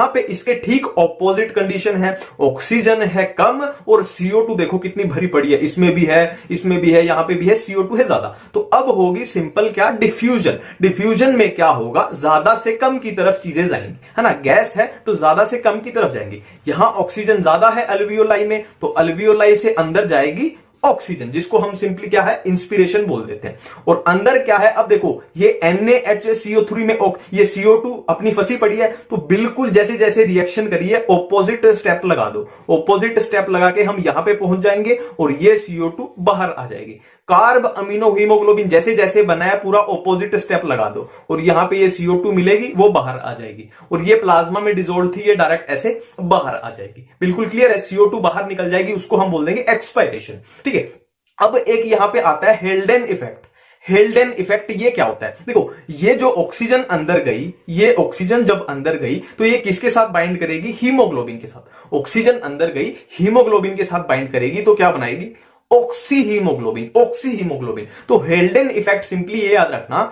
पे इसके ठीक ऑपोजिट कंडीशन है, ऑक्सीजन है कम और CO2 देखो कितनी भरी पड़ी है, इसमें भी है, इसमें भी है, यहां पे भी है, CO2 है ज्यादा। तो अब होगी सिंपल क्या, डिफ्यूजन। डिफ्यूजन में क्या होगा, ज्यादा से कम की तरफ चीजें जाएंगी, है ना। गैस है तो ज्यादा से कम की तरफ जाएंगी। यहां ऑक्सीजन ज्यादा है अल्वियोलाई में, तो अल्वियोलाई से अंदर जाएगी ऑक्सीजन, जिसको हम सिंपली क्या है, इंस्पिरेशन बोल देते हैं। और अंदर क्या है, अब देखो ये NaHCO3 में ये CO2 अपनी फंसी पड़ी है, तो बिल्कुल जैसे जैसे रिएक्शन करिए ऑपोजिट स्टेप लगा दो, ऑपोजिट स्टेप लगा के हम यहां पे पहुंच जाएंगे और ये CO2 बाहर आ जाएगी। कार्ब अमीनो हीमोग्लोबिन जैसे जैसे बनाया पूरा ऑपोजिट स्टेप लगा दो, और यहां पे ये CO2 मिलेगी, वो बाहर आ जाएगी, और ये प्लाज्मा में डिसॉल्व थी, ये डायरेक्ट ऐसे बाहर आ जाएगी। बिल्कुल क्लियर है, CO2 बाहर निकल जाएगी, उसको हम बोल देंगे एक्सपायरेशन, ठीक है। अब एक यहां पे आता है हेल्डेन इफेक्ट। हेल्डेन इफेक्ट ये क्या होता है, देखो ये जो ऑक्सीजन अंदर गई, ये ऑक्सीजन जब अंदर गई तो ये किसके साथ बाइंड करेगी, हीमोग्लोबिन के साथ। ऑक्सीजन अंदर गई, हीमोग्लोबिन के साथ बाइंड करेगी, तो क्या बनाएगी, ऑक्सी हीमोग्लोबिन। तो हेल्डेन इफेक्ट सिंपली ये याद रखना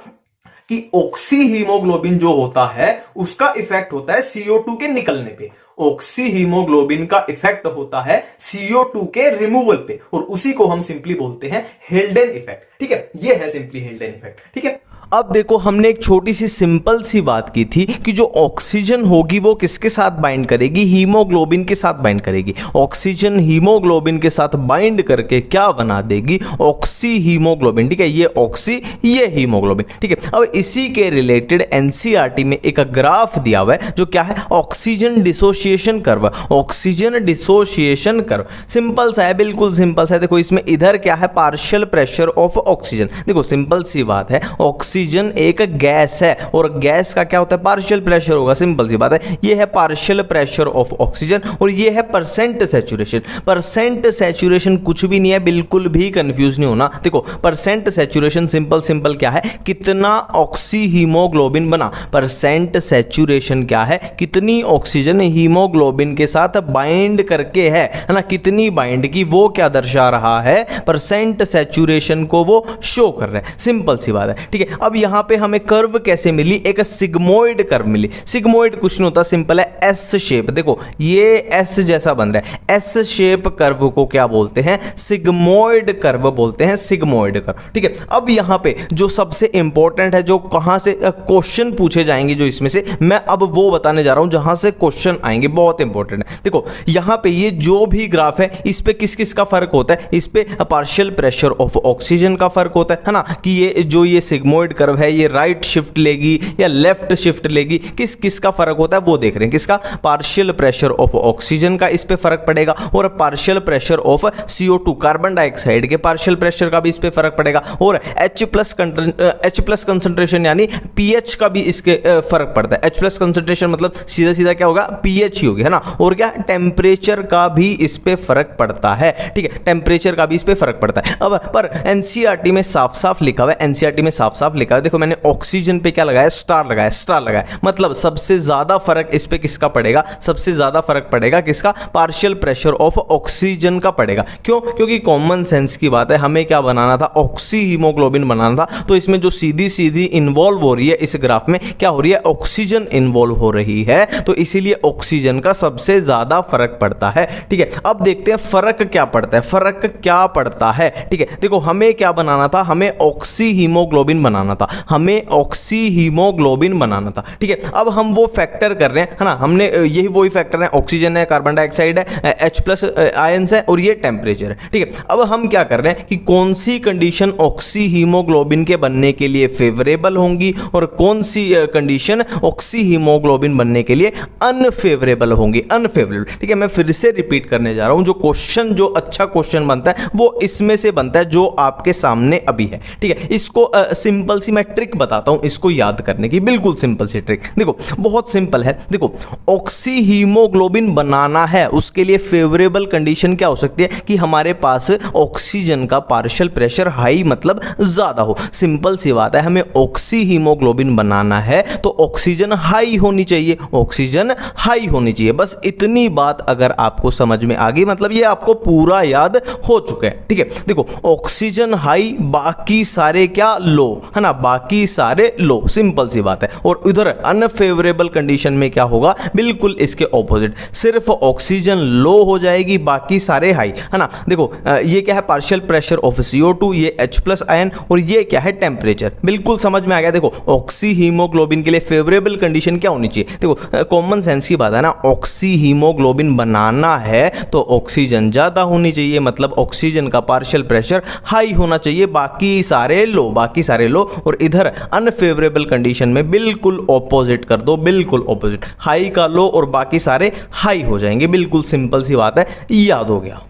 कि ऑक्सी हीमोग्लोबिन जो होता है उसका इफेक्ट होता है CO2 के निकलने पे, ऑक्सी हीमोग्लोबिन का इफेक्ट होता है CO2 के रिमूवल पे, और उसी को हम सिंपली बोलते हैं हेल्डेन इफेक्ट। ठीक है, ये है सिंपली हेल्डेन इफेक्ट। ठीक है, अब देखो हमने एक छोटी सी सिंपल सी बात की थी कि जो ऑक्सीजन होगी वो किसके साथ बाइंड करेगी, हीमोग्लोबिन के साथ बाइंड करेगी। ऑक्सीजन हीमोग्लोबिन के साथ बाइंड करके क्या बना देगी, ऑक्सी हीमोग्लोबिन। ठीक है, ये ऑक्सी ये हीमोग्लोबिन। ठीक है, अब इसी के रिलेटेड एनसीईआरटी में एक ग्राफ दिया हुआ है जो क्या है, oxygen dissociation curve. Oxygen dissociation curve simple सा है, बिल्कुल सिंपल सा है। देखो इसमें इधर क्या है, पार्शियल प्रेशर ऑफ ऑक्सीजन। देखो सिंपल सी बात है, ऑक्सीजन एक गैस है और गैस का क्या होता है, पार्शियल प्रेशर होगा, सिंपल सी बात है। ये है पार्शियल प्रेशर ऑफ ऑक्सीजन और ये है परसेंट सैचुरेशन। परसेंट सैचुरेशन कुछ भी नहीं है, बिल्कुल भी कंफ्यूज नहीं होना। देखो परसेंट सैचुरेशन सिंपल क्या है, कितना ऑक्सी हीमोग्लोबिन बना। परसेंट सैचुरेशन क्या है, कितनी ऑक्सीजन हीमोग्लोबिन के साथ बाइंड करके है ना, कितनी बाइंड की, वो क्या दर्शा रहा है, परसेंट सैचुरेशन को वो शो कर रहा है। सिंपल सी बात है। ठीक है, अब यहां पे हमें कर्व कैसे मिली, एक सिग्मोइड कर्व मिली। सिग्मोइड कुछ नहीं होता, सिंपल है एस शेप। देखो ये एस जैसा बन रहा है, एस शेप कर्व को क्या बोलते हैं, सिग्मोइड कर्व बोलते हैं, सिग्मोइड कर्व। ठीक है, अब यहां पे जो सबसे इंपॉर्टेंट है, जो कहां से क्वेश्चन पूछे जाएंगे, जो इसमें से मैं अब वो बताने जा रहा हूं जहां से क्वेश्चन आएंगे, बहुत इंपॉर्टेंट है। देखो यहां पे ये जो भी ग्राफ है इस पे किस किस का फर्क होता है, इस पे पार्शियल प्रेशर ऑफ ऑक्सीजन का फर्क होता है ना, कि ये जो ये सिग्मोइड कर्व है ये राइट शिफ्ट लेगी या लेफ्ट शिफ्ट लेगी, किस किस का फर्क होता है वो देख रहे हैं। किसका, पार्शियल प्रेशर ऑफ ऑक्सीजन का इस पे फर्क पड़ेगा, और partial pressure of CO2 carbon dioxide के पार्शियल प्रेशर का भी इस पे फर्क पड़ेगा, और H+ कंसंट्रेशन यानी pH का भी इसके फर्क पड़ता है। H+ कंसंट्रेशन मतलब सीधा सीधा क्या होगा, pH ही होगी, है ना। और क्या, टेम्परेचर का भी इस पे फर्क पड़ता है। ठीक है, टेम्परेचर का भी इस पे फर्क पड़ता है। अब पर एनसीईआरटी में साफ साफ लिखा हुआ है, एनसीईआरटी में साफ साफ लिखा है, देखो मैंने ऑक्सीजन पे क्या लगाया, स्टार लगाया, मतलब सबसे ज्यादा फर्क इस पे किसका पड़ेगा, सबसे ज्यादा फर्क पड़ेगा किसका, पार्शियल प्रेशर ऑफ ऑक्सीजन का पड़ेगा। क्यों, क्योंकि कॉमन सेंस की बात है, हमें क्या बनाना था, ऑक्सी हीमोग्लोबिन बनाना था। तो इसमें जो सीधी सीधी इन्वॉल्व हो रही है इस ग्राफ में, क्या हो रही है, ऑक्सीजन इन्वॉल्व हो रही है, तो इसीलिए ऑक्सीजन का सबसे ज्यादा फर्क पड़ता है। ठीक है, अब देखते हैं फर्क क्या पड़ता है, फर्क क्या पड़ता है। ठीक है, देखो हमें क्या बनाना था, हमें ऑक्सी हीमोग्लोबिन बनाना था, हमें ऑक्सी हीमोग्लोबिन बनाना था। ठीक है, अब हम वो फैक्टर कर रहे हैं, है ना, हमने यही वही फैक्टर है, ऑक्सीजन है, कार्बन डाइऑक्साइड है, H+ आयंस है, और ये टेम्परेचर है। ठीक है, अब हम क्या कर रहे हैं कि कौन सी कंडीशन ऑक्सी हीमोग्लोबिन के बनने के लिए फेवरेबल होंगी और कौन सी कंडीशन ऑक्सी हीमोग्लोबिन बनने के लिए अनफेवरेबल होंगी, अनफेवरेबल। ठीक है, मैं फिर से रिपीट करने जा रहा हूं, जो क्वेश्चन जो अच्छा क्वेश्चन बनता है वो इसमें से बनता है जो आपके सामने अभी है। ठीक है, इसको सिंपल सी मैं ट्रिक बताता हूं इसको याद करने की, बिल्कुल सिंपल सी ट्रिक। देखो बहुत सिंपल है, देखो ऑक्सी हीमोग्लोबिन बनाना है, उसके लिए फेवरेबल कंडीशन क्या हो सकती है कि हमारे पास ऑक्सीजन का पार्शियल प्रेशर हाई मतलब ज्यादा हो। सिंपल सी बात है, हमें ऑक्सी हीमोग्लोबिन बनाना है तो ऑक्सीजन हाई होनी चाहिए, ऑक्सीजन हाई होनी चाहिए। बस इतनी बात अगर आपको समझ में आ गई, मतलब ये आपको पूरा याद हो चुका है। ठीक है, देखो ऑक्सीजन हाई, बाकी सारे क्या लो, है ना, बाकी सारे लो, सिंपल सी बात है। और उधर अनफेवरेबल कंडीशन में क्या होगा, बिल्कुल इसके ऑपोजिट, सिर्फ ऑक्सीजन लो हो जाएगी, बाकी सारे हाई, है ना। देखो ये क्या है, पार्शियल प्रेशर ऑफ CO2, ये H+ आयन, और ये क्या है, टेम्परेचर। बिल्कुल समझ में आ गया। देखो ऑक्सी हीमोग्लोबिन के लिए फेवरेबल कंडीशन क्या होनी चाहिए, देखो कॉमन सेंस की बात है ना, ऑक्सी हीमोग्लोबिन बनाना है तो ऑक्सीजन ज्यादा होनी चाहिए, मतलब ऑक्सीजन का पार्शियल प्रेशर हाई होना चाहिए, बाकी सारे लो, बाकी सारे लो। और इधर अनफेवरेबल कंडीशन में बिल्कुल ऑपोजिट कर दो, बिल्कुल ऑपोजिट, हाई का लो और बाकी सारे हाई हो जाएंगे। बिल्कुल सिंपल सी बात है, याद हो गया।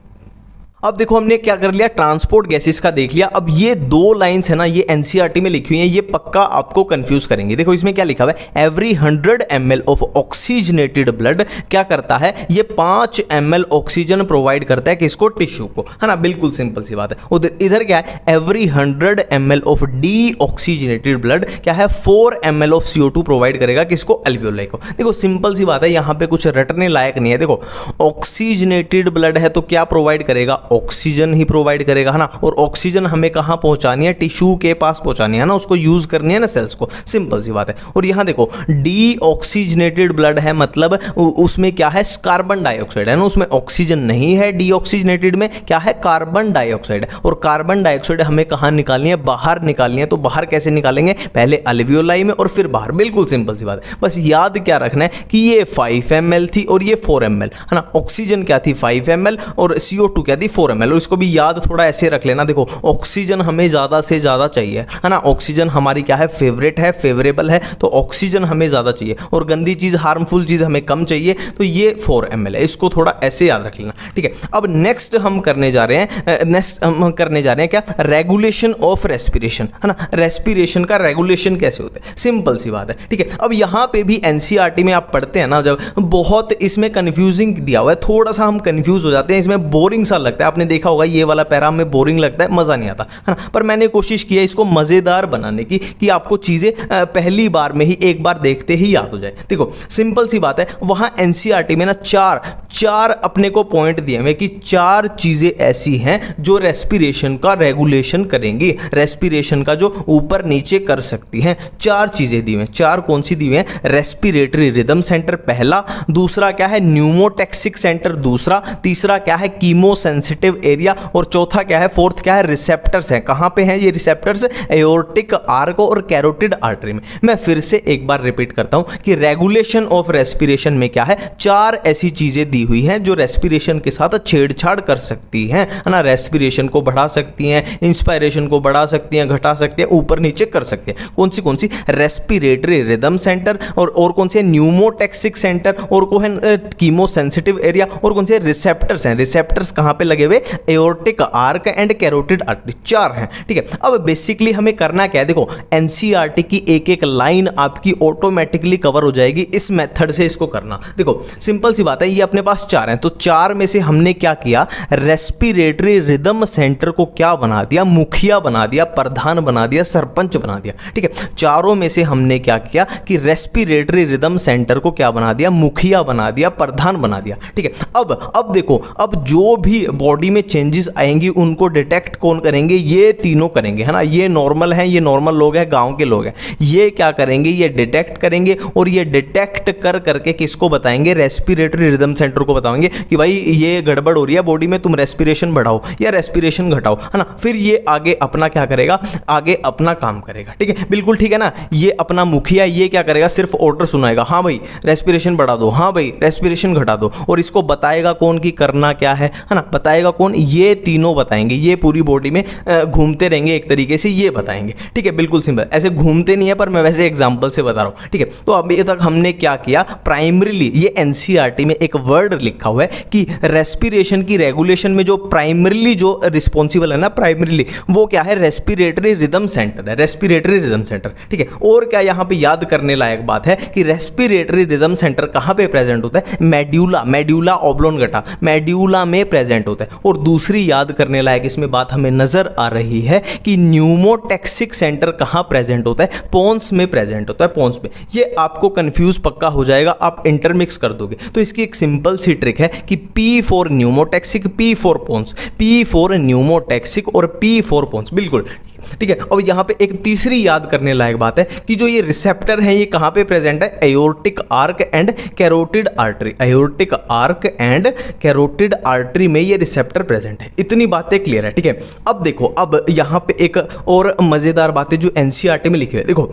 अब देखो हमने क्या कर लिया, ट्रांसपोर्ट गैसेस का देख लिया। अब ये दो लाइंस है ना, ये एनसीईआरटी में लिखी हुई है, ये पक्का आपको कंफ्यूज करेंगे। देखो इसमें क्या लिखा हुआ है, every 100 ml of oxygenated blood क्या करता है, ये 5 ml ऑक्सीजन प्रोवाइड करता है किसको, टिश्यू को, है ना। बिल्कुल सिंपल सी बात है। उधर इधर क्या है, every 100 ml of D oxygenated blood क्या है, 4 ml ऑफ CO2 प्रोवाइड करेगा किसको, अल्वियोलाई को। देखो सिंपल सी बात है, यहां पे कुछ रटने लायक नहीं है। देखो ऑक्सीजनेटेड ब्लड है तो क्या प्रोवाइड करेगा, ऑक्सीजन ही प्रोवाइड करेगा, है ना। और ऑक्सीजन हमें कहाँ पहुंचानी है, टिश्यू के पास पहुंचानी है ना, उसको यूज करनी है ना सेल्स को, सिंपल सी बात है। और यहाँ देखो डीऑक्सीजनेटेड ब्लड है, मतलब उसमें क्या है, कार्बन डाइऑक्साइड है ना, उसमें ऑक्सीजन नहीं है। डीऑक्सीजनेटेड में क्या है, कार्बन डाइऑक्साइड है। और कार्बन डाइऑक्साइड हमें कहाँ निकालनी है, बाहर निकालनी है। तो बाहर कैसे निकालेंगे, पहले अल्वियोलाई में और फिर बाहर, बिल्कुल सिंपल सी बात है। बस याद क्या रखना है कि ये 5 ml थी और ये 4 ml, है ना। ऑक्सीजन क्या थी 5 ml और CO2 क्या थी 4 ml। और इसको भी याद थोड़ा ऐसे रख लेना, देखो ऑक्सीजन हमें ज़्यादा से ज़्यादा चाहिए, है ना। ऑक्सीजन हमारी क्या है, फेवरेट है, फेवरेबल है, तो ऑक्सीजन हमें ज़्यादा चाहिए और गंदी चीज़, हार्मफुल चीज़ हमें कम चाहिए, तो ये 4 ml है। इसको थोड़ा ऐसे याद रख लेना, ठीक है। अब नेक्स्ट हम करने जा रहे हैं, क्या, रेगुलेशन ऑफ रेस्पिरेशन, है ना। रेस्पिरेशन का रेगुलेशन कैसे होता है, सिंपल सी बात है, ठीक है। अब यहाँ पे भी एनसीईआरटी में आप पढ़ते हैं ना, जब बहुत इसमें कंफ्यूजिंग दिया हुआ है, थोड़ा सा हम कंफ्यूज हो जाते हैं, इसमें बोरिंग सा लगता है। आपने देखा होगा ये वाला पैरा में बोरिंग लगता है, मज़ा नहीं आता, है ना। पर मैंने कोशिश की है इसको मज़ेदार बनाने की, कि आपको चीज़ें पहली बार में ही, एक बार देखते ही याद हो जाए। देखो सिंपल सी बात है, वहाँ एनसीईआरटी में ना चार अपने को पॉइंट दिए हुए कि 4 चीज़ें ऐसी हैं जो रेस्पिरेशन का रेगुलेशन करेंगी, रेस्पिरेशन का जो ऊपर नीचे कर सकती हैं। 4 चीज़ें दी हुई हैं। 4 कौन सी दी हुई हैं, रेस्पिरेटरी रिदम सेंटर पहला, दूसरा क्या है, न्यूमोटैक्सिक सेंटर दूसरा, तीसरा क्या है, कीमो सेंसिटिव एरिया, और चौथा क्या है, फोर्थ क्या है, रिसेप्टर्स हैं। कहाँ पे हैं ये रिसेप्टर्स, एओर्टिक आर्क और कैरोटिड आर्टरी में। मैं फिर से एक बार रिपीट करता हूं कि रेगुलेशन ऑफ रेस्पिरेशन में क्या है, 4 ऐसी चीजें दी हुई हैं जो रेस्पिरेशन के साथ छेड़छाड़ कर सकती हैं, है ना। रेस्पिरेशन को बढ़ा सकती हैं, इंस्पायरेशन को बढ़ा सकती हैं, घटा सकती हैं, ऊपर नीचे कर सकती हैं। कौन सी, रेस्पिरेटरी रिदम सेंटर, और कौन से, न्यूमोटैक्सिक सेंटर, और को है कीमो सेंसिटिव एरिया, और कौन से रिसेप्टर्स हैं। रिसेप्टर्स कहां पे लगे हुए, aortic arch and carotid artery, 4 हैं, ठीक है। अब बेसिकली हमें करना क्या है, देखो एनसीईआरटी की एक लाइन आपकी ऑटोमेटिकली कवर हो जाएगी इस मेथड से इसको करना। देखो सिंपल सी बात है, ये अपने पास 4 हैं, तो 4 में से हमने क्या किया, रेस्पिरेटरी रिदम सेंटर को क्या बना दिया, मुखिया बना दिया, प्रधान बना दिया, सरपंच बना दिया, ठीक है। चारों में से हमने क्या किया कि रेस्पिरेटरी रिदम सेंटर को क्या बना दिया, मुखिया बना दिया, प्रधान बना दिया, ठीक है। अब देखो, अब जो भी बॉडी में चेंजेस आएंगी उनको डिटेक्ट कौन करेंगे, ये तीनों करेंगे, है ना। ये नॉर्मल है, ये नॉर्मल लोग हैं, गांव के लोग हैं, ये क्या करेंगे, ये डिटेक्ट करेंगे, और ये डिटेक्ट कर करके किसको बताएंगे, रेस्पिरेटरी रिदम सेंटर को बताएंगे कि भाई ये गड़बड़ हो रही है बॉडी में, तुम रेस्पिरेशन बढ़ाओ या रेस्पिरेशन घटाओ, है ना। फिर ये आगे अपना क्या करेगा, आगे अपना काम करेगा, ठीक है, बिल्कुल ठीक है ना। ये अपना मुखिया ये क्या करेगा, सिर्फ ऑर्डर सुनाएगा, हाँ भाई रेस्पिरेशन बढ़ा दो, हाँ भाई रेस्पिरेशन घटा दो, और इसको बताएगा कौन कि करना क्या है ना, बताएगा कौन, ये तीनों बताएंगे। ये पूरी बॉडी में घूमते रहेंगे एक तरीके से, ये बताएंगे, ठीक है, बिल्कुल सिंपल। ऐसे घूमते नहीं है पर मैं वैसे एग्जांपल से बता रहा हूं, ठीक है। तो अभी तक हमने क्या किया, प्राइमरीली ये एनसीईआरटी में एक वर्ड लिखा हुआ है कि रेस्पिरेशन की रेगुलेशन में जो प्राइमरीली जो रिस्पॉन्सिबल है ना, प्राइमरीली वो क्या है, रेस्पिरेटरी रिदम सेंटर है, रेस्पिरेटरी रिदम सेंटर, ठीक है। और क्या यहां पे याद करने लायक बात है कि रेस्पिरेटरी रिदम सेंटर कहां पे प्रेजेंट होता है, मेड्यूला ऑब्लोंगेटा, मेड्यूला में प्रेजेंट होता है। और दूसरी याद करने लायक इसमें बात हमें नजर आ रही है कि न्यूमोटैक्सिक सेंटर कहां प्रेजेंट होता है, पोन्स में प्रेजेंट होता है, पोन्स में। ये आपको कंफ्यूज पक्का हो जाएगा, आप इंटरमिक्स कर दोगे। तो इसकी एक सिंपल सी ट्रिक है कि P for pneumotaxic, P for pons, P for pneumotaxic और P फॉर पोन्स, बिल्कुल ठीक है। और यहाँ पे एक तीसरी याद करने लायक बात है कि जो ये रिसेप्टर है ये कहाँ पे प्रेजेंट है, aortic arch and carotid artery, aortic arch and carotid artery में ये रिसेप्टर प्रेजेंट है। इतनी बातें क्लियर है, ठीक है। अब देखो, अब यहाँ पे एक और मजेदार बात है जो एनसीईआरटी में लिखी है। देखो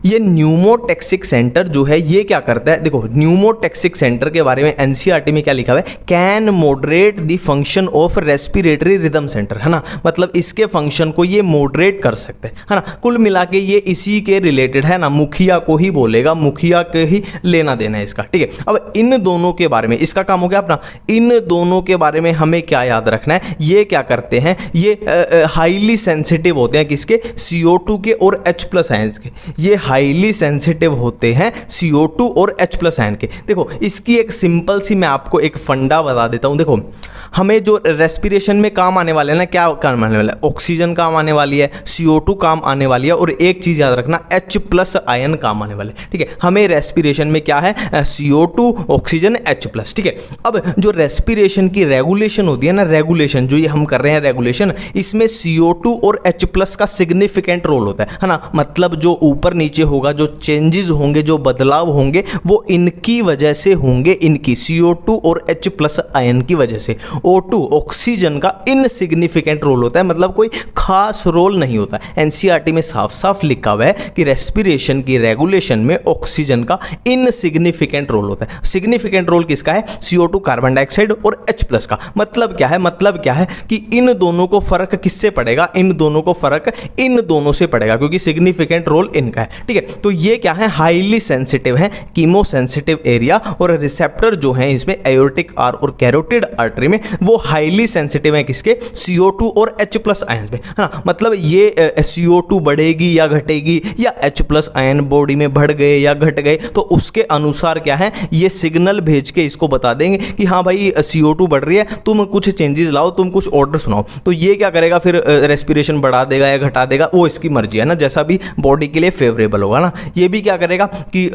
ये न्यूमोटैक्सिक सेंटर जो है ये क्या करता है, देखो न्यूमोटैक्सिक सेंटर के बारे में एनसीईआरटी में क्या लिखा हुआ है, can moderate the function of respiratory rhythm centre, है ना। मतलब इसके फंक्शन को ये मॉडरेट कर सकते हैं, है ना। कुल मिला के ये इसी के रिलेटेड है ना, मुखिया को ही बोलेगा, मुखिया के ही लेना देना है इसका, ठीक है। अब इन दोनों के बारे में, इसका काम हो गया अपना। इन दोनों के बारे में हमें क्या याद रखना है, ये क्या करते हैं, ये हाईली सेंसिटिव होते हैं, किसके, CO2 के और H+ आयंस के। ये हाईली सेंसिटिव होते हैं CO2 और H+ आयन के। देखो इसकी एक सिंपल सी मैं आपको एक फंडा बता देता हूं। देखो हमें जो रेस्पिरेशन में काम आने वाले हैं ना, क्या काम आने वाला है, ऑक्सीजन काम आने वाली है, है, CO2 काम आने वाली है, और एक चीज याद रखना H+ आयन काम आने वाले, ठीक है। हमें रेस्पिरेशन में क्या है, CO2 ऑक्सीजन H+, ठीक है। अब जो रेस्पिरेशन की रेगुलेशन होती है ना, रेगुलेशन जो ये हम कर रहे हैं रेगुलेशन, इसमें CO2 और H+ का सिग्निफिकेंट रोल होता है ना। मतलब जो ऊपर नीचे होगा, जो चेंजेस होंगे, जो बदलाव होंगे, वो इनकी वजह से होंगे, इनकी CO2 और H+ आयन की वजह से। O2 ऑक्सीजन का इनसिग्निफिकेंट रोल होता है, मतलब कोई खास रोल नहीं होता। एनसीईआरटी में साफ साफ लिखा हुआ है कि रेस्पिरेशन की रेगुलेशन में ऑक्सीजन का इनसिग्निफिकेंट रोल होता है। सिग्निफिकेंट रोल किसका है, CO2 कार्बन डाइऑक्साइड और H+ का। मतलब क्या है, मतलब क्या है कि इन दोनों को फर्क किससे पड़ेगा, इन दोनों को फर्क इन दोनों से पड़ेगा, क्योंकि सिग्निफिकेंट रोल इनका है, ठीक है। तो ये क्या है, हाईली सेंसिटिव है, कीमोसेंसिटिव एरिया, और रिसेप्टर जो है इसमें एओर्टिक और कैरोटिड आर्टरी में, वो हाईली सेंसिटिव है किसके, CO2 और H+ आयन पे, है ना। मतलब ये CO2 बढ़ेगी या घटेगी, या H+ आयन बॉडी में बढ़ गए या घट गए, तो उसके अनुसार क्या है, ये सिग्नल भेज के इसको बता देंगे कि हाँ भाई CO2 बढ़ रही है, तुम कुछ चेंजेस लाओ, तुम कुछ ऑर्डर सुनाओ। तो ये क्या करेगा फिर, रेस्पिरेशन बढ़ा देगा या घटा देगा, वो इसकी मर्जी है ना, जैसा भी बॉडी के लिए फेवरेबल होगा ना। ये भी क्या करेगा कि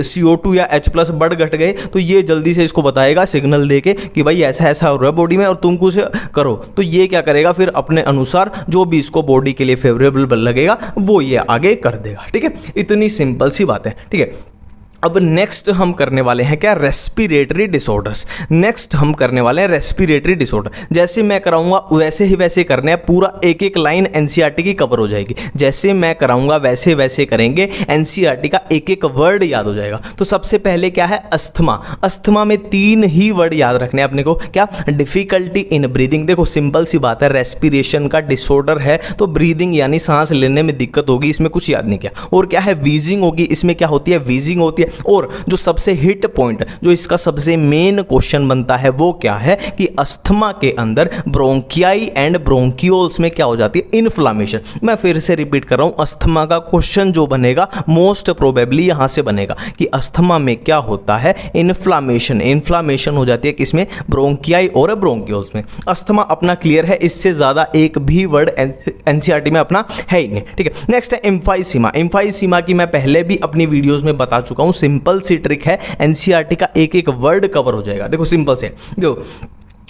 CO2 या H+ बढ़ घट गए, तो ये जल्दी से इसको बताएगा सिग्नल देके कि भाई ऐसा ऐसा हो रहा है बॉडी में और तुम कुछ करो। तो ये क्या करेगा फिर, अपने अनुसार जो भी इसको बॉडी के लिए फेवरेबल लगेगा वो ये आगे कर देगा, ठीक है। इतनी सिंपल सी बात है, ठीक है। अब नेक्स्ट हम करने वाले हैं क्या, रेस्पिरेटरी डिसऑर्डर्स। नेक्स्ट हम करने वाले हैं रेस्पिरेटरी डिसऑर्डर। जैसे मैं कराऊंगा वैसे ही वैसे करने हैं, पूरा एक एक लाइन एनसीईआरटी की कवर हो जाएगी। जैसे मैं कराऊंगा वैसे वैसे करेंगे, एनसीईआरटी का एक एक वर्ड याद हो जाएगा। तो सबसे पहले क्या है, अस्थमा। अस्थमा में 3 ही वर्ड याद रखने हैं अपने को, क्या, डिफिकल्टी इन ब्रीदिंग। देखो सिंपल सी बात है, रेस्पिरेशन का डिसऑर्डर है तो ब्रीदिंग यानी सांस लेने में दिक्कत होगी, इसमें कुछ याद नहीं किया। और क्या है, वीजिंग होगी, इसमें क्या होती है, वीजिंग होती है। और जो सबसे हिट पॉइंट, जो इसका सबसे मेन क्वेश्चन बनता है वो क्या है कि अस्थमा के अंदर ब्रोंकियाई एंड ब्रोंकियोल्स में क्या हो जाती है, इन्फ्लामेशन। मैं फिर से रिपीट कर रहा हूं, अस्थमा का क्वेश्चन जो बनेगा मोस्ट प्रोबेबली यहां से बनेगा कि अस्थमा में क्या होता है, इन्फ्लामेशन। इन्फ्लामेशन हो जाती है किसमें, ब्रोंकियाई और ब्रोंकियोल्स में। अस्थमा अपना क्लियर है, इससे ज्यादा एक भी वर्ड एनसीईआरटी में अपना है ही नहीं, ठीक है। नेक्स्ट है एम्फाइसीमा। एम्फाइसीमा की मैं पहले भी अपनी वीडियोस में बता चुका हूं, सिंपल सी ट्रिक है, एनसीईआरटी का एक एक वर्ड कवर हो जाएगा। देखो सिंपल से, देखो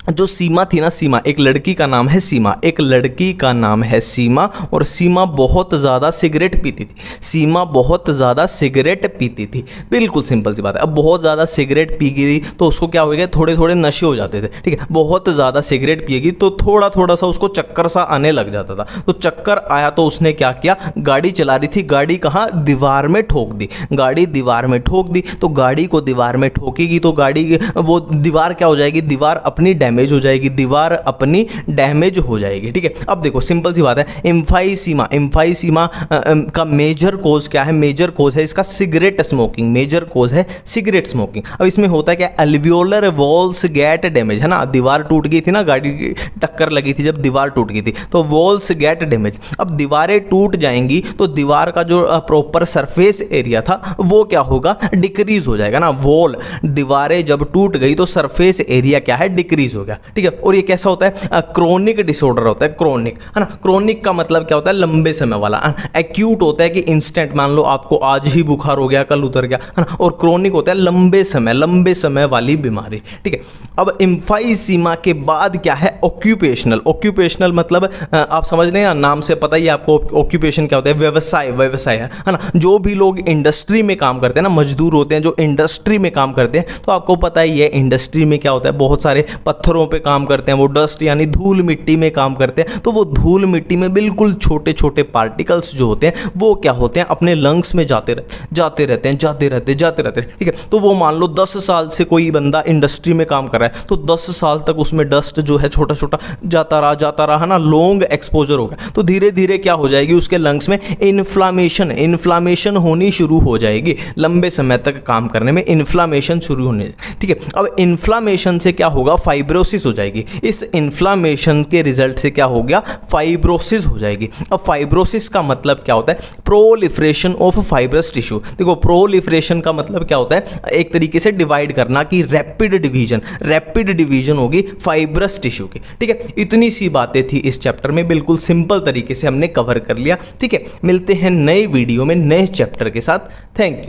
जो सीमा थी ना, सीमा एक लड़की का नाम है, सीमा एक लड़की का नाम है सीमा, और सीमा बहुत ज़्यादा सिगरेट पीती थी। सीमा बहुत ज़्यादा सिगरेट पीती थी, बिल्कुल सिंपल सी बात है। अब बहुत ज़्यादा सिगरेट पी गई तो उसको क्या हो गया, थोड़े थोड़े नशे हो जाते थे, ठीक है। बहुत ज़्यादा सिगरेट पिएगी तो थोड़ा थोड़ा सा उसको चक्कर सा आने लग जाता था। तो चक्कर आया तो उसने क्या किया, गाड़ी चला रही थी, गाड़ी कहाँ, दीवार में ठोक दी। गाड़ी दीवार में ठोक दी, तो गाड़ी को दीवार में ठोकेगी तो गाड़ी, वो दीवार क्या हो जाएगी, दीवार अपनी डैमेज हो जाएगी, दीवार अपनी डैमेज हो जाएगी, ठीक है। अब देखो सिंपल सी बात है, एम्फाइसीमा, एम्फाइसीमा का मेजर कोज क्या है, मेजर कोज है इसका सिगरेट स्मोकिंग। मेजर कोज है सिगरेट स्मोकिंग। अब इसमें होता है क्या, एल्वियोलर वॉल्स गेट डैमेज, है ना। दीवार टूट गई थी ना, गाड़ी की टक्कर लगी थी जब दीवार टूट गई थी, तो वॉल्स गेट डैमेज। अब दीवारें टूट जाएंगी तो दीवार का जो प्रॉपर सरफेस एरिया था वो क्या होगा, डिक्रीज हो जाएगा ना। वॉल, दीवारें जब टूट गई तो सरफेस एरिया क्या है, डिक्रीज हो गया, ठीक है। और ये कैसा होता है, क्रोनिक डिसऑर्डर होता है, क्रोनिक, है ना। क्रोनिक का मतलब क्या होता है, लंबे समय वाला। एक्यूट होता है कि इंस्टेंट, मान लो आपको आज ही बुखार हो गया, कल उतर गया, है ना। और क्रोनिक होता है लंबे समय वाली बीमारी, ठीक है। अब एम्फाइसीमा के बाद क्या है, ऑक्यूपेशनल। ऑक्यूपेशनल मतलब आप समझ रहे हैं, नाम से पता ही आपको ऑक्यूपेशन क्या होता है, व्यवसाय, व्यवसाय है ना। जो भी लोग इंडस्ट्री में काम करते हैं ना, मजदूर होते हैं जो इंडस्ट्री में काम करते हैं, तो आपको पता ही है इंडस्ट्री में क्या होता है, बहुत सारे पत्थरों पे काम करते हैं, वो डस्ट यानी धूल मिट्टी में काम करते हैं। तो वो धूल मिट्टी में बिल्कुल छोटे छोटे पार्टिकल्स जो होते हैं वो क्या होते हैं, अपने लंग्स में जाते रहते हैं, ठीक है। तो वो मान लो 10 साल से कोई बंदा इंडस्ट्री में काम कर रहा है, तो 10 साल तक उसमें डस्ट जो है छोटा छोटा जाता रहा ना, लॉन्ग एक्सपोजर हो गया, तो धीरे धीरे क्या हो जाएगी, उसके लंग्स में इन्फ्लामेशन होनी शुरू हो जाएगी। लंबे समय तक काम करने में इन्फ्लामेशन शुरू होने, ठीक है। अब इन्फ्लामेशन से क्या होगा, फाइब्रो फाइब्रोसिस हो जाएगी। इस इन्फ्लामेशन के रिजल्ट से क्या हो गया, फाइब्रोसिस हो जाएगी। अब फाइब्रोसिस का मतलब क्या होता है, प्रोलिफरेशन ऑफ फाइब्रस टिश्यू। देखो प्रोलिफरेशन का मतलब क्या होता है, एक तरीके से डिवाइड करना कि रैपिड डिवीजन होगी फाइब्रस टिश्यू की। ठीक है, इतनी सी बातें थी इस चैप्टर में, बिल्कुल सिंपल तरीके से हमने कवर कर लिया। ठीक है, मिलते हैं नए वीडियो में नए चैप्टर के साथ। Thank you.